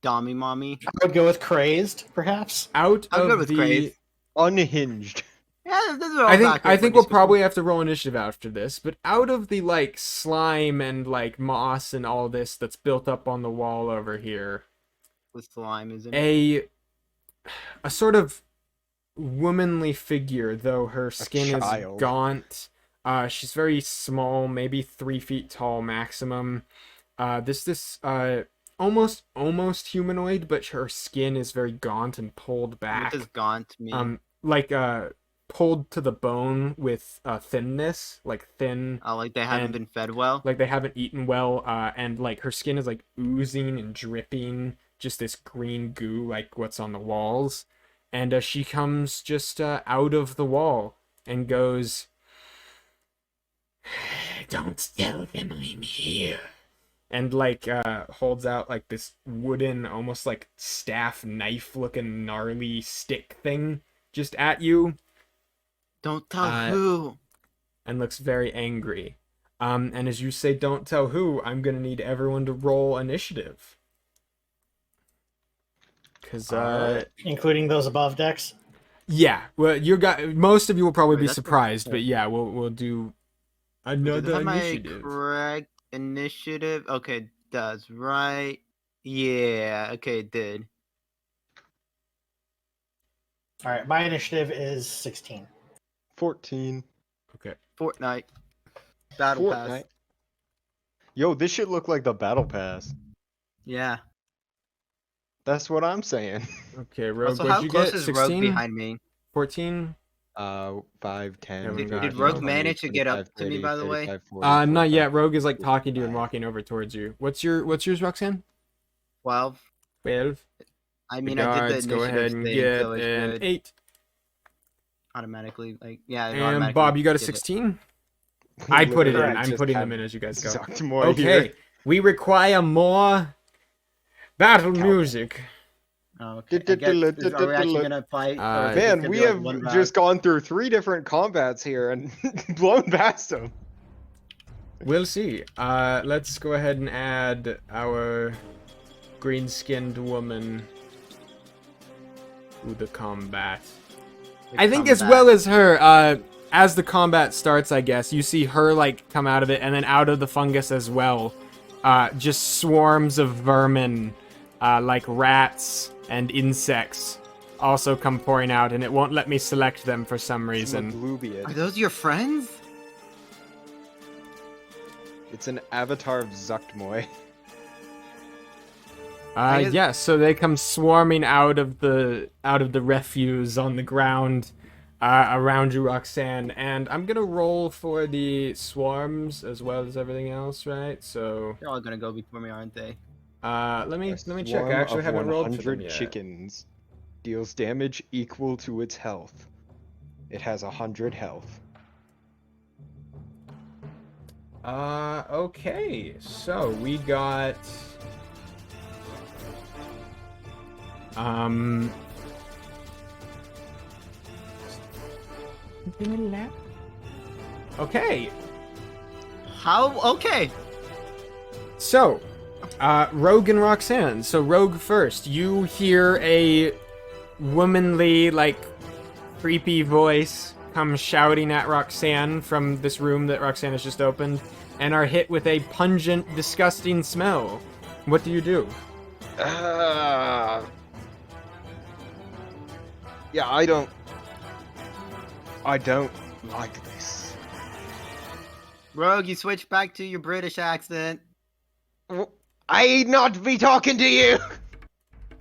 Dommy mommy. I would go with crazed, perhaps. Out I'll go of with the crazed. Unhinged. Yeah, this is all I think we'll probably have to roll initiative after this, but out of the like slime and like moss and all this that's built up on the wall over here, with slime, isn't it? a sort of womanly figure, though her skin is child. gaunt. She's very small, maybe 3 feet tall maximum. This almost humanoid, but her skin is very gaunt and pulled back. What does gaunt mean? Like pulled to the bone with thinness, like thin. Oh, like they haven't and- been fed well? Like they haven't eaten well, and like her skin is like oozing and dripping just this green goo, like what's on the walls. And she comes just out of the wall and goes, "Don't tell them I'm here." And like holds out like this wooden, almost like staff knife looking gnarly stick thing just at you. Don't tell who. And looks very angry. And as you say, don't tell who, I'm gonna need everyone to roll initiative. Cause Including those above decks. yeah, well, most of you will probably Wait, be that's surprised, the- but yeah, we'll do Does it another have my initiative. correct initiative? Okay, it does, right? Yeah, okay, it did. All right, my initiative is 16. 14. Okay. Fortnite. Battle Pass. Fortnite. Yo, this should look like the battle pass. Yeah. That's what I'm saying. Okay, Rogue, Also, what'd how you close get? is Rogue 16? behind me? 14? 5, 10. Yeah, we got- 15, Did Rogue 20, manage to get up 25, to me, 30, by the way? 35, 40, Not 45. yet. Rogue is like talking to you and walking over towards you. What's yours, Roxanne? 12. 12. I mean, I did the Regards, initiative go ahead and thing, get so it an should 8. automatically, like, yeah. it And automatically Bob, you got a did it. 16? I put it in. Literally I'm just putting have them in as you guys go. sucked more Okay, here. we require more battle Cowboy. music. Oh, okay. I guess, are we actually gonna fight? Or is it Man, gonna we be, like, have one round? just gone through 3 different combats here and blown past them. We'll see. Let's go ahead and add our green-skinned woman to the combat. I think as well as her, as the combat starts, I guess, you see her, like, come out of it, and then out of the fungus as well. Just swarms of vermin, like rats and insects, also come pouring out, and it won't let me select them for some reason. Are those your friends? It's an avatar of Zuktmoy. Yeah, so they come swarming out of the refuse on the ground around you, Roxanne, and I'm gonna roll for the swarms as well as everything else, right? So They're all gonna go before me, aren't they? let me A check. swarm I actually of haven't rolled for them 100 yet. chickens deals damage equal to its health. It has 100 health. Okay, so we got okay. How? Okay. So, Rogue and Roxanne. So, Rogue first. You hear a womanly, like, creepy voice come shouting at Roxanne from this room that Roxanne has just opened, and are hit with a pungent, disgusting smell. What do you do? Yeah, I don't like this. Rogue, you switch back to your British accent. I not be talking to you.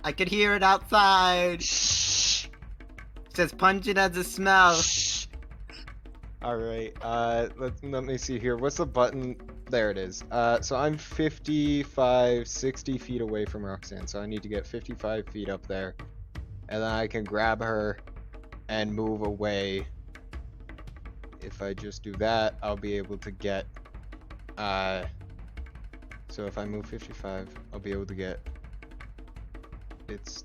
I could hear it outside. Shh. It says pungent as a smell. Shh. All right. Let me see here. What's the button? There it is. So I'm 55, 60 feet away from Roxanne, so I need to get 55 feet up there, and then I can grab her and move away. If I just do that, I'll be able to get. So if I move 55, I'll be able to get. It's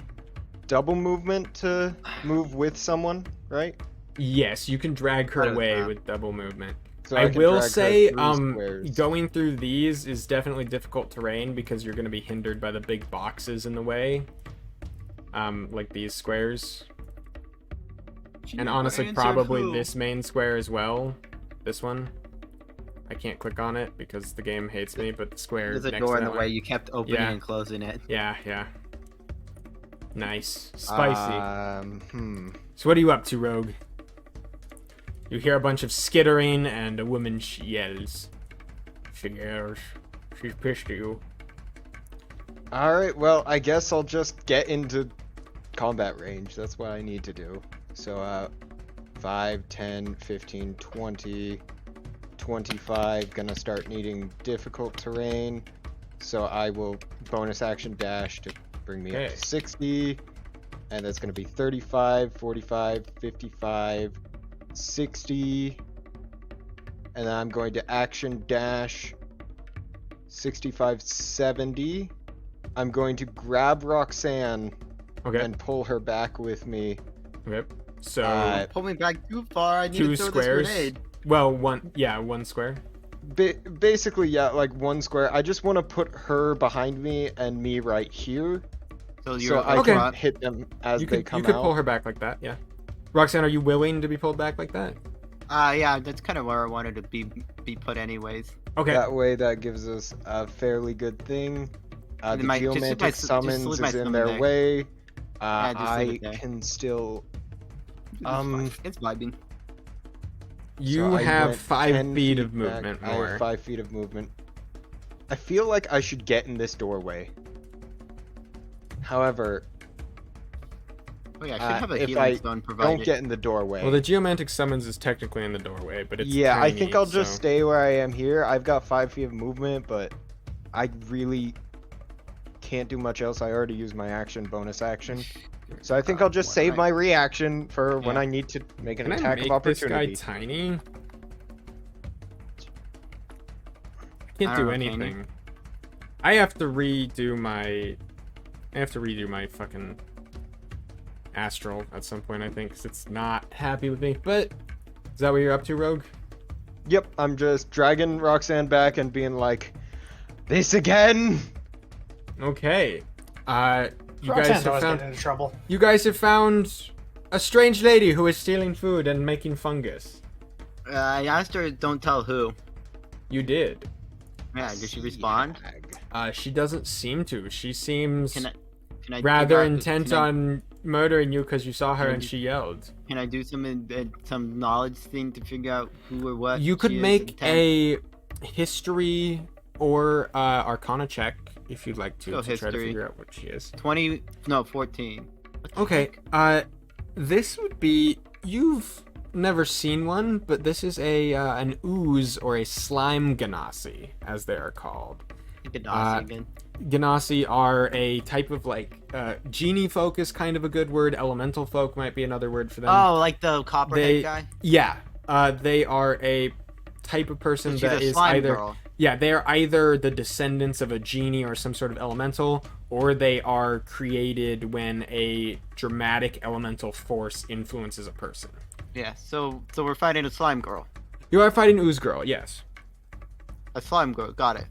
double movement to move with someone, right? Yes, you can drag her What is away that? with double movement. So I can will drag her say, through squares. going through these is definitely difficult terrain because you're going to be hindered by the big boxes in the way, like these squares, and honestly, probably this main square as well. This one, I can't click on it because the game hates me. But the square There's a next door to in that the way. one. You kept opening Yeah. and closing it. Yeah. Nice, spicy. So what are you up to, Rogue? You hear a bunch of skittering and a woman yells. She yells. She's pissed at you. Alright, well, I guess I'll just get into combat range. That's what I need to do. So, 5, 10, 15, 20, 25. Gonna start needing difficult terrain. So I will bonus action dash to bring me up to 60. And that's gonna be 35, 45, 55, 60. And then I'm going to action dash 65, 70. I'm going to grab Roxanne and pull her back with me. Okay. So Pull me back too far. I need two to throw squares. this grenade. Well, one square. Basically, yeah, like one square. I just want to put her behind me and me right here, So I Okay. can hit them as You they could come pull out. her back like that. Yeah. Roxanne, are you willing to be pulled back like that? Yeah, that's kind of where I wanted to be put anyways. Okay. That way, that gives us a fairly good thing. And The then just geomantic just summons leave my is in summon their there. way. Yeah, just leave I it there. can still. It's vibing. You So I have went 5 10 feet of back. movement I more. have 5 feet of movement. I feel like I should get in this doorway. However, Oh yeah, I should have a if healing I stone provided. don't get in the doorway. Well, the geomantic summons is technically in the doorway, but it's yeah, I tiny, think I'll just so- stay where I am here. I've got 5 feet of movement, but I really can't do much else. I already used my action, bonus action. So I think I'll just save my reaction for when Yeah. I need to make an Can I attack make of this guy opportunity. tiny? I I can't don't do know, can you? anything. I have to redo my fucking astral at some point, I think, 'cause it's not happy with me. But is that what you're up to, Rogue? Yep, I'm just dragging Roxanne back and being like, this again? Okay. You Roxanne's guys have always found getting into trouble. a strange lady who is stealing food and making fungus. I asked her, don't tell who. You did. Yeah, did she respond? She doesn't seem to. She seems Can I rather figure out- intent can I- on murdering you because you saw her Can I and do- she yelled. Can I do some knowledge thing to figure out who or what? You could she is make intent? a history or arcana check if you'd like to Go try to history. figure out what she is. 14. What the Okay. heck? This would be, you've never seen one, but this is an ooze or a slime ganassi, as they are called. Gaddafi again. Ganassi are a type of genie folk is kind of a good word. Elemental folk might be another word for them. Oh, like the copperhead they- guy? Yeah. They are a type of person She's that a is slime either girl. yeah, they are either the descendants of a genie or some sort of elemental, or they are created when a dramatic elemental force influences a person. Yeah, so we're fighting a slime girl. You are fighting Ooze Girl, yes. A slime girl, got it.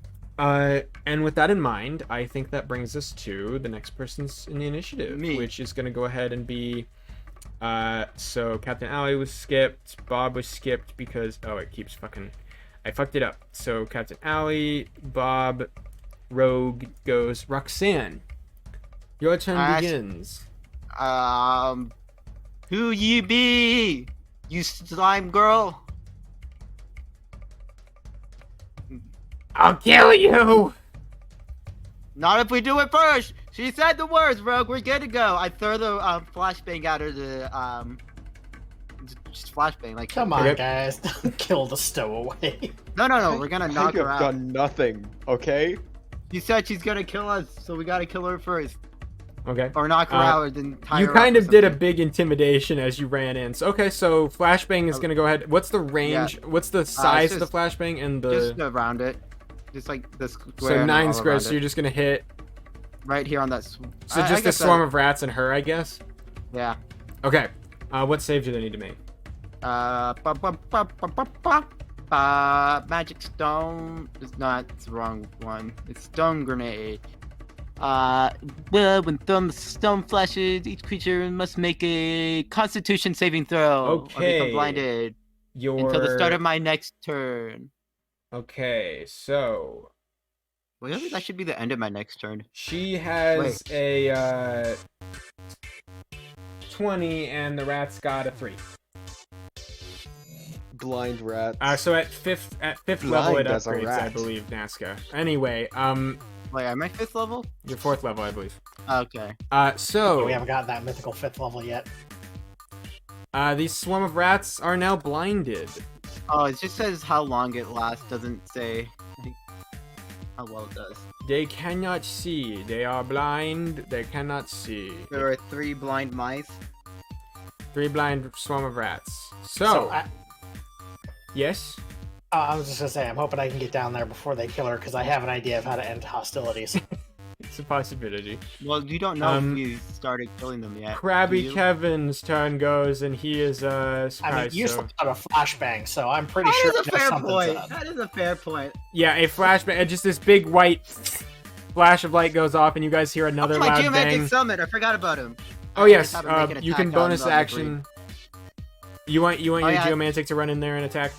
And with that in mind, I think that brings us to the next person's in the initiative, Me. which is going to go ahead and be. So Captain Alley was skipped, Bob was skipped because it keeps fucking. I fucked it up. So Captain Alley, Bob, Rogue goes. Roxanne, your turn begins. Who you be? You slime girl? I'll kill you. Not if we do it first. She said the words, Rogue. We're good to go. I throw the flashbang at her. Just flashbang. Like, Come on, Okay. guys. Don't kill the stowaway. no. We're gonna knock I her have out. done nothing, okay? She said she's gonna kill us, so we gotta kill her first, Okay. or knock her out, and then tie You her kind up or of did a something. big intimidation as you ran in. So, okay, so flashbang is Oh. going to go ahead. What's the range? What's the size of the flashbang and the? Just around it, just like the square. So and 9 all squares. around So you're it. just gonna hit. Right here on that. So just a swarm of rats and her, I guess. Yeah. Okay. What save do they need to make? Magic stone is not it's the wrong one. It's stone grenade. Well, when thrown with stone flashes, each creature must make a Constitution saving throw or Okay. become blinded Your... until the start of my next turn. Okay, so Well, that should be the end of my next turn. she has a 20, and the rat's got a 3. Blind rat. So at fifth level it upgrades, I believe, Nazca. Anyway, Wait, am I 5th level? you're 4th level, I believe. Okay. So We haven't got that mythical 5th level yet. these swarm of rats are now blinded. Oh, it just says how long it lasts. Doesn't say how well it does. They cannot see. They are blind. They cannot see. There are 3 blind mice. 3 blind swarm of rats. So yes. I was just gonna say, I'm hoping I can get down there before they kill her, because I have an idea of how to end hostilities. It's a possibility. Well, you don't know if you started killing them yet. Crabby do you? Kevin's turn goes, and he is surprised. I mean, you so... still got a flashbang, so I'm pretty That sure is a I know fair something's point. up. That is a fair point. Yeah, a flashbang. Just this big white flash of light goes off, and you guys hear another my loud geomantic bang. summit. I forgot about him. Oh yes, Have him make an you can attack on bonus the action. You want your yeah. geomantic to run in there and attack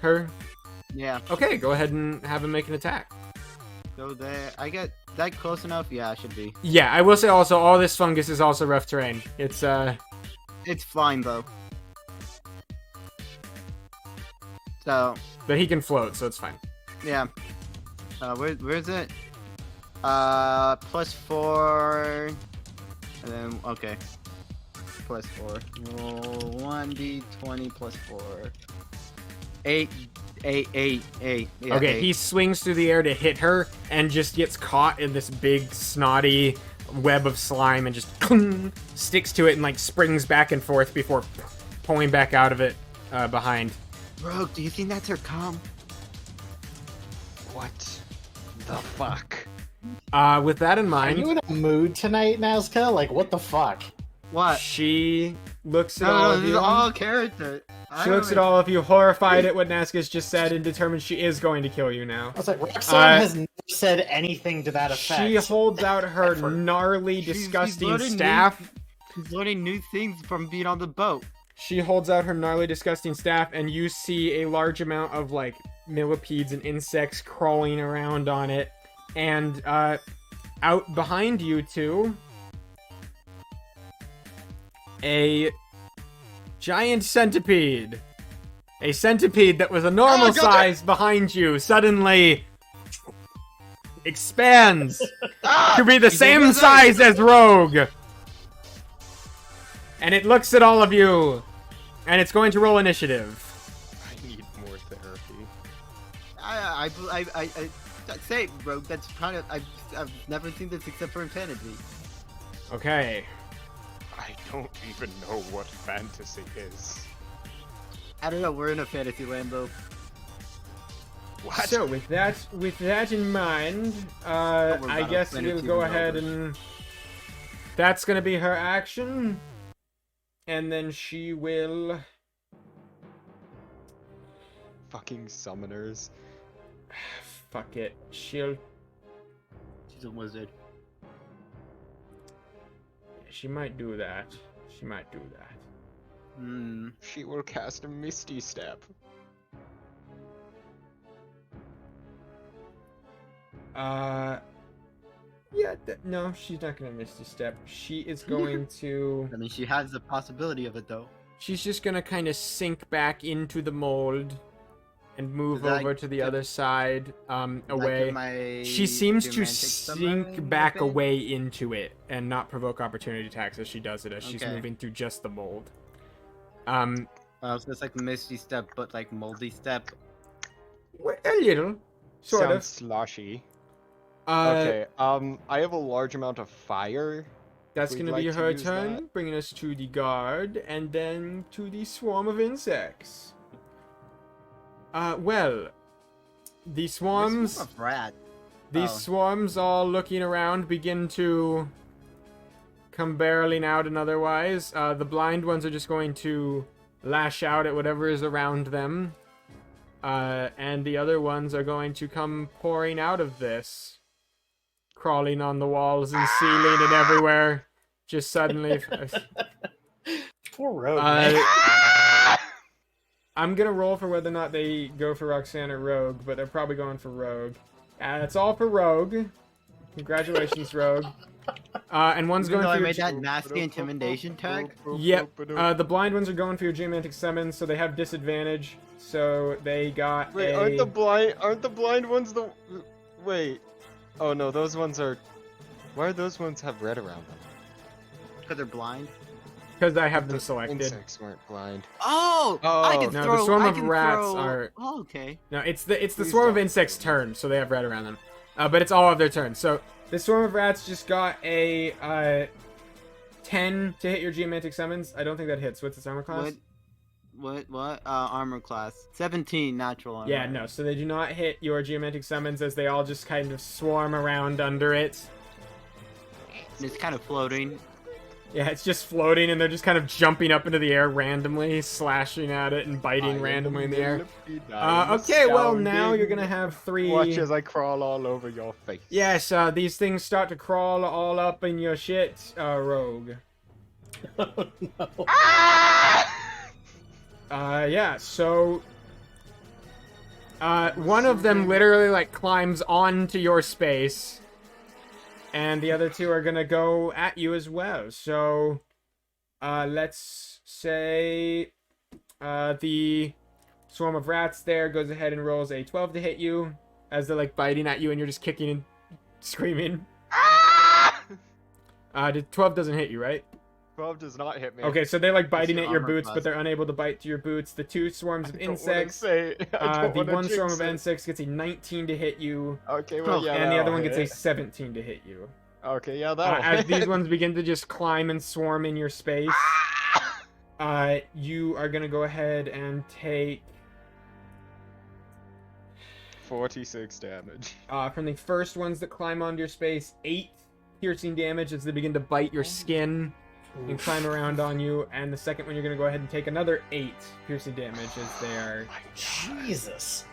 her? Yeah. Okay, go ahead and have him make an attack. So there, I get that close enough. Yeah, I should be. Yeah, I will say also, all this fungus is also rough terrain. It's It's flying though. So but he can float, so it's fine. yeah. Where is it? +4. And then okay. +4. Roll 1d20 +4. 8. Yeah, Okay, 8. he swings through the air to hit her and just gets caught in this big snotty web of slime and just sticks to it and like springs back and forth before pulling back out of it behind. Bro, do you think that's her cum? What the fuck? With that in Are mind, you in a mood tonight, Nazca? Like, what the fuck? What? she looks at No, all no, of this you. is all character. She looks at all of you, horrified at what Nazca's just said, and determines she is going to kill you now. I was like, Roxanne has never said anything to that effect. She holds out her gnarly, She's disgusting learning staff. She's learning new things from being on the boat. She holds out her gnarly, disgusting staff, and you see a large amount of, like, millipedes and insects crawling around on it. And, out behind you two, a giant centipede. A centipede that was a normal size behind you suddenly expands to be the same size as Rogue. And it looks at all of you, and it's going to roll initiative. I need more therapy. I say, bro, that's kind of I've never seen this except for Infinity. Okay. I don't even know what fantasy is. I don't know. We're in a fantasy land though. What? So with that in mind, I guess we'll go ahead and that's gonna be her action, and then she will. Fucking summoners. Fuck it. She'll. She's a wizard. She might do that. She might do that. Hmm. She will cast a Misty Step. Yeah, no, she's not gonna miss the step. She is going to. I mean, she has the possibility of it though. She's just gonna kind of sink back into the mold and move over to the other side, away. She seems to sink back away into it and not provoke opportunity attacks as she does it, as she's moving through just the mold. So it's like Misty Step, but like Moldy Step. A little, sort Sounds of. sloshy. Okay. Okay, I have a large amount of fire. That's We'd gonna be like to her use turn, that. bringing us to the guard, and then to the swarm of insects. Well, the swarms, Of rat. these swarms all looking around begin to come barreling out and otherwise. The blind ones are just going to lash out at whatever is around them. And the other ones are going to come pouring out of this, crawling on the walls and ceiling and everywhere. Just suddenly. Poor Rogue. Man. I'm gonna roll for whether or not they go for Roxanne or Rogue, but they're probably going for Rogue. It's all for Rogue. Congratulations, Rogue. And one's going for I your... made that nasty intimidation tag. Yep. The blind ones are going for your geomantic summons, so they have disadvantage. So they got Wait, aren't the blind ones the... Wait. Oh no, those ones are... Why do those ones have red around them? Because they're blind. Because I have them The selected. insects weren't blind. Oh! Oh. I can No, throw... the swarm I of can rats throw... are... Oh, okay. No, it's the Please swarm of don't. insects' turn, so they have red around them. But it's all of their turns. So the swarm of rats just got a 10 to hit your geomantic summons. I don't think that hits. What's its armor class? What? Armor class. 17 natural armor. Yeah, no. So they do not hit your geomantic summons as they all just kind of swarm around under it. And it's kind of floating. Yeah, it's just floating, and they're just kind of jumping up into the air randomly, slashing at it and biting randomly in the air. Okay, well, now you're gonna have 3... Watch as I crawl all over your face. Yes, these things start to crawl all up in your shit, Rogue. Oh, no. Yeah, so... one of them literally, like, climbs onto your space. And the other two are gonna go at you as well. So, let's say the swarm of rats there goes ahead and rolls a 12 to hit you as they're like biting at you and you're just kicking and screaming. 12 doesn't hit you, right? 12 does not hit me. Okay, so they're like biting your at your armor boots, class. but they're unable to bite to your boots. The two swarms of I don't wanna insects. say- I don't The wanna one swarm jinx of it. insects gets a 19 to hit you, Okay, well, yeah, and the other that'll one gets a hit. 17 to hit you. Okay, yeah, that'll As hit. these ones begin to just climb and swarm in your space, you are gonna go ahead and take 46 damage. from the first ones that climb onto your space, 8 piercing damage as they begin to bite your skin and climb around on you, and the second one you're gonna go ahead and take another 8 piercing damage as they are Jesus.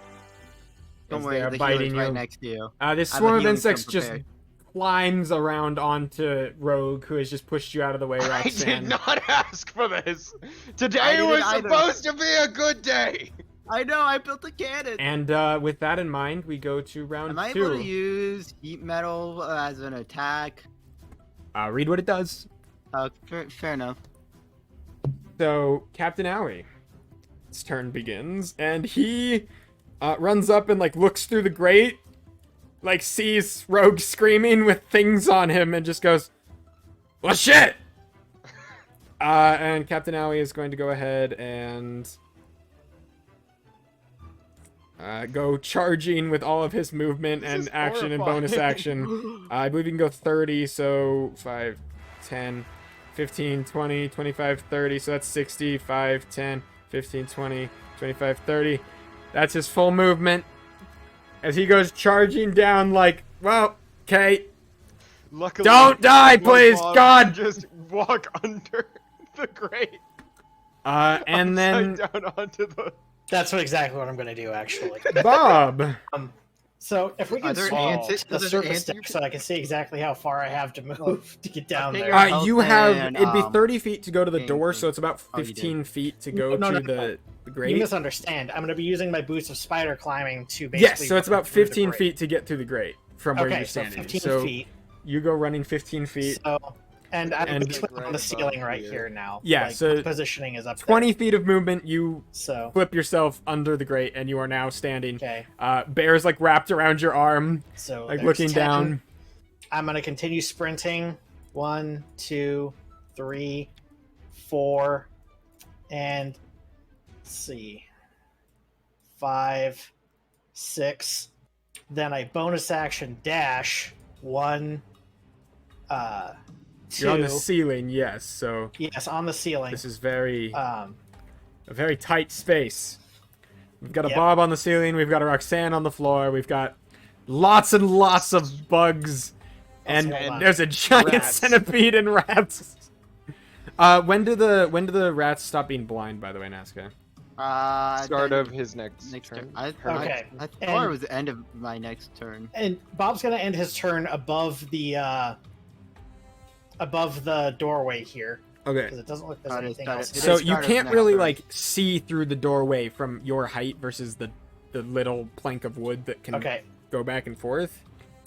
Don't as worry, they are the biting healer's you. right next to you. This I have a swarm of healing insects spell just prepared. climbs around onto Rogue, who has just pushed you out of the way, I Roxanne. did not ask for this. I Today didn't was either. supposed to be a good day. I know, I built a cannon! And with that in mind, we go to round Am I 2. able to use heat metal as an attack? Read what it does. Fair enough. So, Captain Owie, his turn begins, and he runs up and, like, looks through the grate, like, sees Rogue screaming with things on him, and just goes, well, shit! And Captain Owie is going to go ahead and go charging with all of his movement This and is action and bonus horrifying. action. I believe you can go 30, so 5, 10, 15, 20, 25, 30, so that's 60, 5, 10, 15, 20, 25, 30. That's his full movement. As he goes charging down like, well, okay. Luckily, Don't die, my please, boss God! Just walk under the grate. And then Upside down onto the. That's exactly what I'm going to do, actually. Bob. So if we Are can there swap ants- the are there surface ants- deck so I can see exactly how far I have to move to get down figure there. out- You have, and, it'd be 30 feet to go to the game door, thing. so it's about Oh, you 15 feet to go No, to no, the no. You grate. misunderstand. I'm going to be using my boots of spider climbing to basically. Yes, so it's run about through the 15 grate. feet to get through the grate from where Okay, you're so standing. 15 So feet. you go running 15 feet. So, and I'm And- basically on the ceiling right here now. Yeah, Like, so my positioning is up 20 feet of movement, you there. So, flip yourself under the grate, and you are now standing. okay. Bear's like wrapped around your arm, So like there's looking 10. down. I'm going to continue sprinting. 1, 2, 3, 4, and let's see. 5, 6. Then I bonus action dash. 1, 2. You're on the ceiling, yes. So Yes, on the ceiling. this is very Um, a very tight space. We've got a Yep. Bob on the ceiling. We've got a Roxanne on the floor. We've got lots and lots of bugs, and hold on. there's a giant Rats. centipede and rats. When do the rats stop being blind? By the way, Nazca. Start of his next next turn. turn. I Okay. thought And- it was the end of my next turn. And Bob's gonna end his turn above the doorway here Okay. because it doesn't look there's Got it, anything got else. it. It So is you start of can't next really turn. like see through the doorway from your height versus the little plank of wood that can Okay. go back and forth.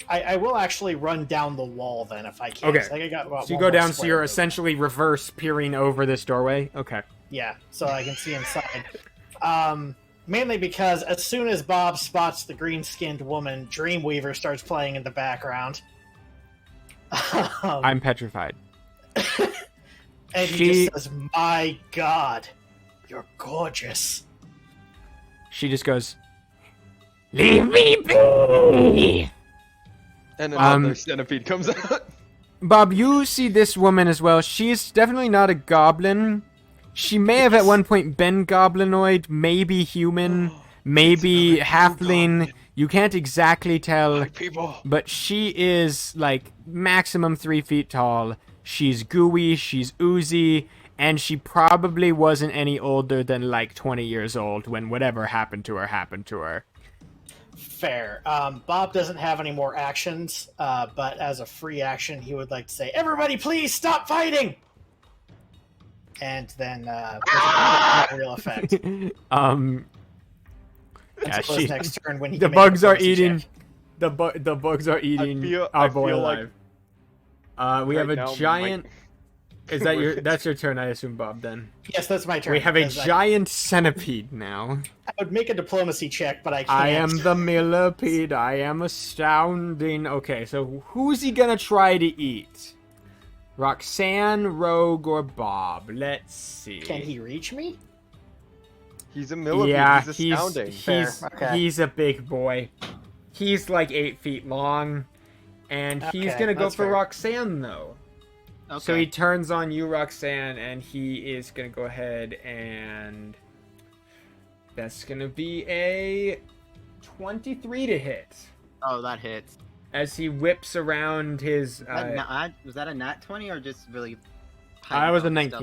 I will actually run down the wall then if I can. Okay. So I think I got about So you one go more down, so square you're movement. essentially reverse peering over this doorway. Okay. Yeah, so I can see inside. Mainly because as soon as Bob spots the green-skinned woman, Dreamweaver starts playing in the background. I'm petrified. And She- he just says, "My God, you're gorgeous." She just goes, "Leave me be!" And another Um, centipede comes out. Bob, you see this woman as well. She's definitely not a goblin. She may have at one point been goblinoid, maybe human, maybe another halfling. goblin. You can't exactly tell, Hi, people. but she is like maximum 3 feet tall. She's gooey, she's oozy, and she probably wasn't any older than like 20 years old when whatever happened to her happened to her. Fair. Bob doesn't have any more actions, but as a free action, he would like to say, "Everybody, please stop fighting!" And then, with no real effect. Yeah, Until his next turn when he the can make a bugs are diplomacy eating. check. The bugs are eating feel- our I boy feel like alive. We have right a now, giant. Is that your? Wait. That's your turn, I assume, Bob. Then Yes, that's my turn. we have a because giant centipede now. I would make a diplomacy check, but I can't. I am the millipede. I am astounding. Okay, so who's he gonna try to eat? Roxanne, Rogue, or Bob? Let's see. Can he reach me? He's a millipede. Yeah, he's astounding. Fair, okay. he's a big boy. He's like 8 feet long, and he's Okay, gonna go that's for fair. Roxanne though. Okay. So he turns on you, Roxanne, and he is gonna go ahead and that's gonna be a 23 to hit Oh, that hits. as he whips around his. Was that a nat 20 or just really? I was a high stuff?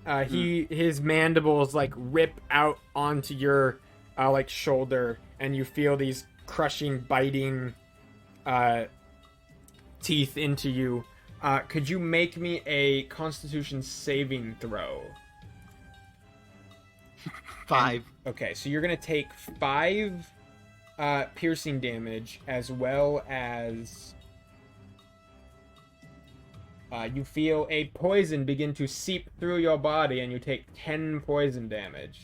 19. His mandibles like rip out onto your like shoulder, and you feel these crushing, biting teeth into you. Could you make me a Constitution saving throw? 5. Okay, so you're gonna take 5 piercing damage, as well as you feel a poison begin to seep through your body, and you take 10 poison damage.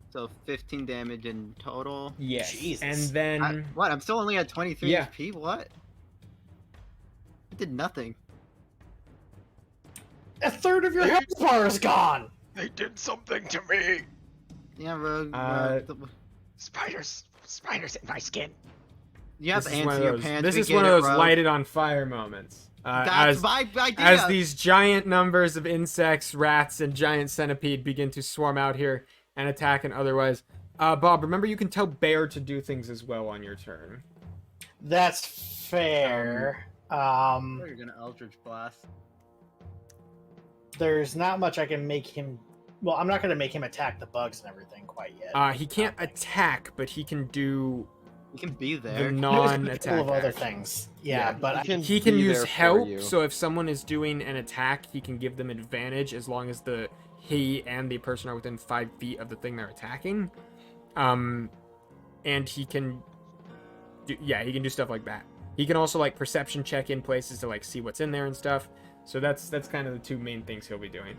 So 15 damage in total. Yes. Jesus. And then What? I'm still only at 23 Yeah. HP? What? I did nothing. A third of your health bar is gone. They did something to me. Yeah, Rogue. Spiders in my skin. You have this ants is one in of your those, pants. this we is get one of it, those Rogue. lighted on fire moments. That's As my idea. as these giant numbers of insects, rats, and giant centipede begin to swarm out here and attack and otherwise. Bob, remember you can tell Bear to do things as well on your turn. That's fair. You're gonna Eldritch Blast. There's not much I can make him. Well, I'm not going to make him attack the bugs and everything quite yet. He can't attack, but he can do You can be the there. There's a non-attack couple of other action. things. Yeah, but He can be use there for help, you. so if someone is doing an attack, he can give them advantage as long as he and the person are within 5 feet of the thing they're attacking. And he can he can do stuff like that. He can also like perception check in places to like see what's in there and stuff. So that's kind of the two main things he'll be doing.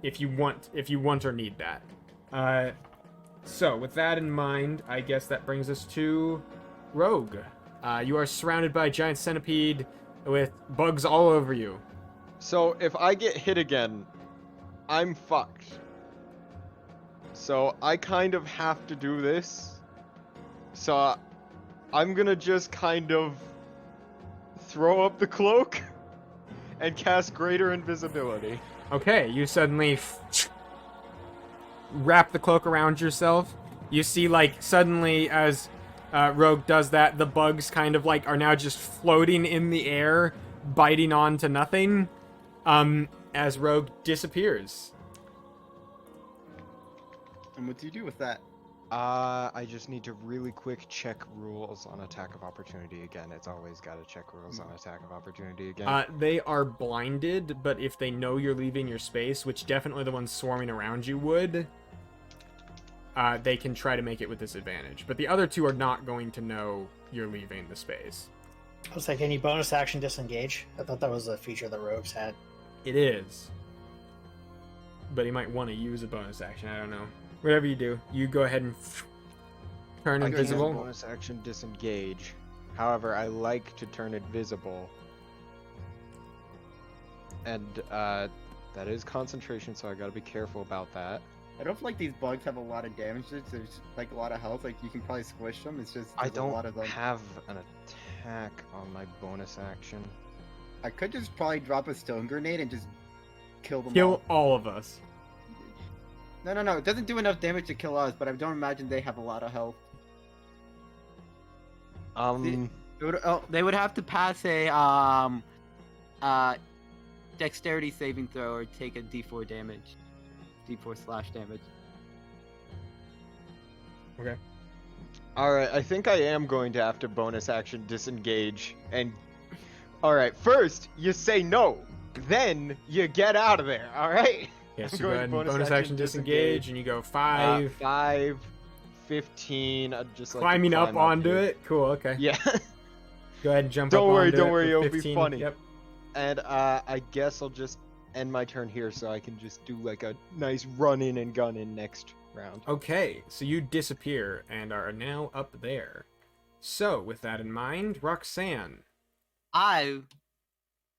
If you want or need that. So with that in mind, I guess that brings us to Rogue. You are surrounded by a giant centipede with bugs all over you. So if I get hit again, I'm fucked. So I kind of have to do this. So I'm gonna just kind of throw up the cloak and cast greater invisibility. Okay, you suddenly wrap the cloak around yourself. You see, like, suddenly as Rogue does that, the bugs kind of, like, are now just floating in the air, biting on to nothing, as Rogue disappears. And what do you do with that? I just need to really quick check rules on attack of opportunity again. It's always got to check rules on attack of opportunity again. They are blinded, but if they know you're leaving your space, which definitely the ones swarming around you would, they can try to make it with disadvantage. But the other two are not going to know you're leaving the space. I was like, any bonus action disengage? I thought that was a feature the rogues had. It is. But he might want to use a bonus action, I don't know. Whatever you do, you go ahead and turn I can use invisible. bonus action disengage. However, I like to turn invisible. And that is concentration, so I gotta be careful about that. I don't feel like these bugs have a lot of damage. There's like a lot of health. Like you can probably squish them. It's just I there's a lot of don't them. have an attack on my bonus action. I could just probably drop a stone grenade and just kill them Kill all. all of us. No. It doesn't do enough damage to kill us, but I don't imagine they have a lot of health. They would have to pass a dexterity saving throw or take a D4 damage. D4 slash damage. Okay. Alright, I think I am going to have to bonus action disengage. And alright, first you say no, then you get out of there, alright? Yeah, so I'm go going ahead and bonus action disengage, and you go 5. 5, 15, I'd just like to climbing up climb onto here. it. Cool, okay. Yeah. Go ahead and jump Don't up worry, onto don't it worry, for it'll be 15. funny. Yep. And I guess I'll just end my turn here so I can just do like a nice run in and gun in next round. Okay, so you disappear and are now up there. So, with that in mind, Roxanne. I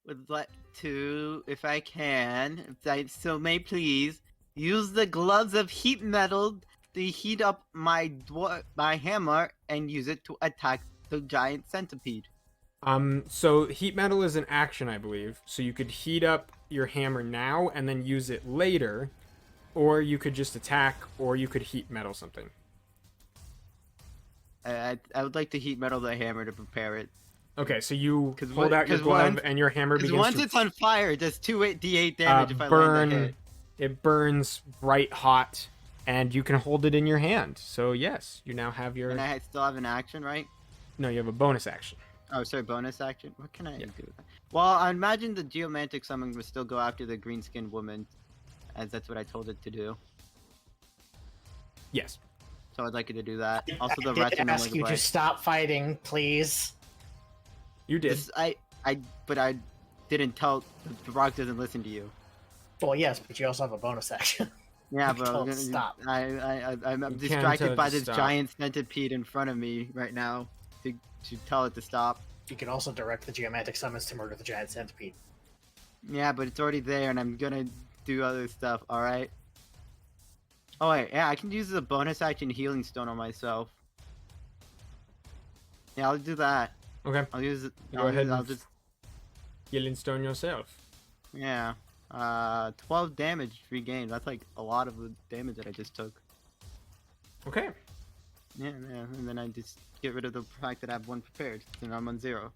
would like to, if I can, if I so may please, use the gloves of heat metal to heat up my hammer and use it to attack the giant centipede. So heat metal is an action, I believe. So you could heat up your hammer now and then use it later, or you could just attack, or you could heat metal something. I would like to heat metal the hammer to prepare it. Okay, so you 'Cause hold what- out your 'cause glove once- and your hammer Because begins once to it's on fire, it does 2d8 damage if I land the burn. hit. It burns bright hot, and you can hold it in your hand. So yes, you now have your. And I still have an action, right? No, you have a bonus action. Oh, sorry, bonus action? What can I Yeah. do with that? Well, I imagine the geomantic summon would still go after the green-skinned woman, as that's what I told it to do. Yes. So I'd like it to do that. Also, I the did rest of them ask you to stop fighting, please. You did. But I didn't tell. The rock doesn't listen to you. Well, yes, but you also have a bonus action. Yeah, You but told it to stop. I'm You can't tell distracted it by to this stop. giant centipede in front of me right now to tell it to stop. You can also direct the geomantic summons to murder the giant centipede. Yeah, but it's already there, and I'm gonna do other stuff. All right. Oh wait, yeah, I can use the bonus action healing stone on myself. Yeah, I'll do that. Okay. I'll use it. Go ahead I'll and just healing stone yourself. yeah. 12 damage regained. That's like a lot of the damage that I just took. Okay. Yeah, and then I just get rid of the fact that I have one prepared, and I'm on 0.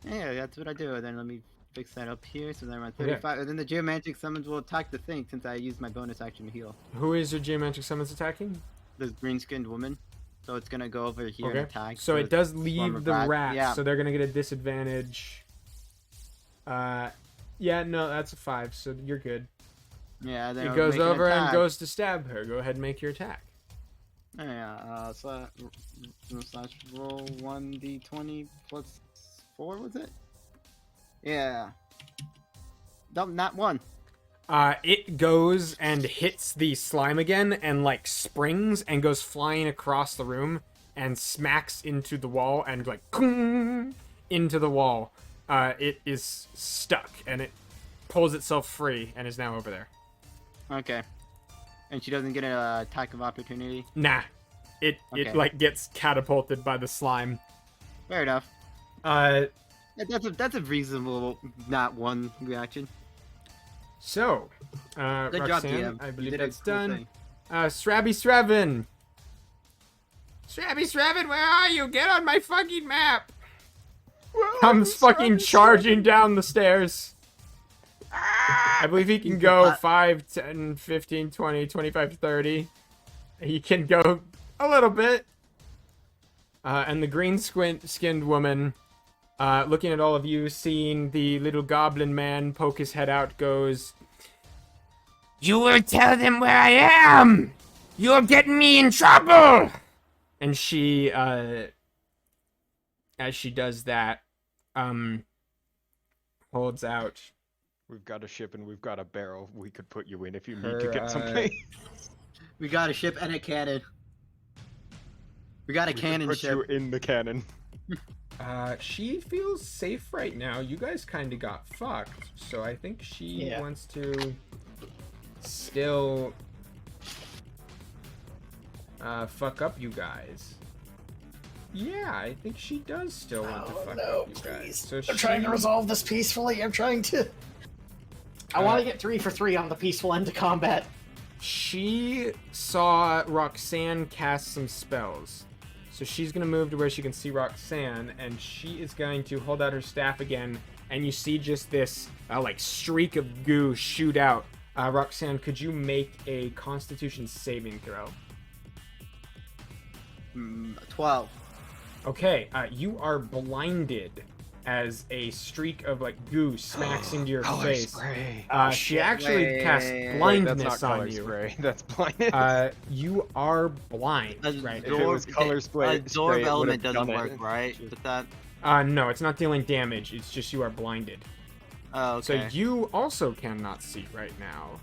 Yeah, that's what I do. Then let me fix that up here, so then I'm on 35. And then the geomantic summons will attack the thing since I used my bonus action to heal. Who is your geomantic summons attacking? This green-skinned woman. So it's gonna go over here and Okay. attack. So it does leave of the rats. rats, Yeah. so they're gonna get a disadvantage. Yeah, no, that's a 5, so you're good. Yeah, then It I'll goes make an over and attack. goes to stab her. Go ahead and make your attack. Yeah, slash roll 1d20 plus 4, was it? Yeah. No, not 1. It goes and hits the slime again and like springs and goes flying across the room and smacks into the wall and like into the wall. It is stuck and it pulls itself free and is now over there. Okay. And she doesn't get an attack of opportunity? Nah. It Okay. like gets catapulted by the slime. Fair enough. Uh That's a reasonable not 1 reaction. so Good job, Roxanne, DM. I You believe did a that's cool done. thing. Strabby Stravin! Strabby Stravin, where are you? Get on my fucking map! Comes fucking charging down the stairs. I believe he can go 5, 10, 15, 20, 25, 30. He can go a little bit. And the green-skinned woman, looking at all of you, seeing the little goblin man poke his head out, goes, "You will tell them where I am! You'll get me in trouble!" And she, as she does that, holds out. We've got a ship and we've got a barrel. We could put you in if you Her, need to get someplace. We got a ship and a cannon. We got a We could cannon put ship. you in the cannon. She feels safe right now. You guys kind of got fucked, so I think she wants to still fuck up you guys. Yeah, I think she does still want to fuck up you guys. So I'm trying to resolve this peacefully. I'm trying to. I want to get 3 for 3 on the peaceful end to combat. She saw Roxanne cast some spells. So she's going to move to where she can see Roxanne, and she is going to hold out her staff again, and you see just this, like, streak of goo shoot out. Roxanne, could you make a Constitution saving throw? 12. Okay, you are blinded as a streak of, like, goo smacks into your face. Spray. She actually cast Wait, blindness that's not on color you. spray. That's blindness. You are blind right If it was color spray, Absorb it element would've doesn't done work, it. right? With that. No, it's not dealing damage. It's just you are blinded. Oh, okay. So you also cannot see right now.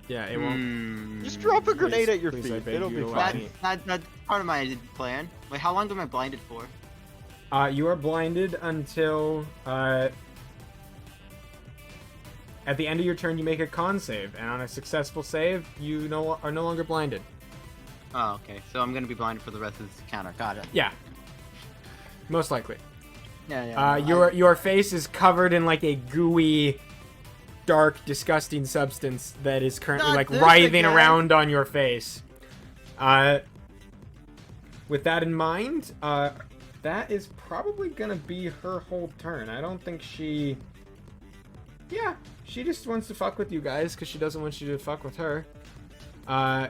Yeah, it won't. Just drop a grenade Please- at your please, I feet. beg It'll you be to allow fine. me. That's part of my plan. Wait, how long am I blinded for? You are blinded until at the end of your turn you make a con save, and on a successful save you are no longer blinded. Oh, okay. So I'm gonna be blinded for the rest of this encounter. Got it. Yeah, most likely. Yeah. Your face is covered in like a gooey, dark, disgusting substance that is currently Not like this writhing again. around on your face. With that in mind, that is probably gonna be her whole turn. I don't think she... Yeah, she just wants to fuck with you guys because she doesn't want you to fuck with her.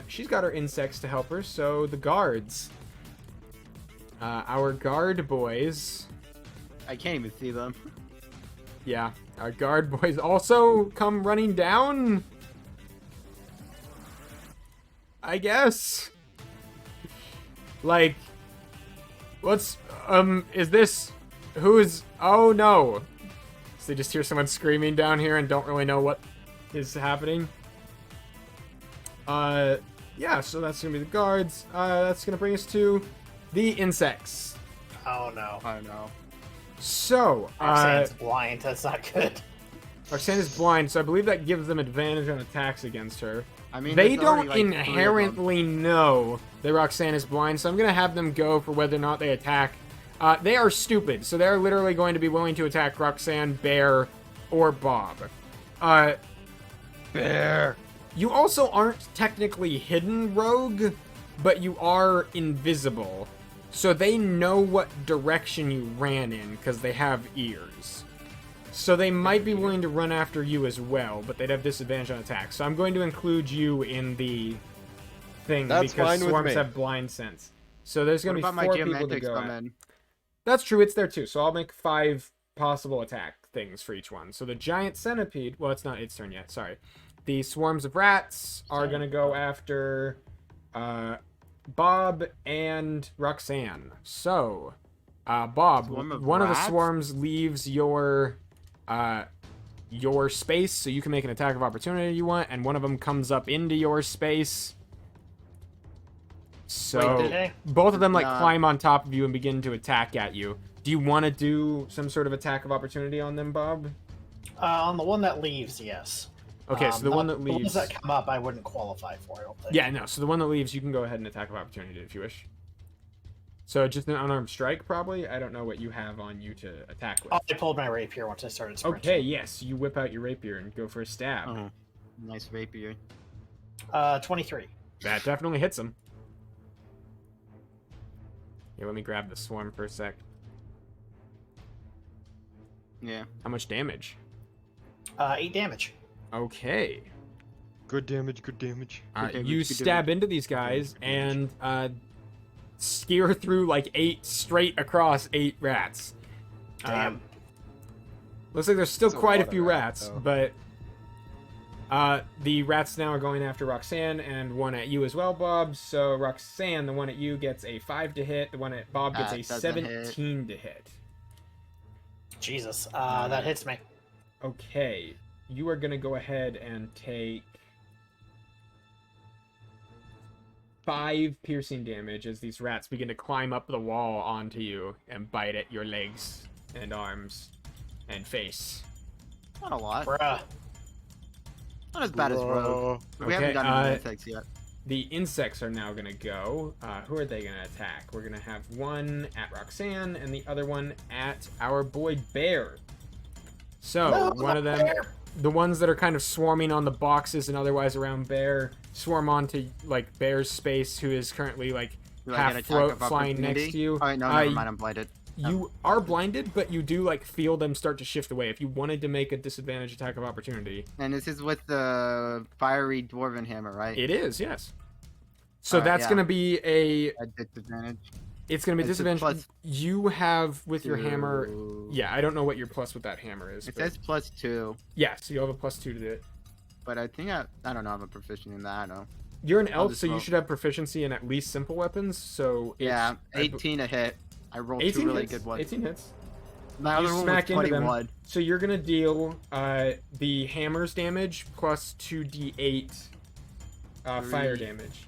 She's got her insects to help her, so the guards. Our guard boys... I can't even see them. Yeah, our guard boys also come running down. I guess. Like, what's, is this, who's, oh no. So they just hear someone screaming down here and don't really know what is happening. Yeah, so that's gonna be the guards. That's gonna bring us to the insects. Oh no. I don't know. So, Roxanne's blind. That's not good. Roxanne is blind, so I believe that gives them advantage on attacks against her. I mean, They there's already, don't like, 3 of them. inherently know that Roxanne is blind, so I'm going to have them go for whether or not they attack. They are stupid, so they're literally going to be willing to attack Roxanne, Bear, or Bob. Bear. You also aren't technically hidden, Rogue, but you are invisible. So they know what direction you ran in, because they have ears. So they might be willing to run after you as well, but they'd have disadvantage on attacks. So I'm going to include you in the thing, That's because fine with swarms me. have blind sense. So there's going What to be about 4 my people to geometrics go come at. in? That's true, it's there too. So I'll make 5 possible attack things for each one. So the giant centipede, well, it's not its turn yet, sorry. The swarms of rats are going to go after Bob and Roxanne. So, Bob, Swarm of one of the rats? swarms leaves your space, so you can make an attack of opportunity you want, and one of them comes up into your space. So, Wait, Okay. both of them like Nah. climb on top of you and begin to attack at you. Do you want to do some sort of attack of opportunity on them, Bob? On the one that leaves, yes. Okay, so the one that The ones leaves... that come up, I wouldn't qualify for. I don't think. Yeah, no, so the one that leaves, you can go ahead and attack of opportunity if you wish. So just an unarmed strike, probably? I don't know what you have on you to attack with. Oh, I pulled my rapier once I started sprinting. Okay, yes, you whip out your rapier and go for a stab. Uh-huh. Nice rapier. 23. That definitely hits him. Here, let me grab the swarm for a sec. Yeah. How much damage? 8 damage. Okay. Good damage, good damage. damage, You good stab damage. into these guys Good damage. and skewer through like 8 straight across 8 rats. Damn. Looks like there's still That's a quite a lot of few rats, rats, though. but the rats now are going after Roxanne and one at you as well, Bob. So Roxanne, the one at you gets a 5 to hit. The one at Bob gets a Doesn't 17 to hit. Jesus. That hits me. Okay, you are gonna go ahead and take 5 piercing damage as these rats begin to climb up the wall onto you and bite at your legs and arms and face. Not a lot. Bruh. Not as bad as Rogue. We Okay, haven't gotten into insects yet. The insects are now gonna go. Who are they gonna attack? We're gonna have one at Roxanne and the other one at our boy Bear. So No, one of them, Bear. the ones that are kind of swarming on the boxes and otherwise around Bear, swarm onto like Bear's space, who is currently like Do I half get attack float of flying next opportunity? to you. Alright, no, never mind, I'm blinded. You are blinded, but you do like feel them start to shift away. If you wanted to make a disadvantage attack of opportunity, And this is with the fiery dwarven hammer, right? it is, yes. So Alright, that's yeah. gonna be a. A disadvantage. It's gonna be It's a disadvantage. plus You have with your hammer. Two. Yeah, I don't know what your plus with that hammer is. It but- says +2, yeah, so you have a +2 to do it. but I think I don't know. I'm a proficient in that. I don't know. You're an I'll elf, just so you roll. should have proficiency in at least simple weapons. So it's, Yeah, I b- 18 a hit. I rolled 18 two really hits. good ones. 18 hits. My you other one was smack into them. 21. So you're gonna deal the hammer's damage plus 2d8 fire Three. damage.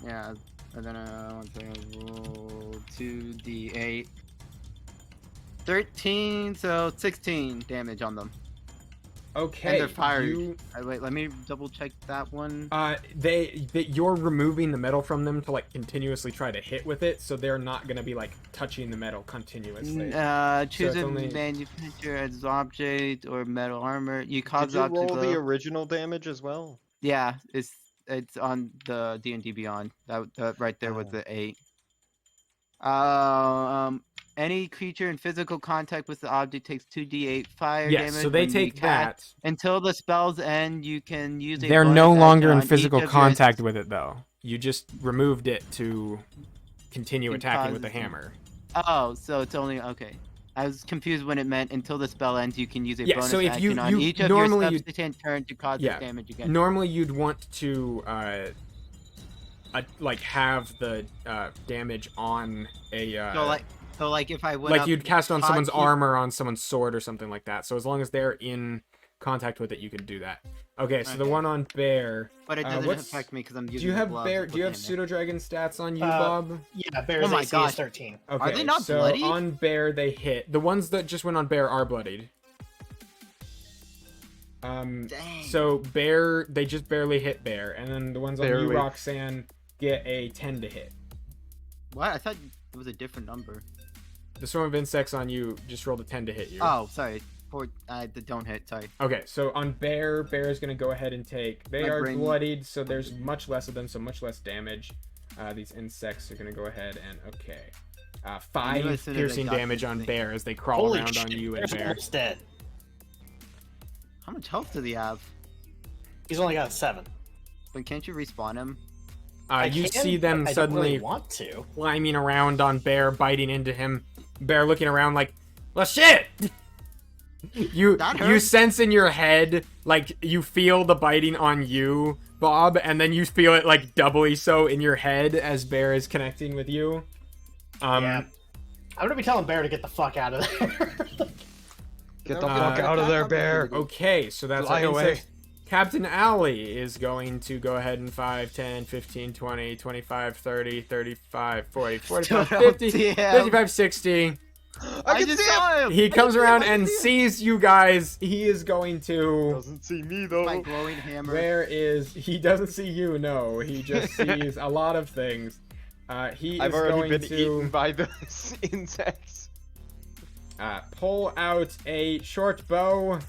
Yeah, and then I want to roll 2d8. 13, so 16 damage on them. Okay. And they're fired. You, Wait, let me double check that one. you're removing the metal from them to like continuously try to hit with it, so they're not gonna be like touching the metal continuously. Choose it's a only- manufacturer as object or metal armor. You Did cause you object roll the glow. original damage as well? Yeah, it's on the D&D Beyond. That right there was Oh. the 8. Any creature in physical contact with the object takes 2d8 fire Yes, damage. so they when you take cast. that. Until the spell's end, you can use a They're bonus no action longer in on each physical of your- contact with it, though. You just removed it to continue It attacking with the causes- hammer. Oh, so it's only okay. I was confused when it meant until the spell ends, you can use a Yeah, bonus so if action you- on you- each of normally your you- subsequent turn to cause Yeah. this damage again. Normally, you'd want to like have the damage on a So like if I went like up, you'd cast on caught someone's you- armor on someone's sword or something like that. So as long as they're in contact with it, you can do that. Okay, so the Okay. one on Bear. but it doesn't what's- affect me because I'm using. Do you the have gloves Bear? with Do you have the hammer. pseudo dragon stats on you, Uh, Bob? Yeah, Bear's Oh my AC gosh. is 13. Okay, they not so bloody? on Bear they hit. The ones that just went on Bear are bloodied. Dang. So Bear, they just barely hit Bear, and then the ones on you, Barely. Roxanne, get a 10 to hit. What? I thought it was a different number. The swarm of insects on you just rolled a 10 to hit you. Oh, sorry. The don't hit. Sorry. Okay, so on Bear, Bear is going to go ahead and take... They My are brain- bloodied, so there's much less of them, so much less damage. These insects are going to go ahead and... Okay. I knew 5 as soon as I piercing got damage this on thing. Bear as they crawl Holy around shit, on you and Bear's Bear. almost dead. How much health does he have? He's only got 7. But can't you respawn him? You can, see them but I don't suddenly really want to. climbing around on Bear, biting into him. Bear looking around like, well, shit! You That you hurt. sense in your head, like, you feel the biting on you, Bob, and then you feel it, like, doubly so in your head as Bear is connecting with you. Yeah. I'm gonna be telling Bear to get the fuck out of there. Get the Uh, fuck out of there, Bear. Okay, so that's Fly our away. insect. Captain Alley is going to go ahead and 5, 10, 15, 20, 25, 30, 35, 40, 45, Still 50, don't see him. 55, 60. I can just see him! saw him. He comes I around just and sees you guys. He is going to... Doesn't see me though. My glowing hammer. Where is... He doesn't see you, no. He just sees a lot of things. He I've is already going been to eaten by those insects. pull out a short bow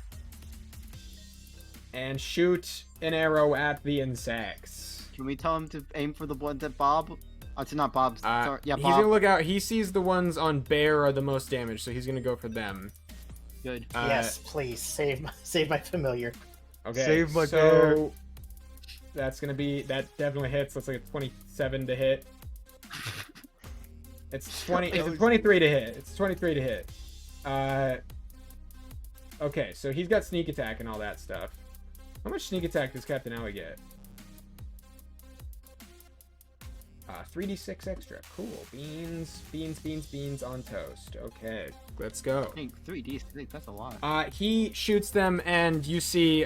and shoot an arrow at the insects. Can we tell him to aim for the ones that Bob? Oh, it's not Bob's. Sorry. Yeah, He's Bob. gonna look out. He sees the ones on Bear are the most damaged, so he's gonna go for them. Good. Yes, please save my familiar. Okay. Save my so bear. that's gonna be that definitely hits. Looks like a 27 to hit. It's 20. It's a 23 to hit. It's 23 to hit. Okay, so he's got sneak attack and all that stuff. How much sneak attack does Captain Alley get? 3d6 extra. Cool. Beans on toast. Okay, let's go. I think 3D, that's a lot. He shoots them, and you see,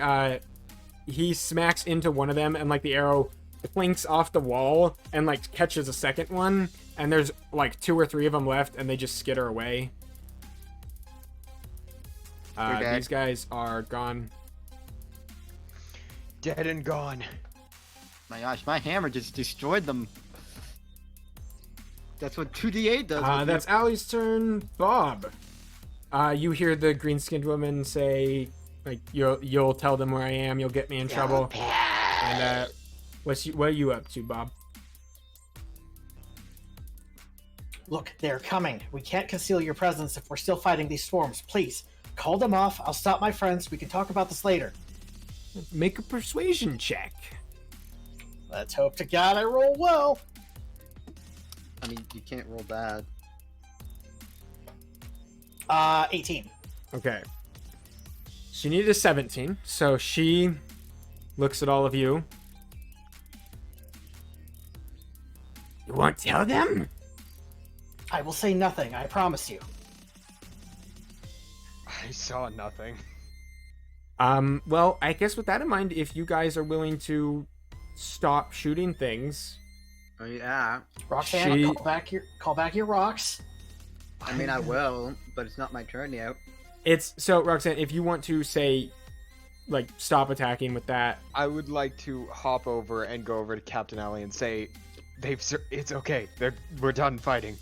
he smacks into one of them, and like the arrow plinks off the wall, and like catches a second one, and there's like 2 or 3 of them left, and they just skitter away. dead. These guys are gone. Dead and gone. My gosh, my hammer just destroyed them. That's what 2d8 does. That's Allie's turn. Bob. You hear the green-skinned woman say, like, you'll tell them where I am, you'll get me in trouble. And what are you up to, Bob? Look, they're coming. We can't conceal your presence if we're still fighting these swarms. Please, call them off. I'll stop my friends. We can talk about this later. Make a persuasion check. Let's hope to God I roll well. I mean, you can't roll bad. 18. Okay. She needed a 17, so she looks at all of you. You won't tell them? I will say nothing, I promise you. I saw nothing. Well, I guess with that in mind, if you guys are willing to stop shooting things, Oh yeah. Roxanne, She- call back your rocks. I mean, I will, but it's not my turn yet. it's so Roxanne, if you want to say, like, stop attacking with that, I would like to hop over and go over to Captain Alley and say, it's okay. We're done fighting.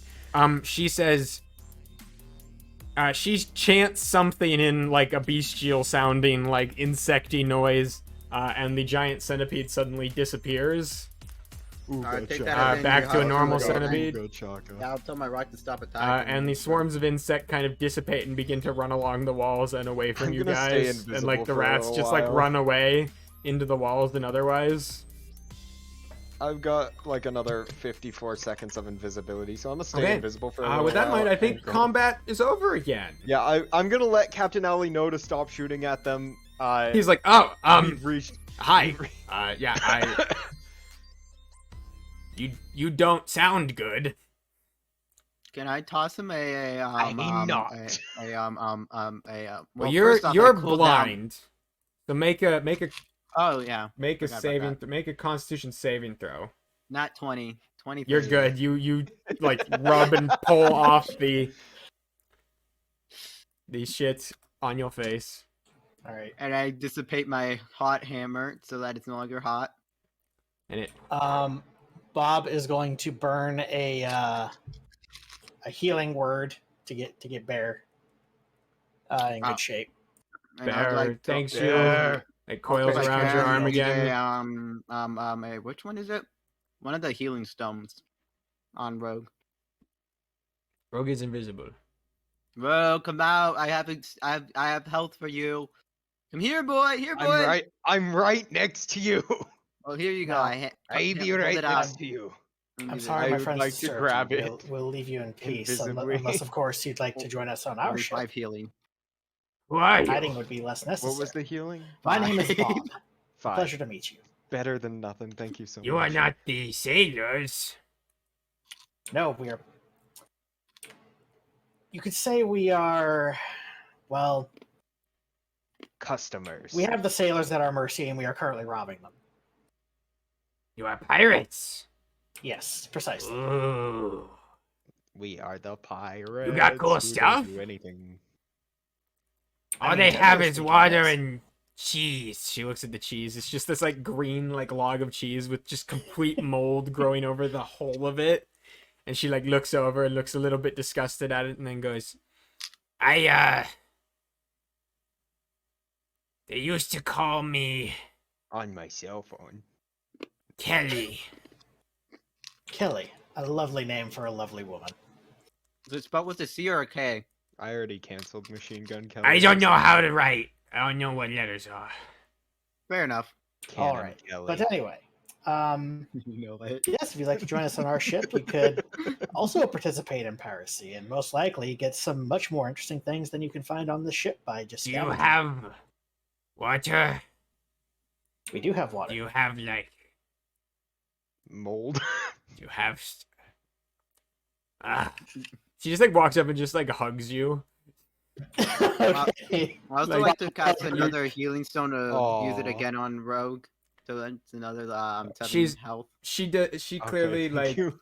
she says, she chants something in like a bestial sounding, like insecty noise, and the giant centipede suddenly disappears. Ooh, Alright, good take shot. that as in Back your to a house. normal Good. centipede. Good shot, guys. Yeah, I'll tell my rock to stop attacking. And the swarms of insect kind of dissipate and begin to run along the walls and away from I'm you gonna stay guys. And invisible like the for a rats little just like while. run away into the walls and otherwise. I've got like another 54 seconds of invisibility, so I'm gonna stay Okay. invisible for a little With that in while mind, I think and go. combat is over again. Yeah, I'm gonna let Captain Alley know to stop shooting at them. He's like, oh, We've reached. hi. Yeah, you don't sound good. Can I toss him I'm not. Well, well, you're first off, I you're cooled down- blind. So make a Oh yeah, make a Forgot about saving that. make a Constitution saving throw. not 20. 20. You're good. You like rub and pull off the shit on your face. All right. And I dissipate my hot hammer so that it's no longer hot. And it Bob is going to burn a healing word to get Bear in good shape. And I'd Bear, like to- thanks you. Bear. It coils if I around your can, arm need again. which one is it? One of the healing stones on Rogue. Rogue is invisible. Rogue, come out! I have health for you. Come here, boy. Here, boy. I'm right next to you. Oh, here you go. No, I be hold right it out. next to you. I'm Use it. sorry, I my would friends. like to served grab you. it We'll leave you in peace, invisibly. unless, of course, you'd like to join us on our Only ship. 5 healing. Who are Hiding would be less necessary. What was the healing? My name is Bob. 5. Pleasure to meet you. Better than nothing. Thank you so much. You are not the sailors. No, we are. You could say we are. Well, customers. we have the sailors at our mercy, and we are currently robbing them. You are pirates. Yes, precisely. Ooh. We are the pirates. got cool who don't stuff? Do anything. I All mean, they have generally is speaking, water yes. and cheese. She looks at the cheese. It's just this like green like log of cheese with just complete mold growing over the whole of it. And she like looks over and looks a little bit disgusted at it and then goes, they used to call me On my cell phone. Kelly. Kelly, a lovely name for a lovely woman. Is it spelled with a C or a K? I already canceled Machine Gun Kelly. I don't know how to write. I don't know what letters are. Fair enough. All right. Kelly. But anyway, You know it. yes, if you'd like to join us on our ship, you could also participate in piracy and most likely get some much more interesting things than you can find on the ship by just Do you scavenging. have water? We do have water. Do you have like? Mold. Do you have? She just like walks up and just like hugs you. Okay. I also Like- like to cast another healing stone to use it Aw. again on Rogue. So that's another 7 She's- health. She Okay, clearly thank like you.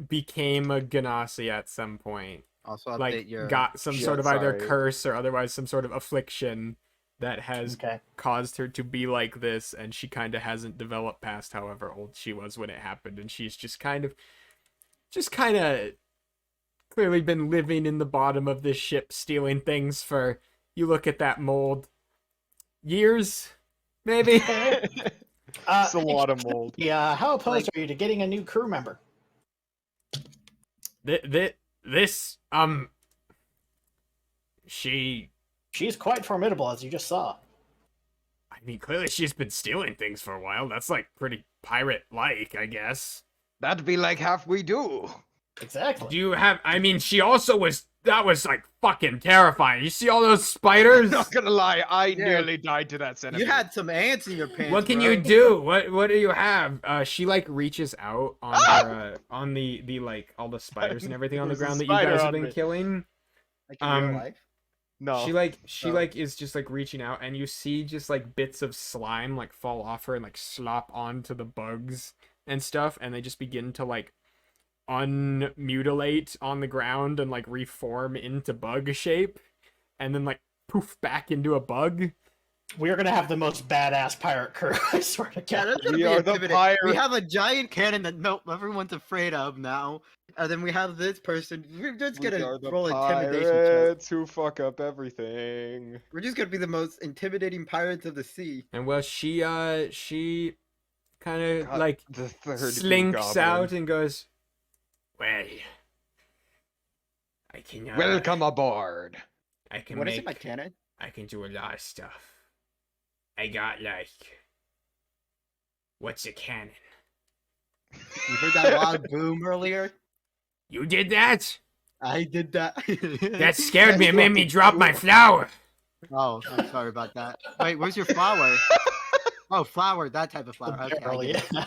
became a Ganassi at some point. Also update Like your got some Yeah, sort of either sorry. curse or otherwise some sort of affliction that has Okay. caused her to be like this, and she kind of hasn't developed past however old she was when it happened, and she's just kind of clearly been living in the bottom of this ship stealing things for, you look at that mold, years maybe. It's a lot of mold. Yeah. How opposed are you to getting a new crew member? This She's quite formidable, as you just saw. I mean, clearly she's been stealing things for a while. That's like pretty pirate-like, I guess. That'd be like half we do. Exactly. Do you have? I mean, she also was. That was like fucking terrifying. You see all those spiders? Not gonna lie, I Yeah. nearly died to that centipede. You had some ants in your pants. What can bro. you do? What do you have? She like reaches out on her on the like all the spiders and everything on the There's a ground that you spider guys have on been me. killing. Like in real Um, life. No. She is just like reaching out, and you see just like bits of slime like fall off her and like slop onto the bugs and stuff, and they just begin to like unmutilate on the ground and like reform into bug shape, and then like poof back into a bug. We're gonna have the most badass pirate crew. I swear to Yeah, God. that's gonna We be are the intimidating. pirate- We have a giant cannon that everyone's afraid of now, and then we have this person. We're just We gonna are the roll intimidation check. pirates who fuck up everything. We're just gonna be the most intimidating pirates of the sea. And well, she kind of God, like the third slinks goblin. out and goes, well, I can Welcome aboard. I can What is make it, my cannon? I can do a lot of stuff. I got like, what's a cannon? You heard that loud boom earlier? You did that? I did that. That scared me. It made me drop my flower. Oh, I'm sorry about that. Wait, where's your flower? Oh, flower, that type of flower. Okay, I Barely, get it. yeah.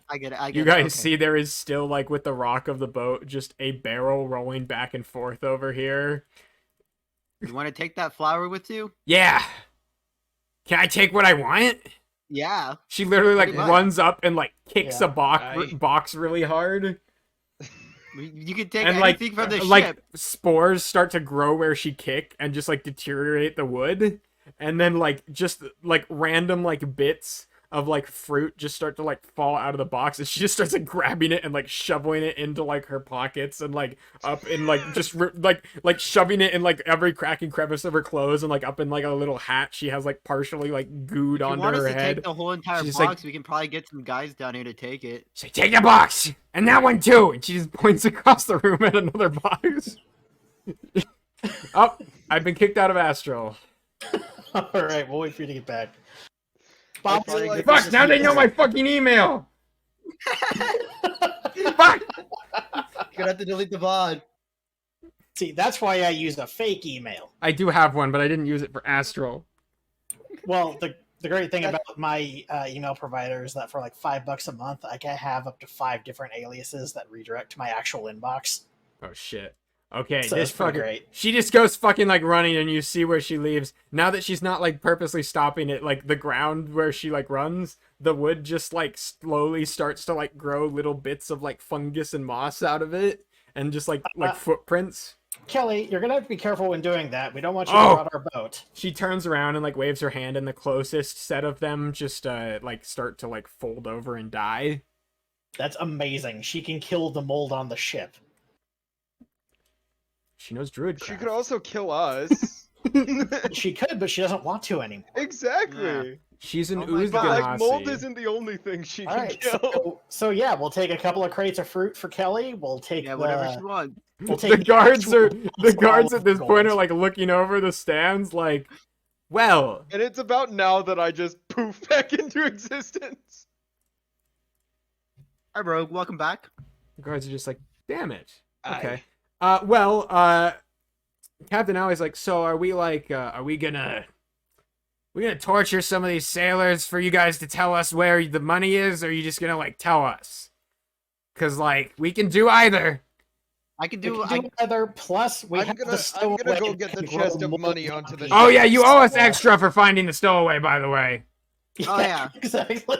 I get it. I get You it. guys Okay. see there is still like with the rock of the boat, just a barrel rolling back and forth over here. You want to take that flower with you? Yeah. Can I take what I want? Yeah. She literally like Pretty much. runs up and like kicks Yeah. a box really hard. You can take And like anything from the like ship. spores start to grow where she kicked and just like deteriorate the wood, and then like just like random like bits of like fruit just start to like fall out of the box, and she just starts like grabbing it and like shoveling it into like her pockets and like up in like just like shoving it in like every crack and crevice of her clothes, and like up in like a little hat she has like partially like gooed If you onto want us her to head. take the whole entire She's box, like- we can probably get some guys down here to take it. She's like, take the box and that one too, and she just points across the room at another box. Oh, I've been kicked out of Astral. All right, we'll wait for you to get back. Bob, feel like- Fuck, now they know my fucking email. Fuck. Gonna have to delete the VOD. See, that's why I use a fake email. I do have one, but I didn't use it for Astral. Well, the great thing about my email provider is that for like $5 a month, I can have up to 5 different aliases that redirect to my actual inbox. Oh shit. Okay, So this that's pretty fucking great. she just goes fucking like running, and you see where she leaves. Now that she's not like purposely stopping it, like the ground where she like runs, the wood just like slowly starts to like grow little bits of like fungus and moss out of it, and just like footprints. Kelly, you're gonna have to be careful when doing that. We don't want you Oh! to rot our boat. She turns around and like waves her hand, and the closest set of them just like start to like fold over and die. That's amazing. She can kill the mold on the ship. She knows druid She craft. could also kill us. She could, but she doesn't want to anymore. Exactly. She's an Oh my But God. like mold Uzganasi. isn't the only thing she All can right. kill. So yeah, we'll take a couple of crates of fruit for Kelly. We'll take Yeah, whatever she wants. We'll The take guards are actual the guards all at this of point are gold. like looking over the stands, like, well. And it's about now that I just poof back into existence. Hi, Rogue. Welcome back. The guards are just like, damn it. Okay. Aye. Captain Alley's like, so are we gonna torture some of these sailors for you guys to tell us where the money is, or are you just gonna like tell us? Cause like we can do either. I can We do. can do either. Plus, we I'm have gonna the go stowaway get the and chest of mold money onto the on Oh yeah, pieces, you owe us so, extra for finding the stowaway, by the way. Oh, yeah. exactly.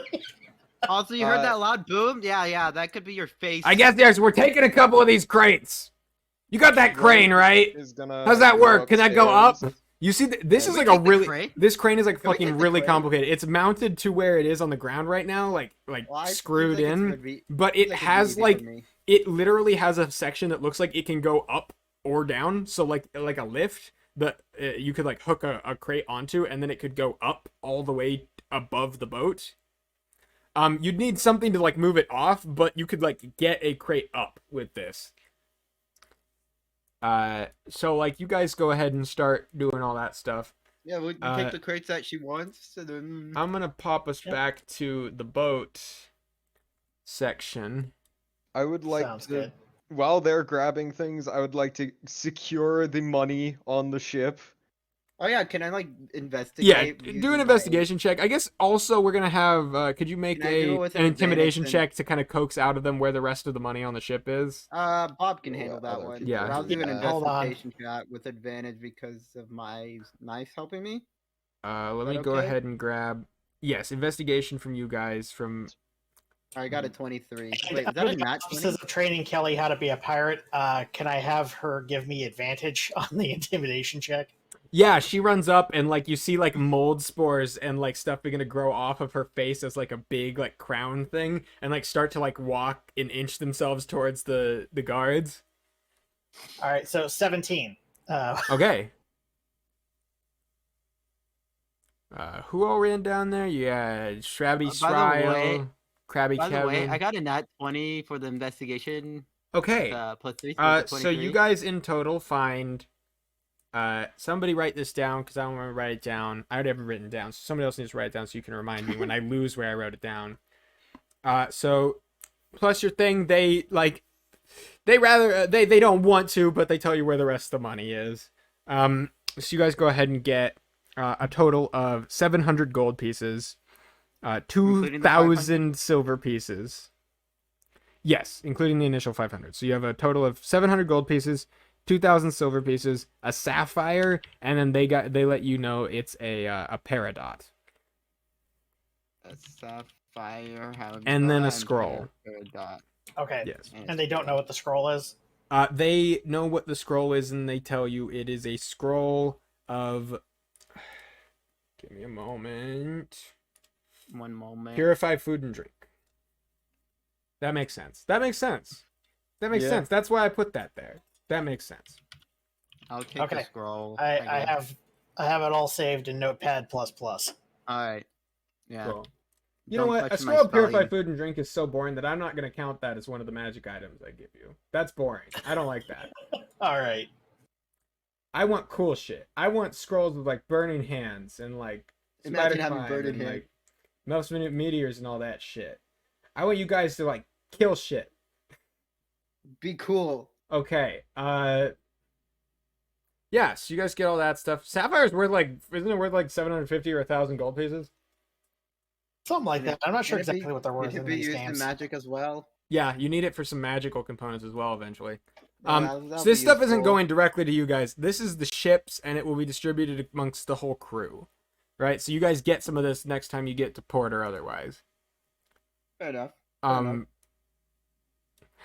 Also, you heard that loud boom? Yeah. That could be your face. I guess yes, we're taking a couple of these crates. You got that crane, right? Is gonna How's that go work? Can that go up? upstairs. You see, this Can is we like a take the really. crane? This crane is like Can we fucking take the really crane? complicated. It's mounted to where it is on the ground right now, like Well, I screwed feel like it's in. gonna be- But feel it like it's has easy for like me. it literally has a section that looks like it can go up or down. So like a lift that you could like hook a crate onto, and then it could go up all the way above the boat. You'd need something to like move it off, but you could like get a crate up with this. So like you guys go ahead and start doing all that stuff. Yeah, we take the crates that she wants, and then I'm gonna pop us back to the boat section. I would like Sounds to, good. while they're grabbing things, I would like to secure the money on the ship. oh yeah, can I like Yeah, investigate? do using an my- investigation check. I guess also we're gonna have. Could you make Can I do it with an intimidation advantage and- check to kind of coax out of them where the rest of the money on the ship is? Bob can handle that other one. people Yeah. But I'll do an Hold on. investigation check with advantage because of my knife helping me. Let that me go okay? ahead and grab. Yes, investigation from you guys from. I got a 23. And Wait, is that under a the nat 20? auspices of training Kelly how to be a pirate, can I have her give me advantage on the intimidation check? Yeah, she runs up and like you see like mold spores and like stuff beginning to grow off of her face as like a big like crown thing, and like start to like walk and inch themselves towards the guards. All right, so 17. Okay. Who all ran down there? Yeah, Shrabby By the way- Sryle, Krabby By the way, Kevin. I got a nat 20 for the investigation. Okay. Plus 3. So you guys in total find. Somebody write this down because I don't want to write it down. I already have it written down, so somebody else needs to write it down so you can remind me when I lose where I wrote it down. So plus your thing, they don't want to, but they tell you where the rest of the money is. So you guys go ahead and get a total of 700 gold pieces, Including the 2,000 silver pieces. Yes, including the initial 500. So you have a total of 700 gold pieces, 2,000 silver pieces, a sapphire, and then they let you know it's a peridot. A sapphire. And then a scroll. Dot. Okay, Yes. and they don't know what the scroll is? They know what the scroll is, and they tell you it is a scroll of. Give me a moment. One moment. Purified food and drink. That makes sense. That makes sense. Yeah. sense. That's why I put that there. That makes sense. I'll take Okay. the scroll. I guess. have it all saved in Notepad++. Alright. Yeah. Cool. You know Don't what? A question my scroll of purified spelling. food and drink is so boring that I'm not going to count that as one of the magic items I give you. That's boring. I don't like that. All right. I want cool shit. I want scrolls with like burning hands and like Imagine spider having climb burning and hands. like melts minute meteors and all that shit. I want you guys to like kill shit. Be cool. Okay. Yeah, so you guys get all that stuff. Sapphire's worth like, isn't it worth like 750 or 1,000 gold pieces? Something like that. I'm not sure Can it be- exactly what they're worth It in could be these used in games. magic as well. Yeah, you need it for some magical components as well eventually. Yeah, So that'll this be stuff isn't useful. going directly to you guys. This is the ships, and it will be distributed amongst the whole crew, right? So you guys get some of this next time you get to port or otherwise. Fair enough. Fair enough.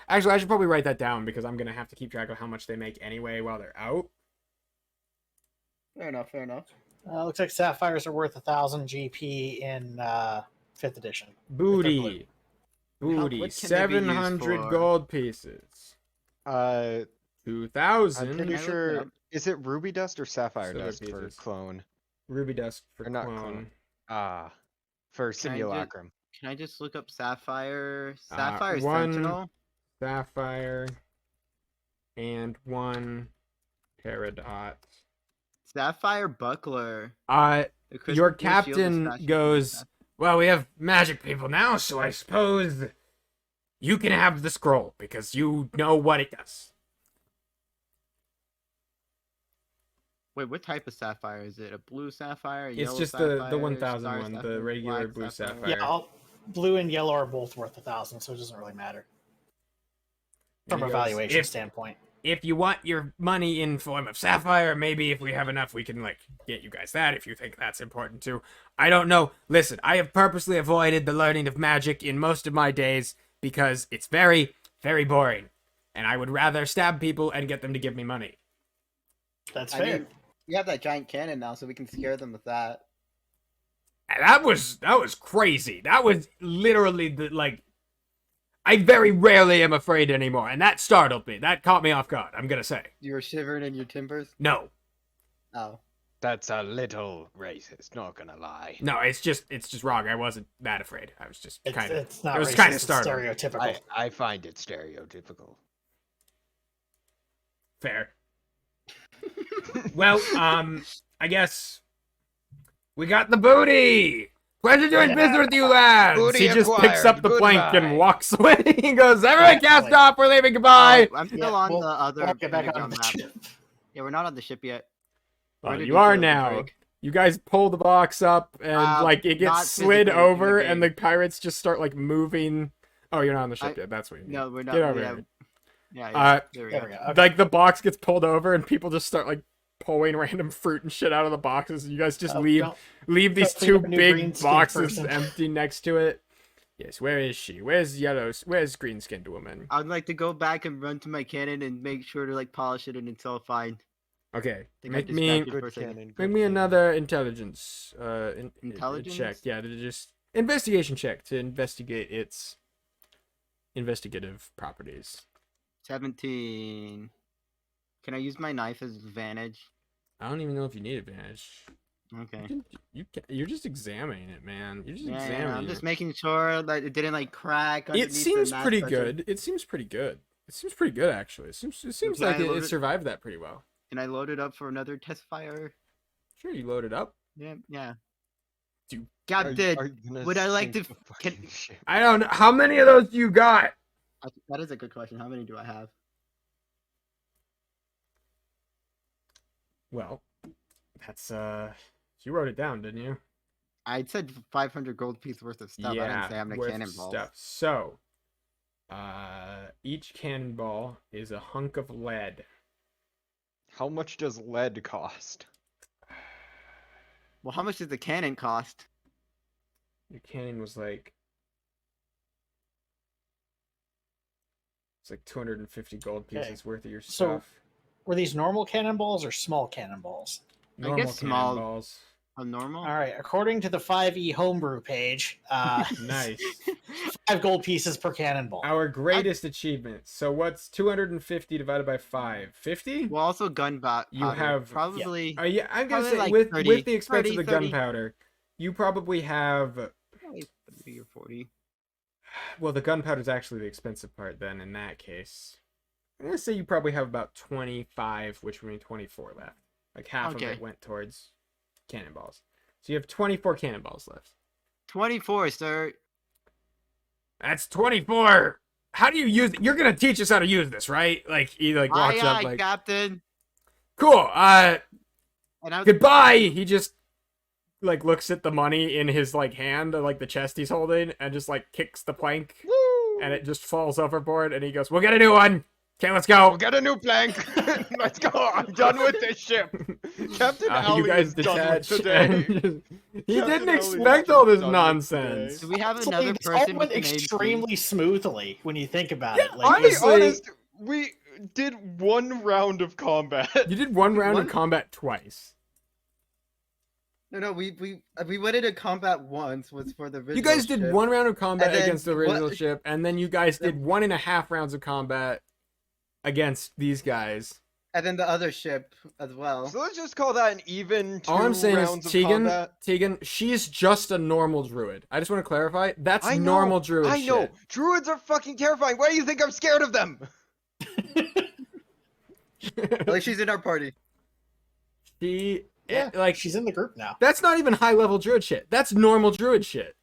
Actually, I should probably write that down because I'm gonna have to keep track of how much they make anyway while they're out. Fair enough. Fair enough. Looks like sapphires are worth 1,000 GP in 5th edition. Booty, What booty, can they be used 700 for? gold pieces, I'm 2,000 pretty I looked sure. up. Is it ruby dust or sapphire Silver dust for pieces. clone? ruby dust for Or not clone. clone. Ah, for Can I simulacrum. Can I just look up Sapphire? Uh, Sapphire one- Sentinel? Sapphire and 1 peridot. Sapphire Buckler. The crystal Your blue shield is captain fashioned from goes, sapphire. well, we have magic people now, so I suppose you can have the scroll because you know what it does. Wait, what type of sapphire is it? A blue sapphire? A It's yellow just sapphire, the 1000 star one, the sapphire, regular black blue sapphire. Yeah, blue and yellow are both worth 1,000, so it doesn't really matter And from he a goes, valuation standpoint. if you want your money in form of sapphire, maybe if we have enough, we can like get you guys that if you think that's important too. I don't know. Listen, I have purposely avoided the learning of magic in most of my days because it's very, very boring. And I would rather stab people and get them to give me money. That's I fair. mean, we have that giant cannon now, so we can scare them with that. And that was crazy. That was literally the like I very rarely am afraid anymore, and that startled me. That caught me off guard, I'm gonna say. You were shivering in your timbers? No. Oh. That's a little racist, not gonna lie. No, it's just wrong. I wasn't that afraid. I was just kind of It's not it was racist, kinda it's startled. stereotypical. I find it stereotypical. fair. Well, I guess we got the booty. Pleasure doing business with you, lads. Booty He just picks up acquired. the plank Goodbye. and walks away. He goes, everyone cast Exactly. off. We're leaving. Goodbye. I'm still Yeah, on we'll- the other we'll get back on Pentagon the map. ship. Yeah, we're not on the ship yet. Well, Where did you he are throw the now. break? You guys pull the box up and like it not gets slid physically in over, the and the game. pirates just start like moving. Oh, you're not on the ship I- yet. That's what you mean. No, we're not. Get over yeah, here. yeah, Uh, there we There go. we go. Okay. Like the box gets pulled over, and people just start like pulling random fruit and shit out of the boxes. You guys just Oh, leave these don't two clean up a new big green-skinned boxes person. empty next to it. Yes, where is she? Where's Where's green-skinned woman? I'd like to go back and run to my cannon and make sure to like polish it until fine. Okay, think I make just me got you. For a second. make good me cannon. another intelligence Intelligence? check. Yeah, to just investigation check to investigate its investigative properties. 17. Can I use my knife as advantage? I don't even know if you need advantage. Okay. You're just examining it, man. You're just Yeah, examining I'm just it. making sure that it didn't like crack. It underneath the seems mass pretty pressure. good. It seems pretty good. It seems pretty good actually. It seems Can like I it load it? survived that pretty well. Can I load it up for another test fire? Sure, you load it up. Yeah, yeah. Do- Captain, Are you gonna would I like sink to- the can- fucking ship? I don't know how many of those do you got. that is a good question. How many do I have? Well, that's you wrote it down, didn't you? I said 500 gold piece worth of stuff. I didn't say how many worth cannonballs. stuff. So, each cannonball is a hunk of lead. How much does lead cost? Well, how much does the cannon cost? Your cannon was like it's like 250 gold Okay. pieces worth of your So- stuff. Were these normal cannonballs or small cannonballs? Normal guess small. cannonballs. A normal? All right. According to the 5e homebrew page, Nice. 5 gold pieces per cannonball. Our greatest achievement. So what's 250 divided by 5? 50? Well, also gunpowder. You have- probably Yeah, I'm gonna probably say like with 30, the expense 30, of the 30. gunpowder, you probably have. probably 30 or 40. Well, the gunpowder's actually the expensive part. Then in that case, I'm gonna say you probably have about 25, which would mean 24 left. Like half of Okay. it went towards cannonballs. So you have 24 cannonballs left. 24, sir. That's 24. How do you use it? You're gonna teach us how to use this, right? Like he like Aye, walks up aye, like, Captain. cool. And I was, Goodbye. He just like looks at the money in his like hand, like the chest he's holding, and just like kicks the plank, Woo! and it just falls overboard. And he goes, "We'll get a new one. Okay, let's go." We'll get a new plank. Let's go. I'm done with this ship. Captain You Ali guys is done with detach. today. and he Captain didn't Elliott's expect all this done with nonsense. do we have Honestly, another this all person went with the name extremely smoothly when you think about Yeah, it. I'll Like, be Honestly- honest, we did one round of combat. You did one round of What? combat twice. No, we went into combat once. Was for the original You guys did ship. one round of combat And then against the original what- ship, and then you guys did 1.5 rounds of combat against these guys. And then the other ship as well. So let's just call that an even 2 All I'm saying is, rounds of combat. Tegan, she's just a normal druid. I just want to clarify. That's I know, normal druid I know. shit. Druids are fucking terrifying. Why do you think I'm scared of them? Like she's in our party. Like she's in the group now. that's not even high level druid shit. That's normal druid shit.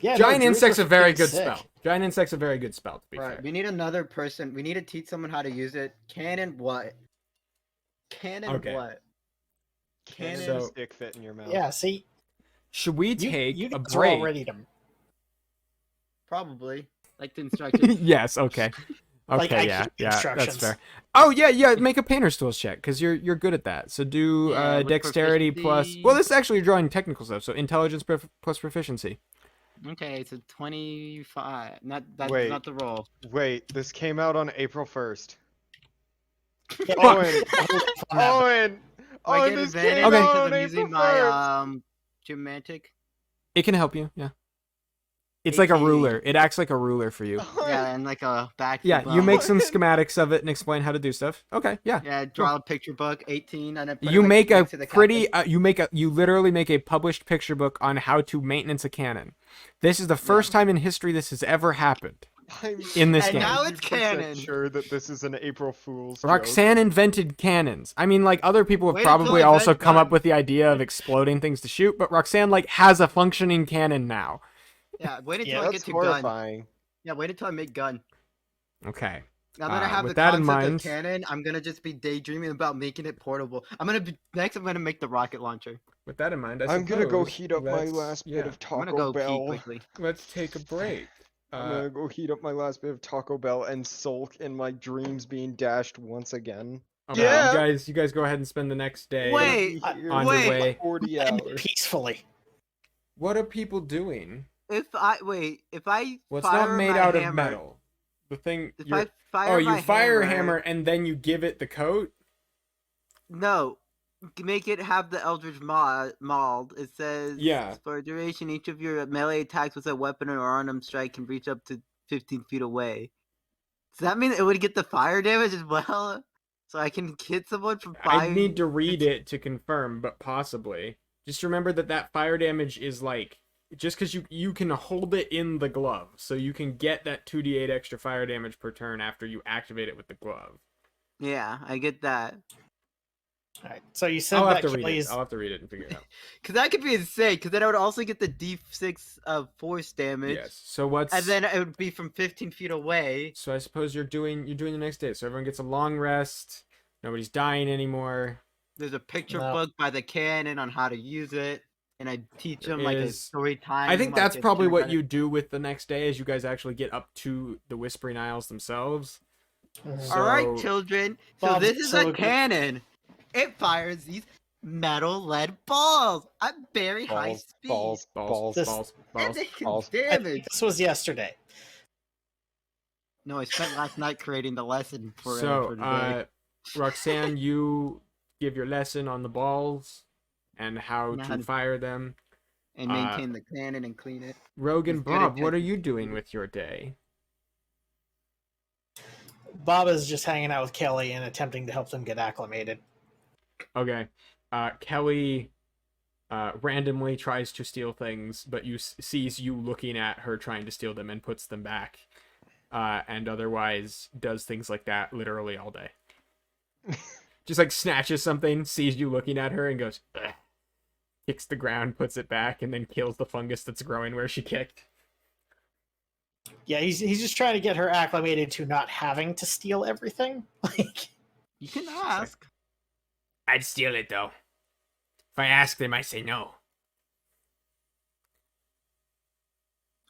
Yeah, Giant druids insect's are a very freaking good sick. spell. Giant insect's a very good spell, to be Right. fair. We need another person. We need to teach someone how to use it. Cannon what? Cannon Okay. what? Cannon. Cannon So- stick fit in your mouth. Yeah, see, Should we you, take you a guys are break? all ready to. Probably. Like the instructions. Yes. Okay. Okay. Like, I yeah. keep Yeah. That's instructions. fair. Oh yeah. Make a painter's tools check because you're good at that. So do Yeah, with dexterity plus. proficiency. Well, this is actually drawing technical stuff. So intelligence plus proficiency. Okay, it's a 25. That's Wait. not the roll. Wait, this came out on April 1st. Yeah, Owen! Owen! Owen! Do I Oh, get this advantage came Okay. out because on I'm April using 1st! my Gemantic? It can help you. Yeah. It's like a 18. ruler. It acts like a ruler for you. Yeah, and like a back. Yeah, bow. you make some schematics of it and explain how to do stuff. Okay, yeah. Yeah, draw a picture book, 18, and then put it, You like, make a next to the pretty captain. you literally make a published picture book on how to maintenance a cannon. This is the first time in history this has ever happened. I'm In this And game. now it's 90% canon. sure that this is an April Fool's joke. Roxanne invented cannons. I mean, like, other people have Wait until probably I also invent come up guns. with the idea of exploding things to shoot, but Roxanne, like, has a functioning cannon now. Yeah, wait until Yeah, I get That's to gun. horrifying. Yeah, wait until I make gun. Okay. Now that I have with the that in concept mind- of cannon, I'm gonna just be daydreaming about making it portable. I'm gonna make the rocket launcher. With that in mind, I'm gonna go heat up my last bit of I'm gonna Taco go pee Bell. quickly. Let's take a break. I'm gonna go heat up my last bit of Taco Bell and sulk in my dreams being dashed once again. Okay, Yeah. you guys go ahead and spend the next day Wait, on your wait. way. 40 And hours. peacefully. What are people doing? If I Well, it's fire not made my out hammer, of metal. The thing. If You're... I fire you my fire a hammer, hammer and then you give it the coat. no, make it have the Eldritch Mauled. It says, Yeah. for a duration, each of your melee attacks with a weapon or unarmed strike can reach up to 15 feet away. Does that mean it would get the fire damage as well? So I can hit someone from fire? I need to read it to confirm, but possibly. Just remember that fire damage is like just because you can hold it in the glove, so you can get that 2d8 extra fire damage per turn after you activate it with the glove. Yeah, I get that. All right. So you said I'll that have to read it. Kelly's. I'll have to read it and figure it out. Because that could be insane, because then I would also get the d6 of force damage. Yes. So what's And then it would be from 15 feet away. So I suppose you're doing the next day. So everyone gets a long rest. Nobody's dying anymore. There's a picture No. book by the canon on how to use it. And I teach them There like a is- story time. I think like that's a probably what kindergarten- you do with the next day, as you guys actually get up to the Whispering Isles themselves. Mhm. Alright, So- children. So Bob, this is so- a cannon. It fires these metal lead balls at very high Balls, speed. balls, balls, This- balls. And they can balls. I damage. think this was yesterday. No, I spent last night creating the lesson for So, today. Roxanne, you give your lesson on the balls and how And how to to- fire them. And maintain the cannon and clean it. Rogue and With good Bob, what are intentions. you doing with your day? Bob is just hanging out with Kelly and attempting to help them get acclimated. Okay. Kelly randomly tries to steal things, but sees you looking at her trying to steal them and puts them back. And otherwise does things like that literally all day. Just like snatches something, sees you looking at her and goes, "Ugh." Kicks the ground, puts it back, and then kills the fungus that's growing where she kicked. Yeah, he's just trying to get her acclimated to not having to steal everything. Like, You can ask. I'd steal it though. If I ask, they might say no.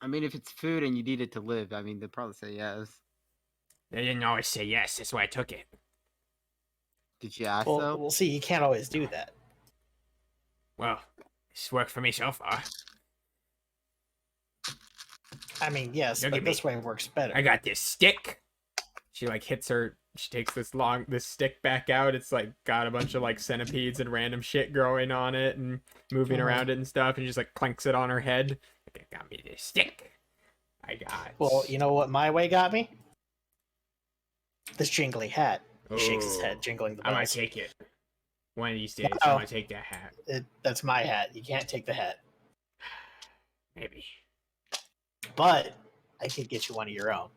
I mean, if it's food and you need it to live, I mean, they'll probably say yes. They didn't always say yes, that's why I took it. Did you ask well, though? we'll see. You can't always do that. Well, it's worked for me so far. I mean, yes, Look but at me. this way works better. I got this stick. She like hits her. She takes this stick back out. It's like got a bunch of like centipedes and random shit growing on it and moving Mhm. around it and stuff. And just like clanks it on her head. Like, I got me this stick. I got. Well, you know what my way got me? This jingly hat. He shakes his head, jingling the I might bells. take it. One of these days, No. I might take that hat. That's my hat. You can't take the hat. Maybe. But I could get you one of your own.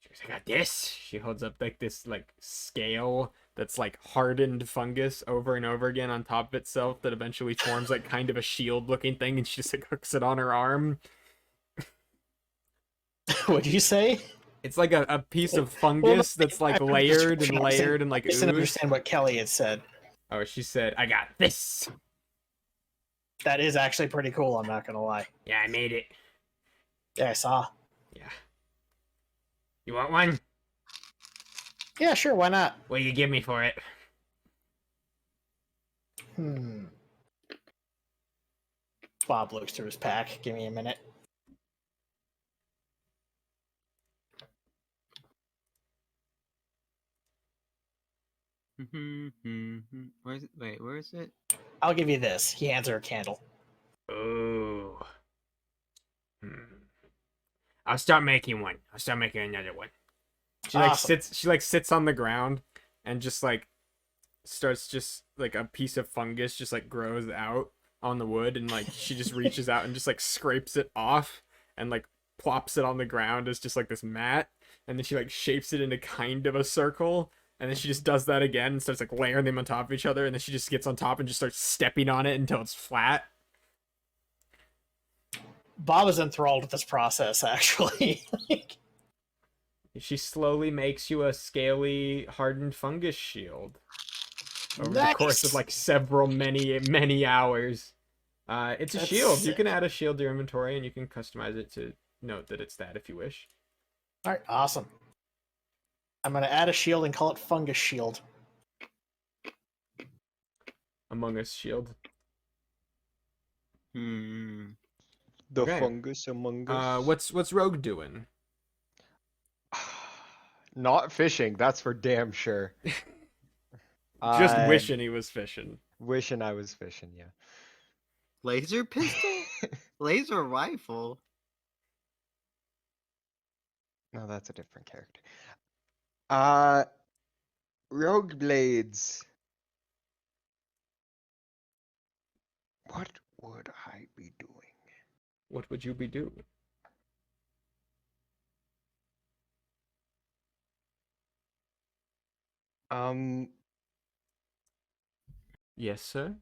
She goes, I got this. She holds up like this like scale that's like hardened fungus over and over again on top of itself that eventually forms like kind of a shield looking thing, and she just like hooks it on her arm. What'd you say? It's like a piece of fungus that's like layered and layered and like I didn't ooze. understand what Kelly had said. Oh, she said, I got this. That is actually pretty cool, I'm not gonna lie. Yeah, I made it. Yeah, I saw. Yeah. You want one? Yeah, sure, why not? What do you give me for it? Bob looks through his pack. Give me a minute. Where's it? Wait, where is it? I'll give you this. He hands her a candle. Ooh. I'll start making one. I'll start making another one. She like Awesome. sits on the ground and just like starts just like a piece of fungus just like grows out on the wood, and like she just reaches out and just like scrapes it off and like plops it on the ground as just like this mat, and then she like shapes it into kind of a circle, and then she just does that again and starts like layering them on top of each other, and then she just gets on top and just starts stepping on it until it's flat. Bob is enthralled with this process, actually. She slowly makes you a scaly hardened fungus shield over the Nice. course of like several many hours. It's a That's shield. You sick. can add a shield to your inventory, and you can customize it to note that it's that if you wish. All right, awesome. I'm gonna add a shield and call it Fungus Shield. Among Us shield. Hmm. The Okay. fungus among us. What's Rogue doing? Not fishing, that's for damn sure. Just I'm wishing he was fishing. Wishing I was fishing, yeah. Laser pistol? Laser rifle? No, that's a different character. Rogue Blades. What would I be doing? What would you be doing? Yes, sir.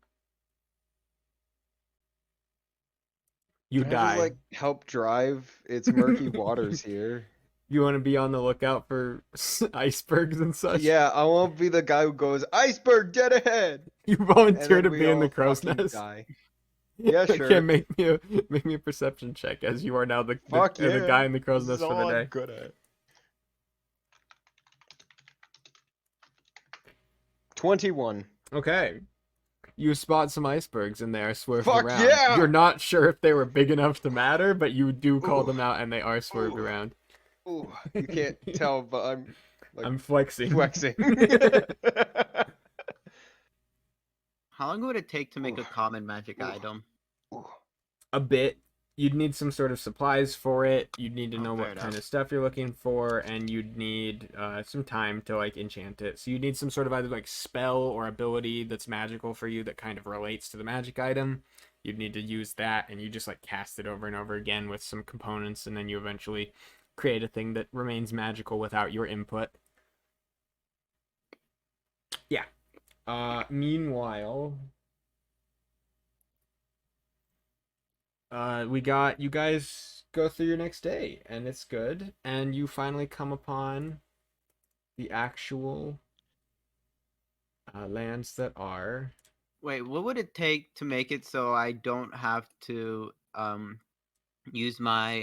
You Can I just, die. like, help drive? It's murky waters here. You want to be on the lookout for icebergs and such? Yeah, I won't be the guy who goes, iceberg dead ahead! You And volunteer then to we be in the all crow's fucking nest. die. Yeah, Okay, sure. make me a perception check, as you are now the Fuck yeah. the guy in the crow's This nest is for the all I'm day. good at. 21. Okay. You spot some icebergs and they are swerving Fuck around. yeah! You're not sure if they were big enough to matter, but you do call Ooh. them out and they are swerved Ooh. around. Ooh, you can't tell, but I'm like I'm flexing. flexing. How long would it take to make a Oof. common magic Oof. item? Ooh. A bit. You'd need some sort of supplies for it. You'd need to Oh, know fair what enough. kind of stuff you're looking for, and you'd need some time to like enchant it. So you'd need some sort of either like spell or ability that's magical for you that kind of relates to the magic item. You'd need to use that, and you just like cast it over and over again with some components, and then you eventually create a thing that remains magical without your input. Yeah. Meanwhile, we got you guys go through your next day, and it's good, and you finally come upon the actual lands that are. Wait, what would it take to make it so I don't have to use my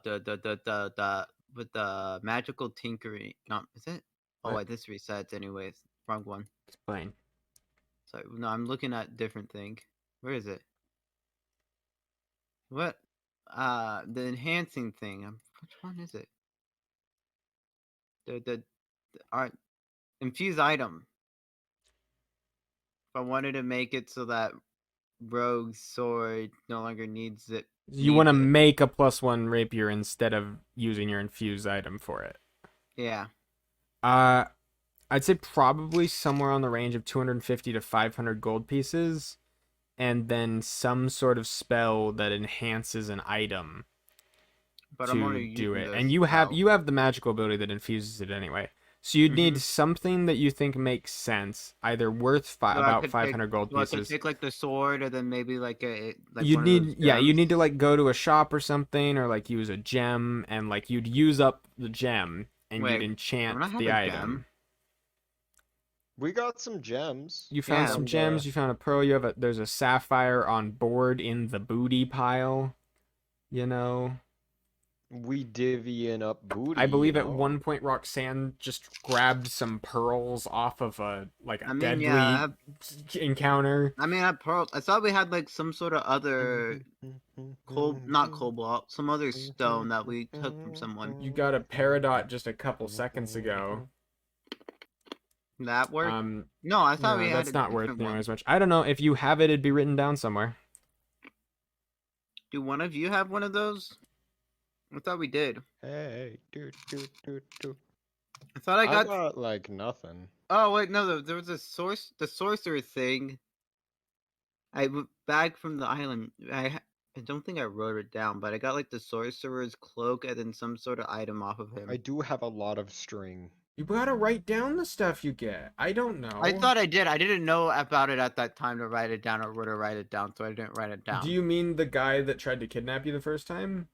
the with the magical tinkering? No, is it? Oh What? wait, this resets anyways. Wrong one. Explain. Sorry, no, I'm looking at different thing. Where is it? What? The enhancing thing. Which one is it? The art infused item. If I wanted to make it so that Rogue's sword no longer needs it. You want to needs it. make a +1 rapier instead of using your infused item for it. Yeah. I'd say probably somewhere on the range of 250 to 500 gold pieces, and then some sort of spell that enhances an item But I'm to only do using it. the And you have the magical ability that infuses it anyway. So you'd need something that you think makes sense, either worth So I about could 500 gold so I could pieces. take like the sword, and then maybe like You'd one of need those you need gems. to like go to a shop or something, or like use a gem, and like you'd use up the gem and you'd Wait, enchant don't I have the a item. gem? We got some gems. You found Yeah. some gems. You found a pearl. There's a sapphire on board in the booty pile. You know. We divvying up booty. I believe you at know? one point Roxanne just grabbed some pearls off of a I mean, deadly yeah, encounter. I mean, I thought we had like some sort of other not cobalt, some other stone that we took from someone. You got a peridot just a couple seconds ago. That worked? Um, No, I thought we no, had that's a not worth different nearly one. as much. I don't know if you have it. It'd be written down somewhere. Do one of you have one of those? I thought we did. Hey, dude. I thought I I got. got like nothing. Oh wait, no, there was the sorcerer thing. Back from the island. I don't think I wrote it down, but I got like the sorcerer's cloak and then some sort of item off of him. I do have a lot of string. You gotta write down the stuff you get. I don't know. I thought I did. I didn't know about it at that time to write it down or where to write it down, so I didn't write it down. Do you mean the guy that tried to kidnap you the first time?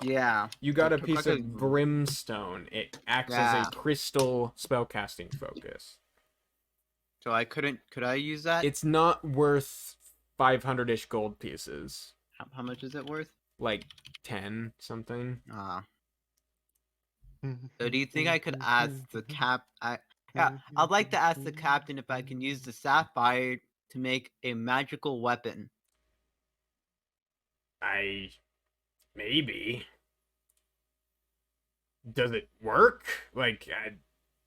Yeah. You got a took piece like of brimstone. It acts as a crystal spellcasting focus. So I couldn't. Could I use that? It's not worth 500-ish gold pieces. How much is it worth? Like 10 something. So do you think I could ask the Yeah, I'd like to ask the captain if I can use the sapphire to make a magical weapon. Maybe. Does it work? Like,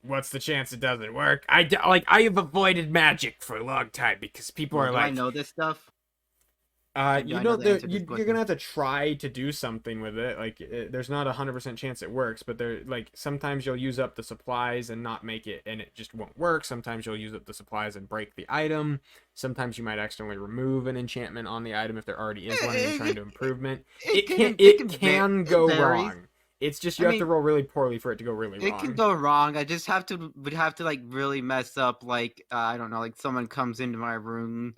what's the chance it doesn't work? I have avoided magic for a long time because people are Do like, I know this stuff? you I know, know the answer to this you're question? gonna have to try to do something with it. Like, there's not 100% chance it works, but sometimes you'll use up the supplies and not make it, and it just won't work. Sometimes you'll use up the supplies and break the item. Sometimes you might accidentally remove an enchantment on the item if there already is one and you're trying to improvement. It can go wrong. It's just you have to roll really poorly for it to go really wrong. It can go wrong. I just would have to like really mess up. Like I don't know, like someone comes into my room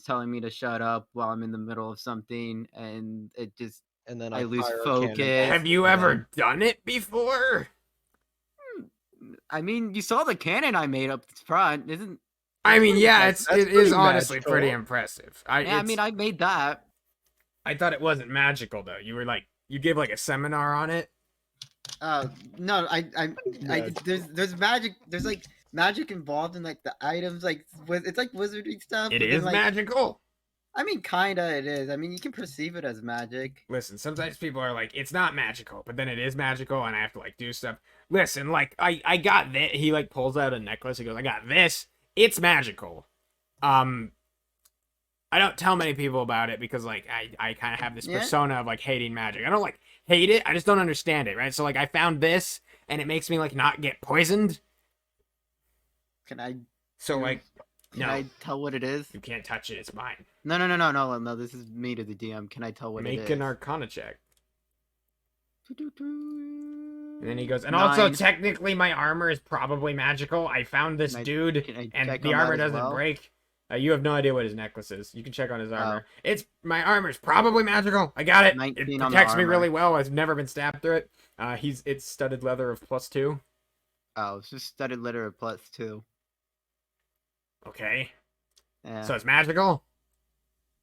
telling me to shut up while I'm in the middle of something, and it just And then I lose fire a focus. cannonball. Have you ever done it before? I mean, you saw the cannon I made up front, isn't? I mean, yeah, That's it is pretty honestly magical. pretty impressive. Yeah, I mean, I made that. I thought it wasn't magical though. You were like, you gave like a seminar on it. No, there's magic. There's like magic involved in like the items. Like it's like wizardry stuff. It but then, is like, magical. I mean, kinda it is. I mean, you can perceive it as magic. Listen, sometimes people are like, it's not magical, but then it is magical, and I have to like do stuff. Listen, like I got this. He like pulls out a necklace. He goes, I got this. It's magical. I don't tell many people about it because like I kind of have this persona of like hating magic. I don't like hate it. I just don't understand it, right? So like I found this, and it makes me like not get poisoned. Can I? So like, Can no, I tell what it is? you can't touch it. It's mine. No. This is me to the DM. Can I tell what it is? Make an Arcana check. And then he goes, and 9. also technically my armor is probably magical. I found this dude, Can I and check the on that armor as doesn't well? break. You have no idea what his necklace is. You can check on his armor. My armor's probably magical. I got it. 19 It on the protects me armor. really well. I've never been stabbed through it. It's studded leather of +2. Oh, it's just studded letter of +2. Okay. Yeah. So it's magical?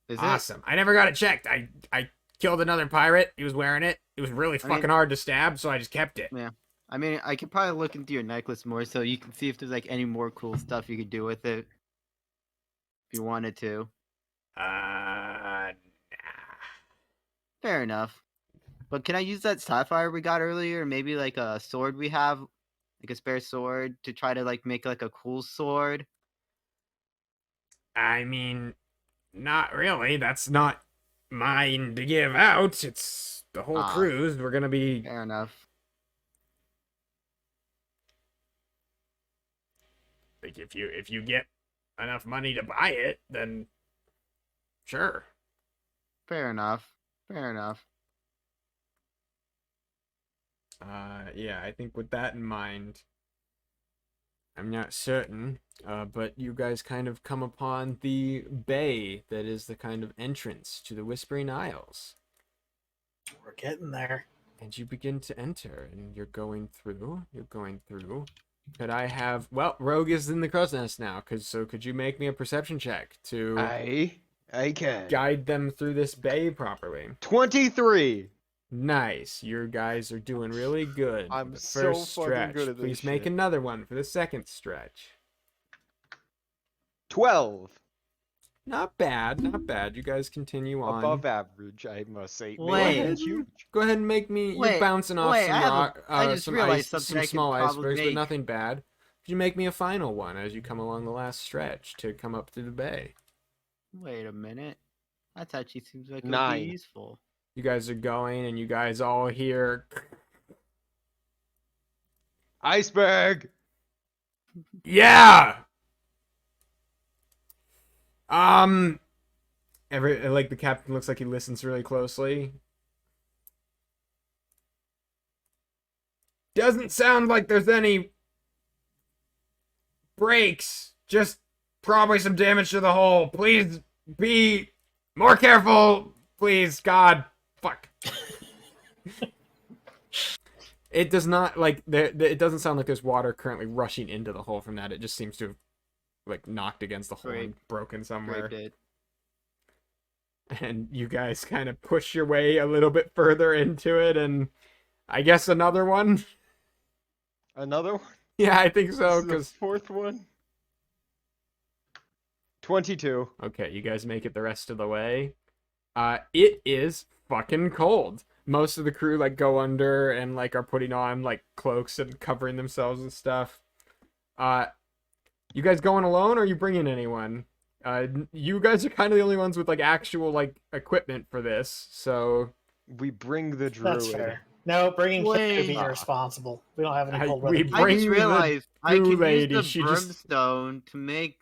Is Awesome. I never got it checked. I killed another pirate. He was wearing it. It was really fucking hard to stab, so I just kept it. Yeah. I mean, I could probably look into your necklace more so you can see if there's like any more cool stuff you could do with it. If you wanted to. Nah. Fair enough. But can I use that sapphire we got earlier? Maybe like a sword we have? Like a spare sword to try to like make like a cool sword? I mean, not really. That's not mine to give out. It's the whole cruise. We're gonna be... Fair enough. Like if you get enough money to buy it, then sure. Fair enough. Fair enough. Yeah, I think with that in mind, I'm not certain, but you guys kind of come upon the bay that is the kind of entrance to the Whispering Isles. We're getting there. And you begin to enter, and you're going through. Could I have... Well, Rogue is in the crow's nest now, so could you make me a perception check to I can. guide them through this bay properly? 23. Nice. Your guys are doing really good. for I'm the so first fucking stretch. good at this Please make shit. another one for the second stretch. 12. Not bad, not bad. You guys continue on. Above average, I must say. Wait. Maybe huge. Go ahead and make me. You're Wait, bouncing off wait, some I just some realized ice, something some I could small probably icebergs, but make. nothing bad. Could you make me a final one as you come along the last stretch to come up to the bay? Wait a minute. That actually seems like it would 9. be useful. You guys are going, and you guys all hear. Iceberg. Yeah. Like the captain looks like he listens really closely. Doesn't sound like there's any breaks. Just probably some damage to the hull. Please be more careful. Please, God. Fuck. It does not, like, it doesn't sound like there's water currently rushing into the hull from that. It just seems to have, like, knocked against the hull and broken somewhere. Great bit. And you guys kind of push your way a little bit further into it, and I guess another one? Another one? Yeah, I think so, This is the because... 4th one? 22. Okay, you guys make it the rest of the way. It is fucking cold. Most of the crew, like, go under and, like, are putting on, like, cloaks and covering themselves and stuff. You guys going alone, or are you bringing anyone? You guys are kind of the only ones with, like, actual, like, equipment for this, so... We bring the druid. That's fair. No, bringing Kit would be Wait. irresponsible. We don't have any I- cold we weather. I Bring just the realized I blue could lady, use she the just- brimstone to make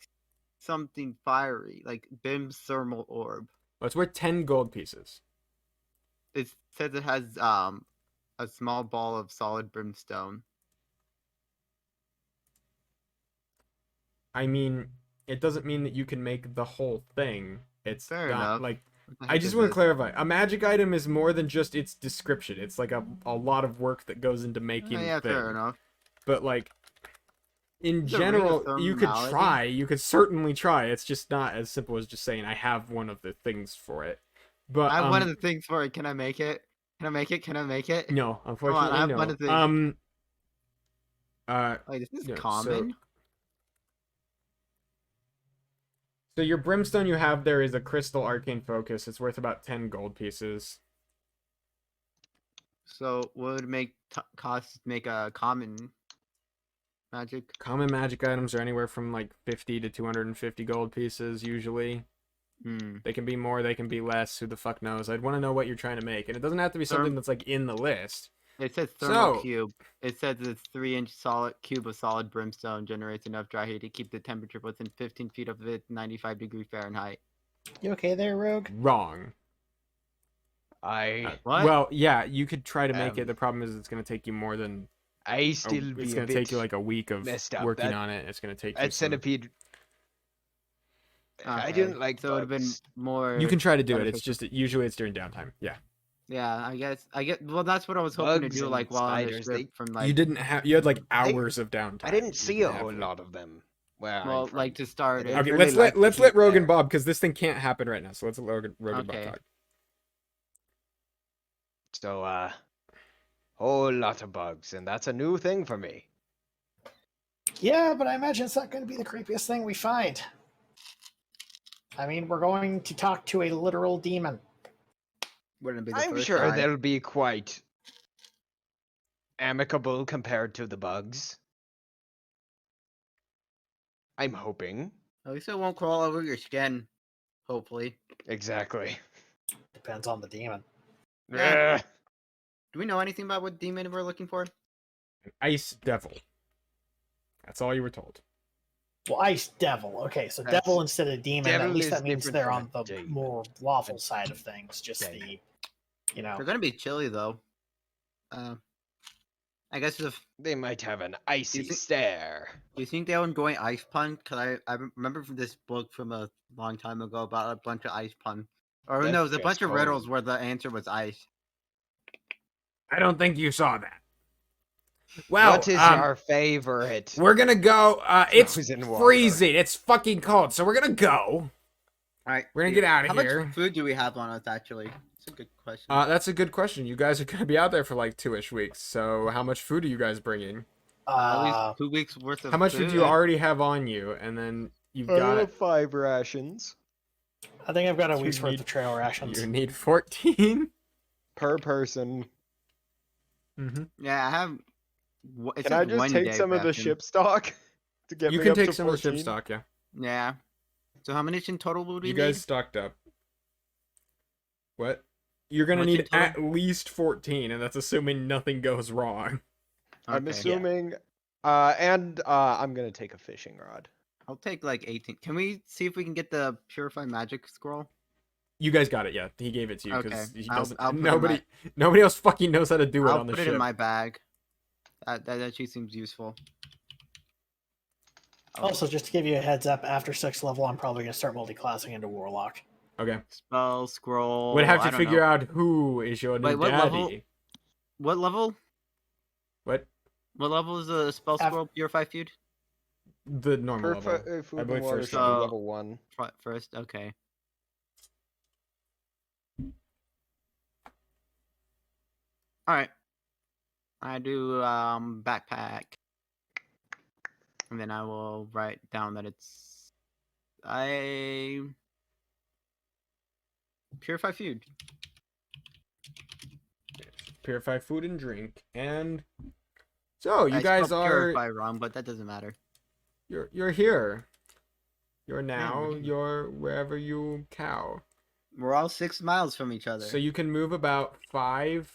something fiery, like Bim's thermal orb. Well, it's worth 10 gold pieces. It says it has a small ball of solid brimstone. I mean, it doesn't mean that you can make the whole thing. It's Fair not, enough. like... What the I heck just is want to this? clarify. A magic item is more than just its description. It's like a lot of work that goes into making Oh, yeah, the thing. fair enough. But like in Is it a ring of general, you could thermality? try. You could certainly try. It's just not as simple as just saying I have one of the things for it. But I have one of the things for it. Can I make it? Can I make it? Can I make it? no, unfortunately, I have no. one of the- Like, this is no, so- common. So your brimstone you have there is a crystal arcane focus. It's worth about 10 gold pieces. So, what would it make cost to make a common magic? Common magic items are anywhere from like 50 to 250 gold pieces usually. They can be more, they can be less. Who the fuck knows? I'd want to know what you're trying to make, and it doesn't have to be something that's like in the list. It says thermal So- cube. It says this 3-inch solid cube of solid brimstone generates enough dry heat to keep the temperature within 15 feet of it, 95 degree Fahrenheit. You okay there, Rogue? Wrong. I What? Well, yeah, you could try to make it. Um, The problem is it's going to take you more than... still it's be a going to bit take you like a week of messed up. working That- on it. It's going to take you That some... centipede. I Okay, didn't like So it would have been bugs. more. You can try to do it. It's beneficial. just that usually it's during downtime. Yeah. Yeah, I get. Well, that's what I was hoping to Bugs do. and Like while on the spiders, ship from like. You didn't have... You had like hours of downtime. I didn't You see a didn't have whole to- lot of them. Where Well, I'm from. like to start it. I Okay, really let's like let the let heat Rogan there. Bob, because this thing can't happen right now. So let's let Rogan Bob Okay. talk. So, whole lot of bugs, and that's a new thing for me. Yeah, but I imagine it's not going to be the creepiest thing we find. I mean, we're going to talk to a literal demon. Wouldn't be the I'm first sure time. they'll be quite amicable compared to the bugs. I'm hoping. At least it won't crawl over your skin. Hopefully. Exactly. Depends on the demon. Yeah. Ugh. Do we know anything about what demon we're looking for? An ice devil. That's all you were told. Well, ice devil. Okay, so That's- devil instead of demon. devil At least is that means different they're from on a the demon. more lawful side of things. Just Demon. the, They're gonna be chilly though. I guess if They might have an icy thi- stare. do you think they would going ice pun? Cause I remember from this book from a long time ago about a bunch of ice pun, or That's no, it was a just bunch of riddles cold. where the answer was ice. I don't think you saw that. Well, What is your favorite? we're gonna go. It's Frozen water. freezing. It's fucking cold. So we're gonna go. All right, We're gonna get out of How here. much food do we have on us actually? It's a good question. That's a good question. You guys are gonna be out there for like 2-ish weeks. So how much food are you guys bringing? At least 2 weeks worth of. How much food. food do you already have on you? And then you've I got. have 5 rations I think I've got a You week's worth need- of trail rations. You need 14. per person. Mm-hmm. Yeah, I have. It Can I says just 1 take day some of the ration. ship stock to get You me can up take to some of the 14? ship stock. Yeah. Yeah. So how many in total would we You guys need? stocked up. What? You're gonna What's in need total? at least 14, and that's assuming nothing goes wrong. I'm Okay. assuming. I'm gonna take a fishing rod. I'll take like 18. Can we see if we can get the purify magic scroll? You guys got it, yeah. He gave it to you Okay. because he I'll doesn't. put it in Nobody else fucking knows how to do it I'll on the put it ship. in my bag. That actually seems useful. Also, just to give you a heads up, after 6th level, I'm probably going to start multi-classing into Warlock. Okay. Spell scroll. We'd have I to don't figure know. out who is your new Wait, what daddy. level? What level? What? What level is the spell Af- scroll purify feud? The normal level. Food I and believe water first should be level. level 1. First, okay. All right. I do backpack, and then I will write down that it's I purify food. Purify food and drink, and so you I guys spelled are. purify wrong, but that doesn't matter. You're here. You're now. we're here. You're wherever you cow. We're all 6 miles from each other. So you can move about 5.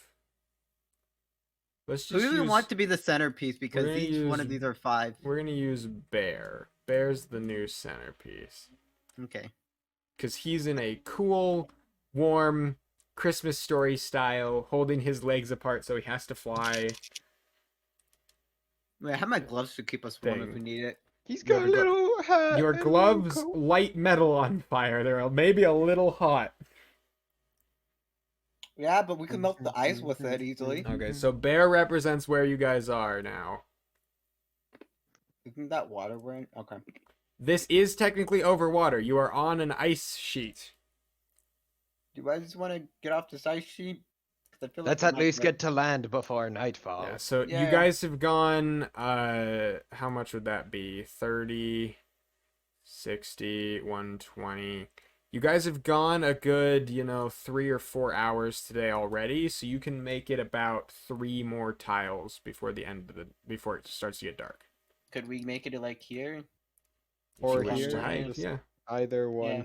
Let's Who just do we use. want to be the centerpiece? Because gonna each one use- of these are 5. We're gonna use Bear. Bear's the new centerpiece Okay. because he's in a cool, warm Christmas story style, holding his legs apart so he has to fly. Wait, I have my gloves to keep us warm if Thing. we need it. He's You got a have a glo- little hat. Your and a little gloves coat. light metal on fire. They're maybe a little hot. Yeah, but we can melt the ice with it easily. Okay, so Bear represents where you guys are now. Isn't that water we're in? Okay. This is technically over water. You are on an ice sheet. Do you guys want to get off this ice sheet? 'Cause I feel like Let's we at might least get to land before nightfall. Yeah, so Yeah. you guys have gone, how much would that be? 30, 60, 120. You guys have gone a good, 3 or 4 hours today already, so you can make it about 3 more tiles before before it starts to get dark. Could we make it like here? Or If you wish here, to hike, just- yeah. Either one. Yeah.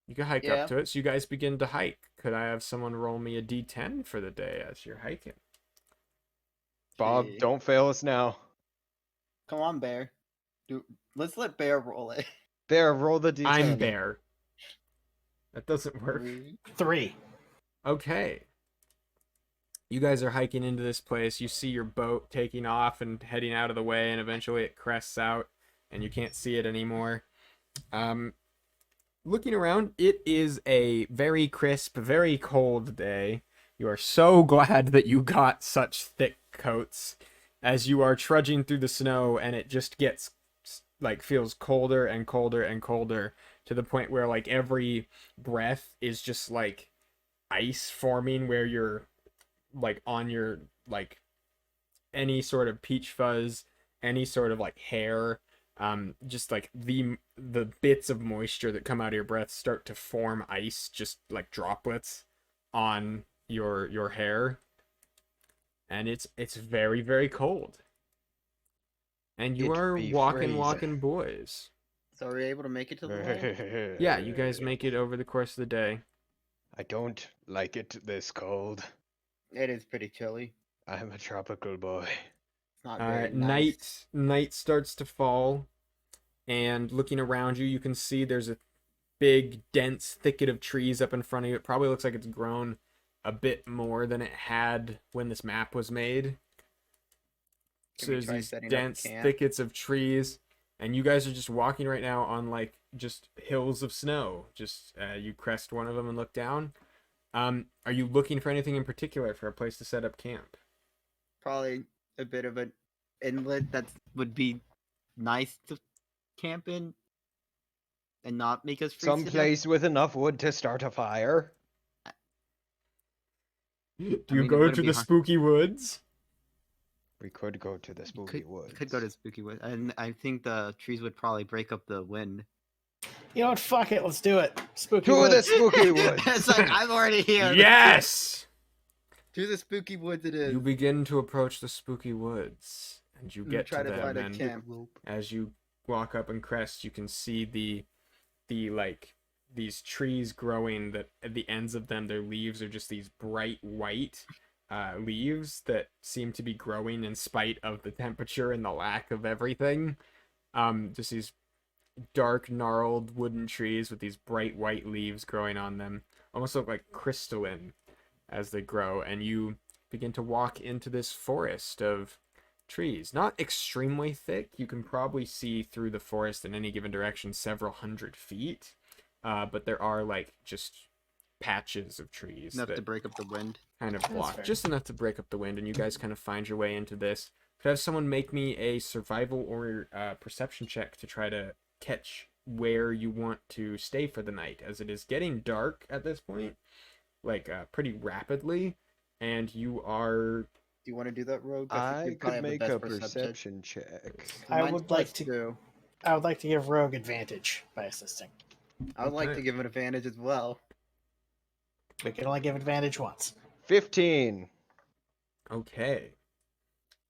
You can hike Yeah. up to it, so you guys begin to hike. Could I have someone roll me a d10 for the day as you're hiking? Bob, Okay. don't fail us now. Come on, Bear. Let's let Bear roll it. Bear, roll the d10. I'm Bear. That doesn't work. 3. Okay. You guys are hiking into this place. You see your boat taking off and heading out of the way, and eventually it crests out, and you can't see it anymore. Looking around, it is a very crisp, very cold day. You are so glad that you got such thick coats as you are trudging through the snow, and it just gets, feels colder and colder and colder to the point where, every breath is just, ice forming where you're, on your, any sort of peach fuzz, any sort of, hair, just, the bits of moisture that come out of your breath start to form ice, just, droplets on your hair. And it's very, very cold. And you It are be walking freezing. boys. So are we able to make it to the land? Yeah, you guys make it over the course of the day. I don't like it this cold. It is pretty chilly. I'm a tropical boy. It's not very nice. Night starts to fall. and looking around you, you can see there's a big, dense thicket of trees up in front of you. It probably looks like it's grown a bit more than it had when this map was made. Can So we there's try these setting up dense camp? thickets of trees, and you guys are just walking right now on like just hills of snow. Just you crest one of them and look down. Are you looking for anything in particular for a place to set up camp? Probably a bit of an inlet that would be nice to camp in and not make us freeze Some to death. place with enough wood to start a fire. Do I you mean, it go wouldn't to be the hard. spooky woods? We could go to the spooky woods. Could go to spooky wood, and I think the trees would probably break up the wind. You know what? Fuck it. Let's do it. Spooky To the woods. spooky woods. It's like I'm already here. Yes! To the spooky woods it is. You begin to approach the spooky woods, and you And get try to to them, find a and camp. as you walk up and crest, you can see the like these trees growing that at the ends of them, their leaves are just these bright white leaves that seem to be growing in spite of the temperature and the lack of everything. Just these dark, gnarled wooden trees with these bright white leaves growing on them, almost look like crystalline as they grow, and you begin to walk into this forest of trees. Not extremely thick. You can probably see through the forest in any given direction several hundred feet, but there are like just patches of trees Enough that to break up the wind. kind of That's block, fair. just enough to break up the wind, and you guys kind of find your way into this. Could I have someone make me a survival or perception check to try to catch where you want to stay for the night, as it is getting dark at this point, like pretty rapidly, and you are... Do you want to do that, Rogue? I think you probably could have the make best a perception check. I Mine's would like plus to- 2. I would like to give Rogue advantage by assisting. I would like Okay. to give an advantage as well. We can only give advantage once. 15. Okay.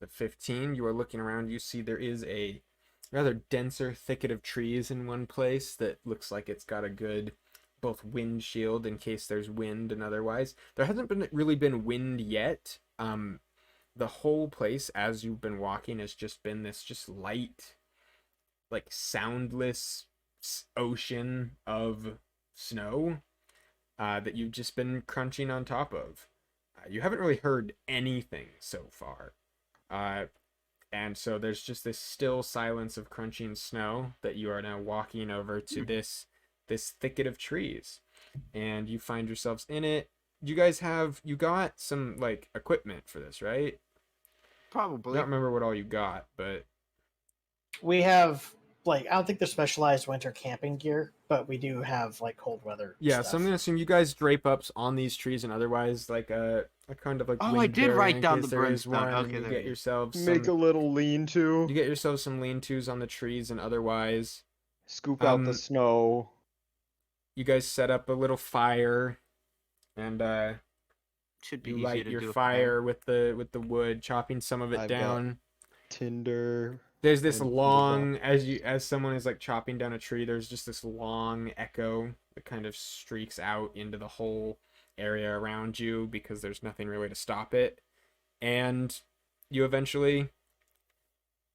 The 15, you are looking around, you see there is a rather denser thicket of trees in one place that looks like it's got a good both wind shield in case there's wind and otherwise. There hasn't really been wind yet. The whole place as you've been walking has just been this just light, like soundless ocean of snow that you've just been crunching on top of. You haven't really heard anything so far. And so there's just this still silence of crunching snow that you are now walking over to this thicket of trees. And you find yourselves in it. You got some like equipment for this, right? I Probably. don't remember what all you got, but We have I don't think they're specialized winter camping gear, but we do have like cold weather. yeah, stuff. so I'm gonna assume you guys drape up on these trees and otherwise like a kind of like Oh, I wind did barrier write in down case the there is brimstone. one, Okay, and you there get it is. yourselves Make a some, little lean-to. you get yourselves some lean-tos on the trees and otherwise. Scoop out the Um, snow. You guys set up a little fire, and Should be you easier light to your do a fire with the wood, chopping some of it I've got down. Tinder. There's this and long, as someone is like chopping down a tree, there's just this long echo that kind of streaks out into the whole area around you because there's nothing really to stop it. And you eventually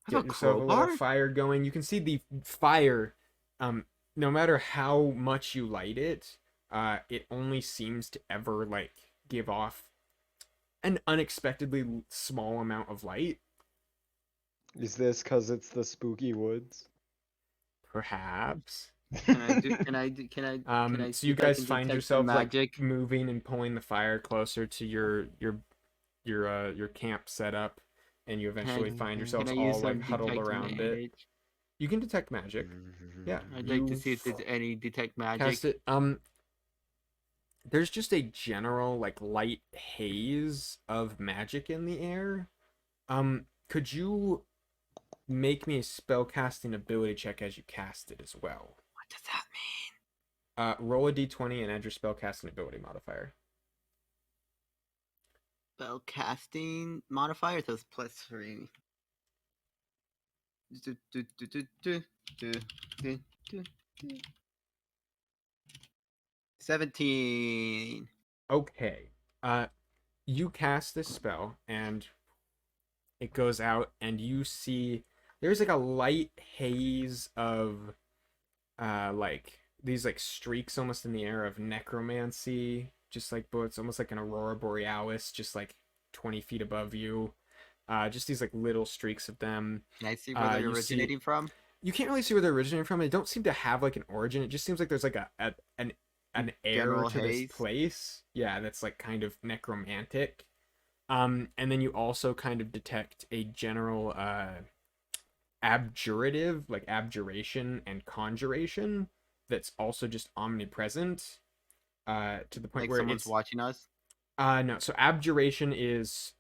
Have get yourself a little crowbar? fire going. You can see the fire, no matter how much you light it, it only seems to ever like give off an unexpectedly small amount of light. Is this because it's the spooky woods? Perhaps. Can I do? Can I? Can I? Can I So see you if I guys can find detect yourselves like magic? moving and pulling the fire closer to your camp setup, and you eventually find yourselves Can I use all like some huddled detect around it. magic? You can detect magic. Yeah. I'd like to You see if there's any detect magic. Cast it. There's just a general like light haze of magic in the air. Could you make me a spell casting ability check as you cast it as well? What does that mean? Roll a d20 and add your spell casting ability modifier. Spell casting modifier, so it's +3. 17. Okay. You cast this spell and it goes out and you see there's like a light haze of like these like streaks almost in the air of necromancy, just like, but it's almost like an aurora borealis, just like 20 feet above you. Just these like little streaks of them. Can I see where they're you see- originating from? You can't really see where they're originating from. They don't seem to have like an origin. It just seems like there's like an air General to haze? this place. Yeah, that's like kind of necromantic. And then you also kind of detect a general abjurative, like abjuration and conjuration, that's also just omnipresent. To the point Like where someone's it's watching us? no. So abjuration is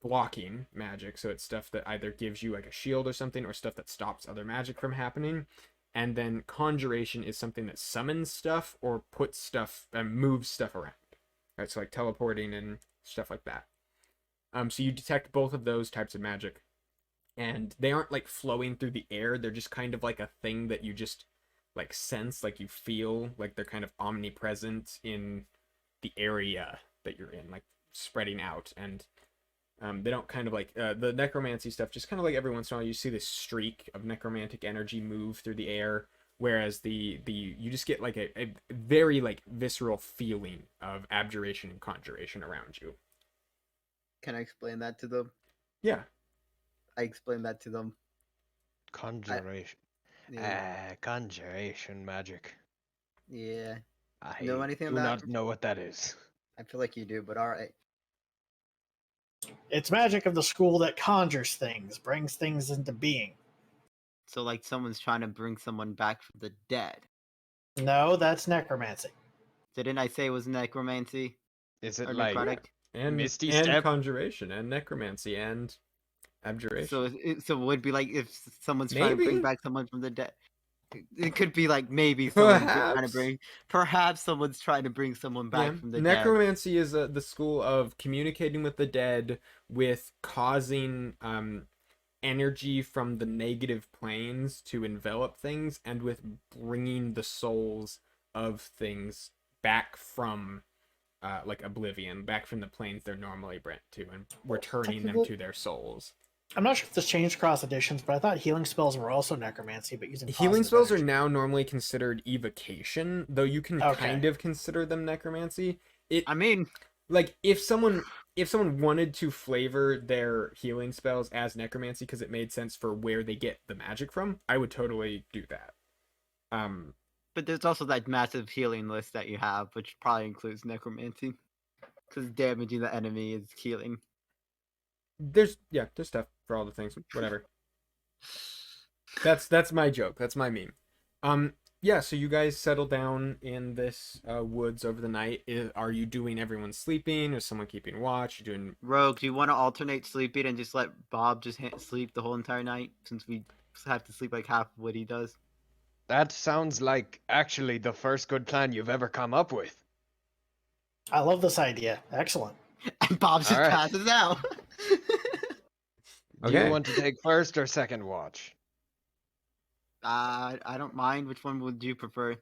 blocking magic. So it's stuff that either gives you like a shield or something, or stuff that stops other magic from happening. And then conjuration is something that summons stuff or puts stuff and moves stuff around. Right, so like teleporting and stuff like that. So you detect both of those types of magic, and they aren't like flowing through the air. They're just kind of like a thing that you just like sense, like you feel, like they're kind of omnipresent in the area that you're in, like spreading out. And they don't kind of like the necromancy stuff, just kind of like every once in a while you see this streak of necromantic energy move through the air, whereas the you just get like a very like visceral feeling of abjuration and conjuration around you. Can I explain that to them? Yeah. I explained that to them. Conjuration. Yeah. Conjuration magic. Yeah. I Know anything do about not know what that is. I feel like you do, but alright. It's magic of the school that conjures things, brings things into being. So like someone's trying to bring someone back from the dead. No, that's necromancy. Didn't I say it was necromancy? Is it Or like necrotic? And Misty and Step? conjuration and necromancy and abjuration. So so it would be like if someone's trying to Maybe. bring back someone from the dead. It could be like maybe someone's trying to Perhaps. bring. Perhaps someone's trying to bring someone back Yeah. from the dead. Necromancy is the school of communicating with the dead, with causing energy from the negative planes to envelop things, and with bringing the souls of things back from like oblivion, back from the planes they're normally brought to, and returning them to their souls. I'm not sure if this changed across editions, but I thought healing spells were also necromancy, but using Healing positive spells are energy. now normally considered evocation, though you can Okay. kind of consider them necromancy. I mean, Like if someone wanted to flavor their healing spells as necromancy because it made sense for where they get the magic from, I would totally do that. but there's also that massive healing list that you have, which probably includes necromancy, because damaging the enemy is healing. There's stuff for all the things, whatever. That's my joke. That's my meme. Yeah, so you guys settle down in this woods over the night. Are you doing everyone sleeping? Is someone keeping watch? You doing? Rogue, do you want to alternate sleeping and just let Bob just sleep the whole entire night, since we have to sleep like half of what he does? That sounds like actually the first good plan you've ever come up with. I love this idea. Excellent. And Bob just Alright. passes out. Do you want to take first or second watch? I don't mind. Which one would you prefer?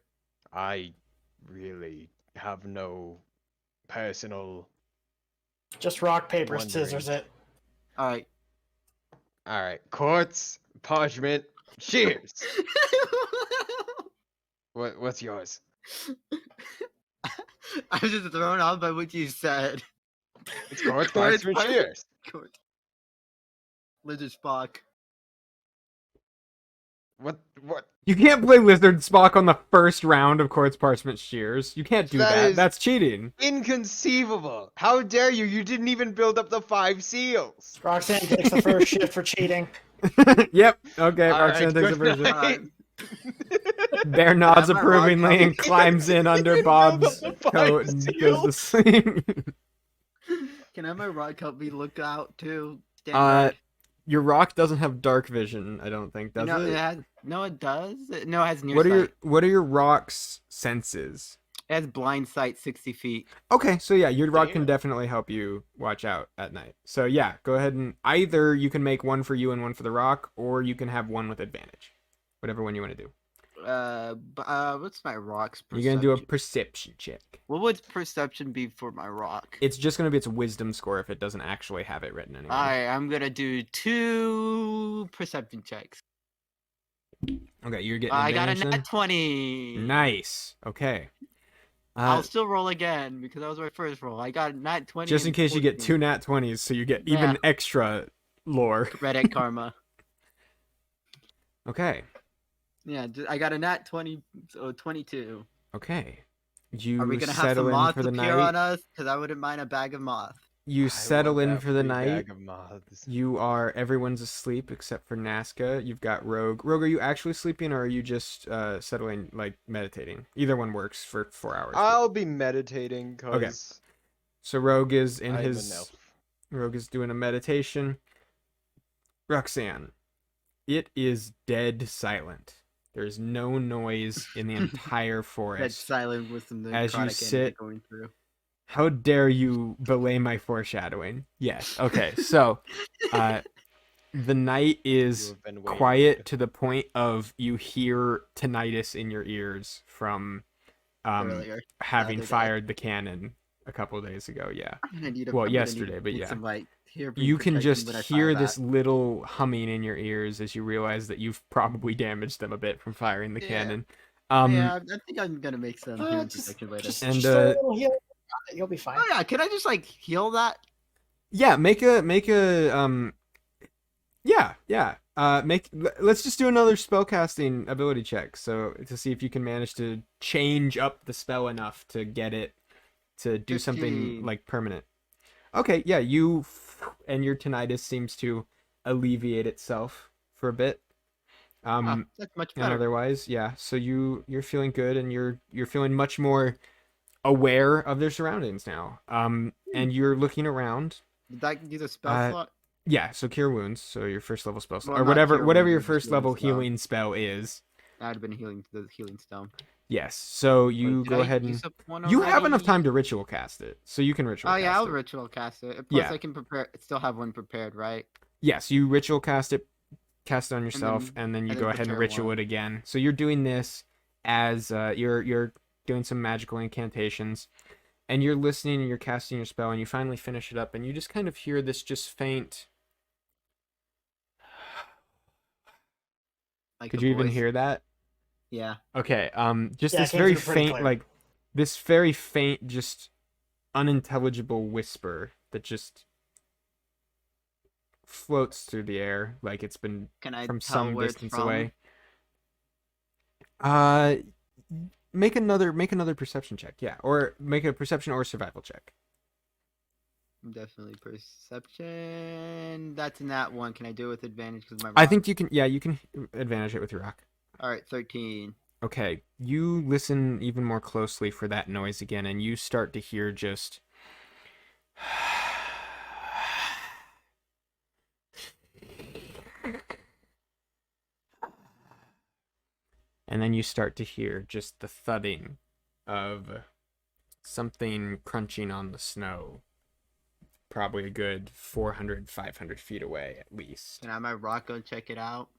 I really have no personal. Just rock, paper, Wondering. scissors it. All right. All right, quartz, parchment, shears. What's yours? I was just thrown off by what you said. It's quartz, Quartz, parchment, parchment. shears. Court. Lizard Spock. What? You can't play Lizard Spock on the first round of Quartz Parchment Shears. You can't do That that. is- That's cheating. Inconceivable! How dare you? You didn't even build up the 5 seals. Roxanne takes the first shift for cheating. Yep. Okay. All Roxanne right, takes a good version. night. Bear nods Am I wrong, approvingly and Tommy? climbs in under Build Bob's up the 5 coat and goes to sleep. Can I have my rock help me look out too? Stand Uh, guard? Your rock doesn't have dark vision, I don't think, does no, it? no, it does. No, it has near What are sight. your rock's senses? It has blind sight 60 feet. Okay, so yeah, your rock can Damn. definitely help you watch out at night. So yeah, go ahead and either you can make one for you and one for the rock, or you can have one with advantage. Whatever one you want to do. What's my rock's perception? You're gonna do a perception check. What would perception be for my rock? It's just gonna be its wisdom score if it doesn't actually have it written anywhere. Alright, I'm gonna do 2 perception checks. Okay, you're getting I got a advantage then? nat 20. Nice. Okay. I'll still roll again because that was my first roll. I got a nat 20. Just in and case you get 14. 2 nat 20s, so you get Yeah. even extra lore. Reddit karma. Okay. Yeah, I got a nat 20, so 22. Okay. You Are we gonna have settle some in moths for the appear night. on us? Because I wouldn't mind a bag of moth. You I settle want in that for the free night. bag of moths. Everyone's asleep except for Nazca. You've got Rogue. Rogue, are you actually sleeping or are you just settling, like meditating? Either one works for 4 hours. I'll be meditating Okay. because So Rogue is in I'm his. an elf. Rogue is doing a meditation. Roxanne, it is dead silent. There's no noise in the entire That forest. silent with some As you necrotic sit- energy going through. How dare you belay my foreshadowing? Yes. Okay. So, the night You is have been waiting. quiet to the point of you hear tinnitus in your ears from Earlier. having other day. fired the cannon a couple of days ago. Yeah. I'm gonna need Well, I'm gonna yesterday, but need yeah. Some, like, hearing You can protection just when I hear fire this that. little humming in your ears as you realize that you've probably damaged them a bit from firing the Yeah. cannon. Yeah, I think I'm gonna make some healing Just, protection later. just, And, just a little heal. You'll be fine. Oh yeah, can I just like heal that? Yeah, make a let's just do another spellcasting ability check so to see if you can manage to change up the spell enough to get it to do something 15. like permanent. Okay, yeah, and your tinnitus seems to alleviate itself for a bit. That's much And better. otherwise, yeah, so you're feeling good and you're feeling much more aware of their surroundings now. And you're looking around. Did that use a spell Uh, slot? Yeah, so cure wounds, so your first level spell slot, Well, or not whatever cure whatever wounds, your just first healing level spell. healing spell is. I'd have been healing the healing stone. Yes, so you Wait, did go I ahead and use up one you have enough already? time to ritual cast it, so you can ritual Oh cast yeah, I'll it. ritual cast it. Plus, Yeah. I can prepare. Still have one prepared, right? Yes, you ritual cast it on yourself, and then you and go then ahead and prepare ritual one. it again. So you're doing this as you're doing some magical incantations, and you're listening and you're casting your spell, and you finally finish it up, and you just kind of hear this just faint. Like Could the you even voice. hear that? Yeah. Okay, just Yeah, this it came very through pretty faint, clear. like this very faint, just unintelligible whisper that just floats through the air, like it's been Can I from tell some where it's distance from? away. Make another perception check, yeah, or make a perception or survival check. Definitely perception. That's in that one. Can I do it with advantage because my rock? I think you can. Yeah, you can advantage it with your rock. All right, 13. Okay, you listen even more closely for that noise again, and you start to hear just. And then you start to hear just the thudding of something crunching on the snow. Probably a good 400, 500 feet away at least. Can I have my rock go check it out?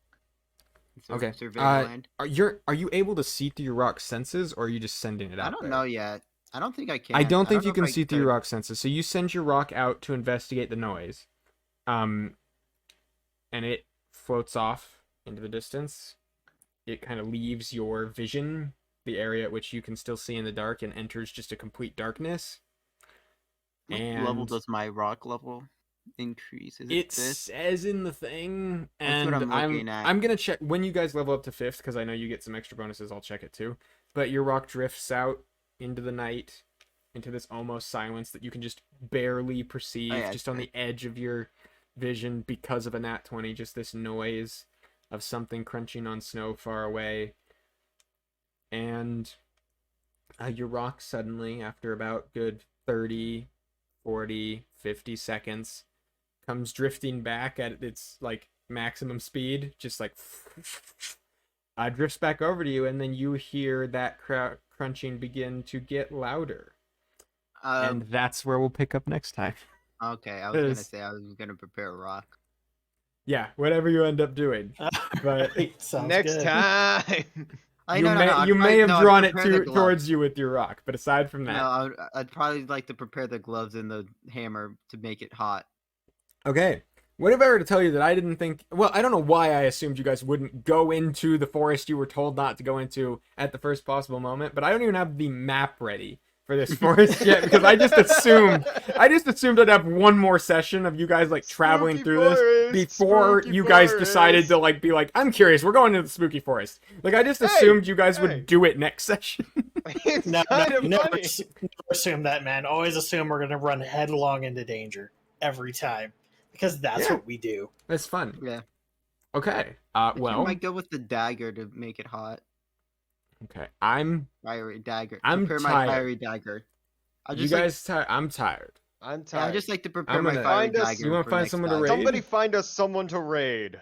Okay, Survey the land. Are you able to see through your rock senses, or are you just sending it out I don't there? know yet. I don't think I can. I don't think know you if can I see through your could. rock senses. So you send your rock out to investigate the noise. And it floats off into the distance. It kind of leaves your vision, the area at which you can still see in the dark, and enters just a complete darkness. What And level does my rock level increase? Is it it this? says in the thing, That's what and I'm looking at. I'm gonna check when you guys level up to 5th, because I know you get some extra bonuses. I'll check it too. But your rock drifts out into the night, into this almost silence that you can just barely perceive, Oh, yeah, just on the edge of your vision because of a nat 20. Just this noise of something crunching on snow far away, and your rock suddenly, after about good 30, 40, 50 seconds, comes drifting back at its like maximum speed, just like drifts back over to you, and then you hear that crunching begin to get louder. And that's where we'll pick up next time. Okay, I was gonna say I was gonna prepare a rock. Yeah, whatever you end up doing. But Sounds Next good. time. I You no, no, may no, I'd you may probably- have no, I'd drawn it prepare the gloves. towards you with your rock, but aside from that, No, I'd probably like to prepare the gloves and the hammer to make it hot. okay. What if I were to tell you that I didn't think? Well, I don't know why I assumed you guys wouldn't go into the forest you were told not to go into at the first possible moment, but I don't even have the map ready for this forest yet because I just assumed I'd have one more session of you guys like traveling Spooky through forest, this before spooky you guys forest. decided to like be like, I'm curious, we're going to the spooky forest. Like I just Hey, assumed you guys hey. would do it next session. It's No, kind of never, funny. never assume that, man. Always assume we're gonna run headlong into danger every time because that's Yeah. what we do. That's fun. Yeah. Okay. I Well, might go with the dagger to make it hot. okay. I'm Fiery dagger. I'm Prepare tired. my fiery dagger. I you just like, guys tired. I'm tired. I'm yeah, tired. I just like to prepare I'm my gonna- fiery Find us- dagger. You wanna for find next someone to time. raid? Somebody find us someone to raid.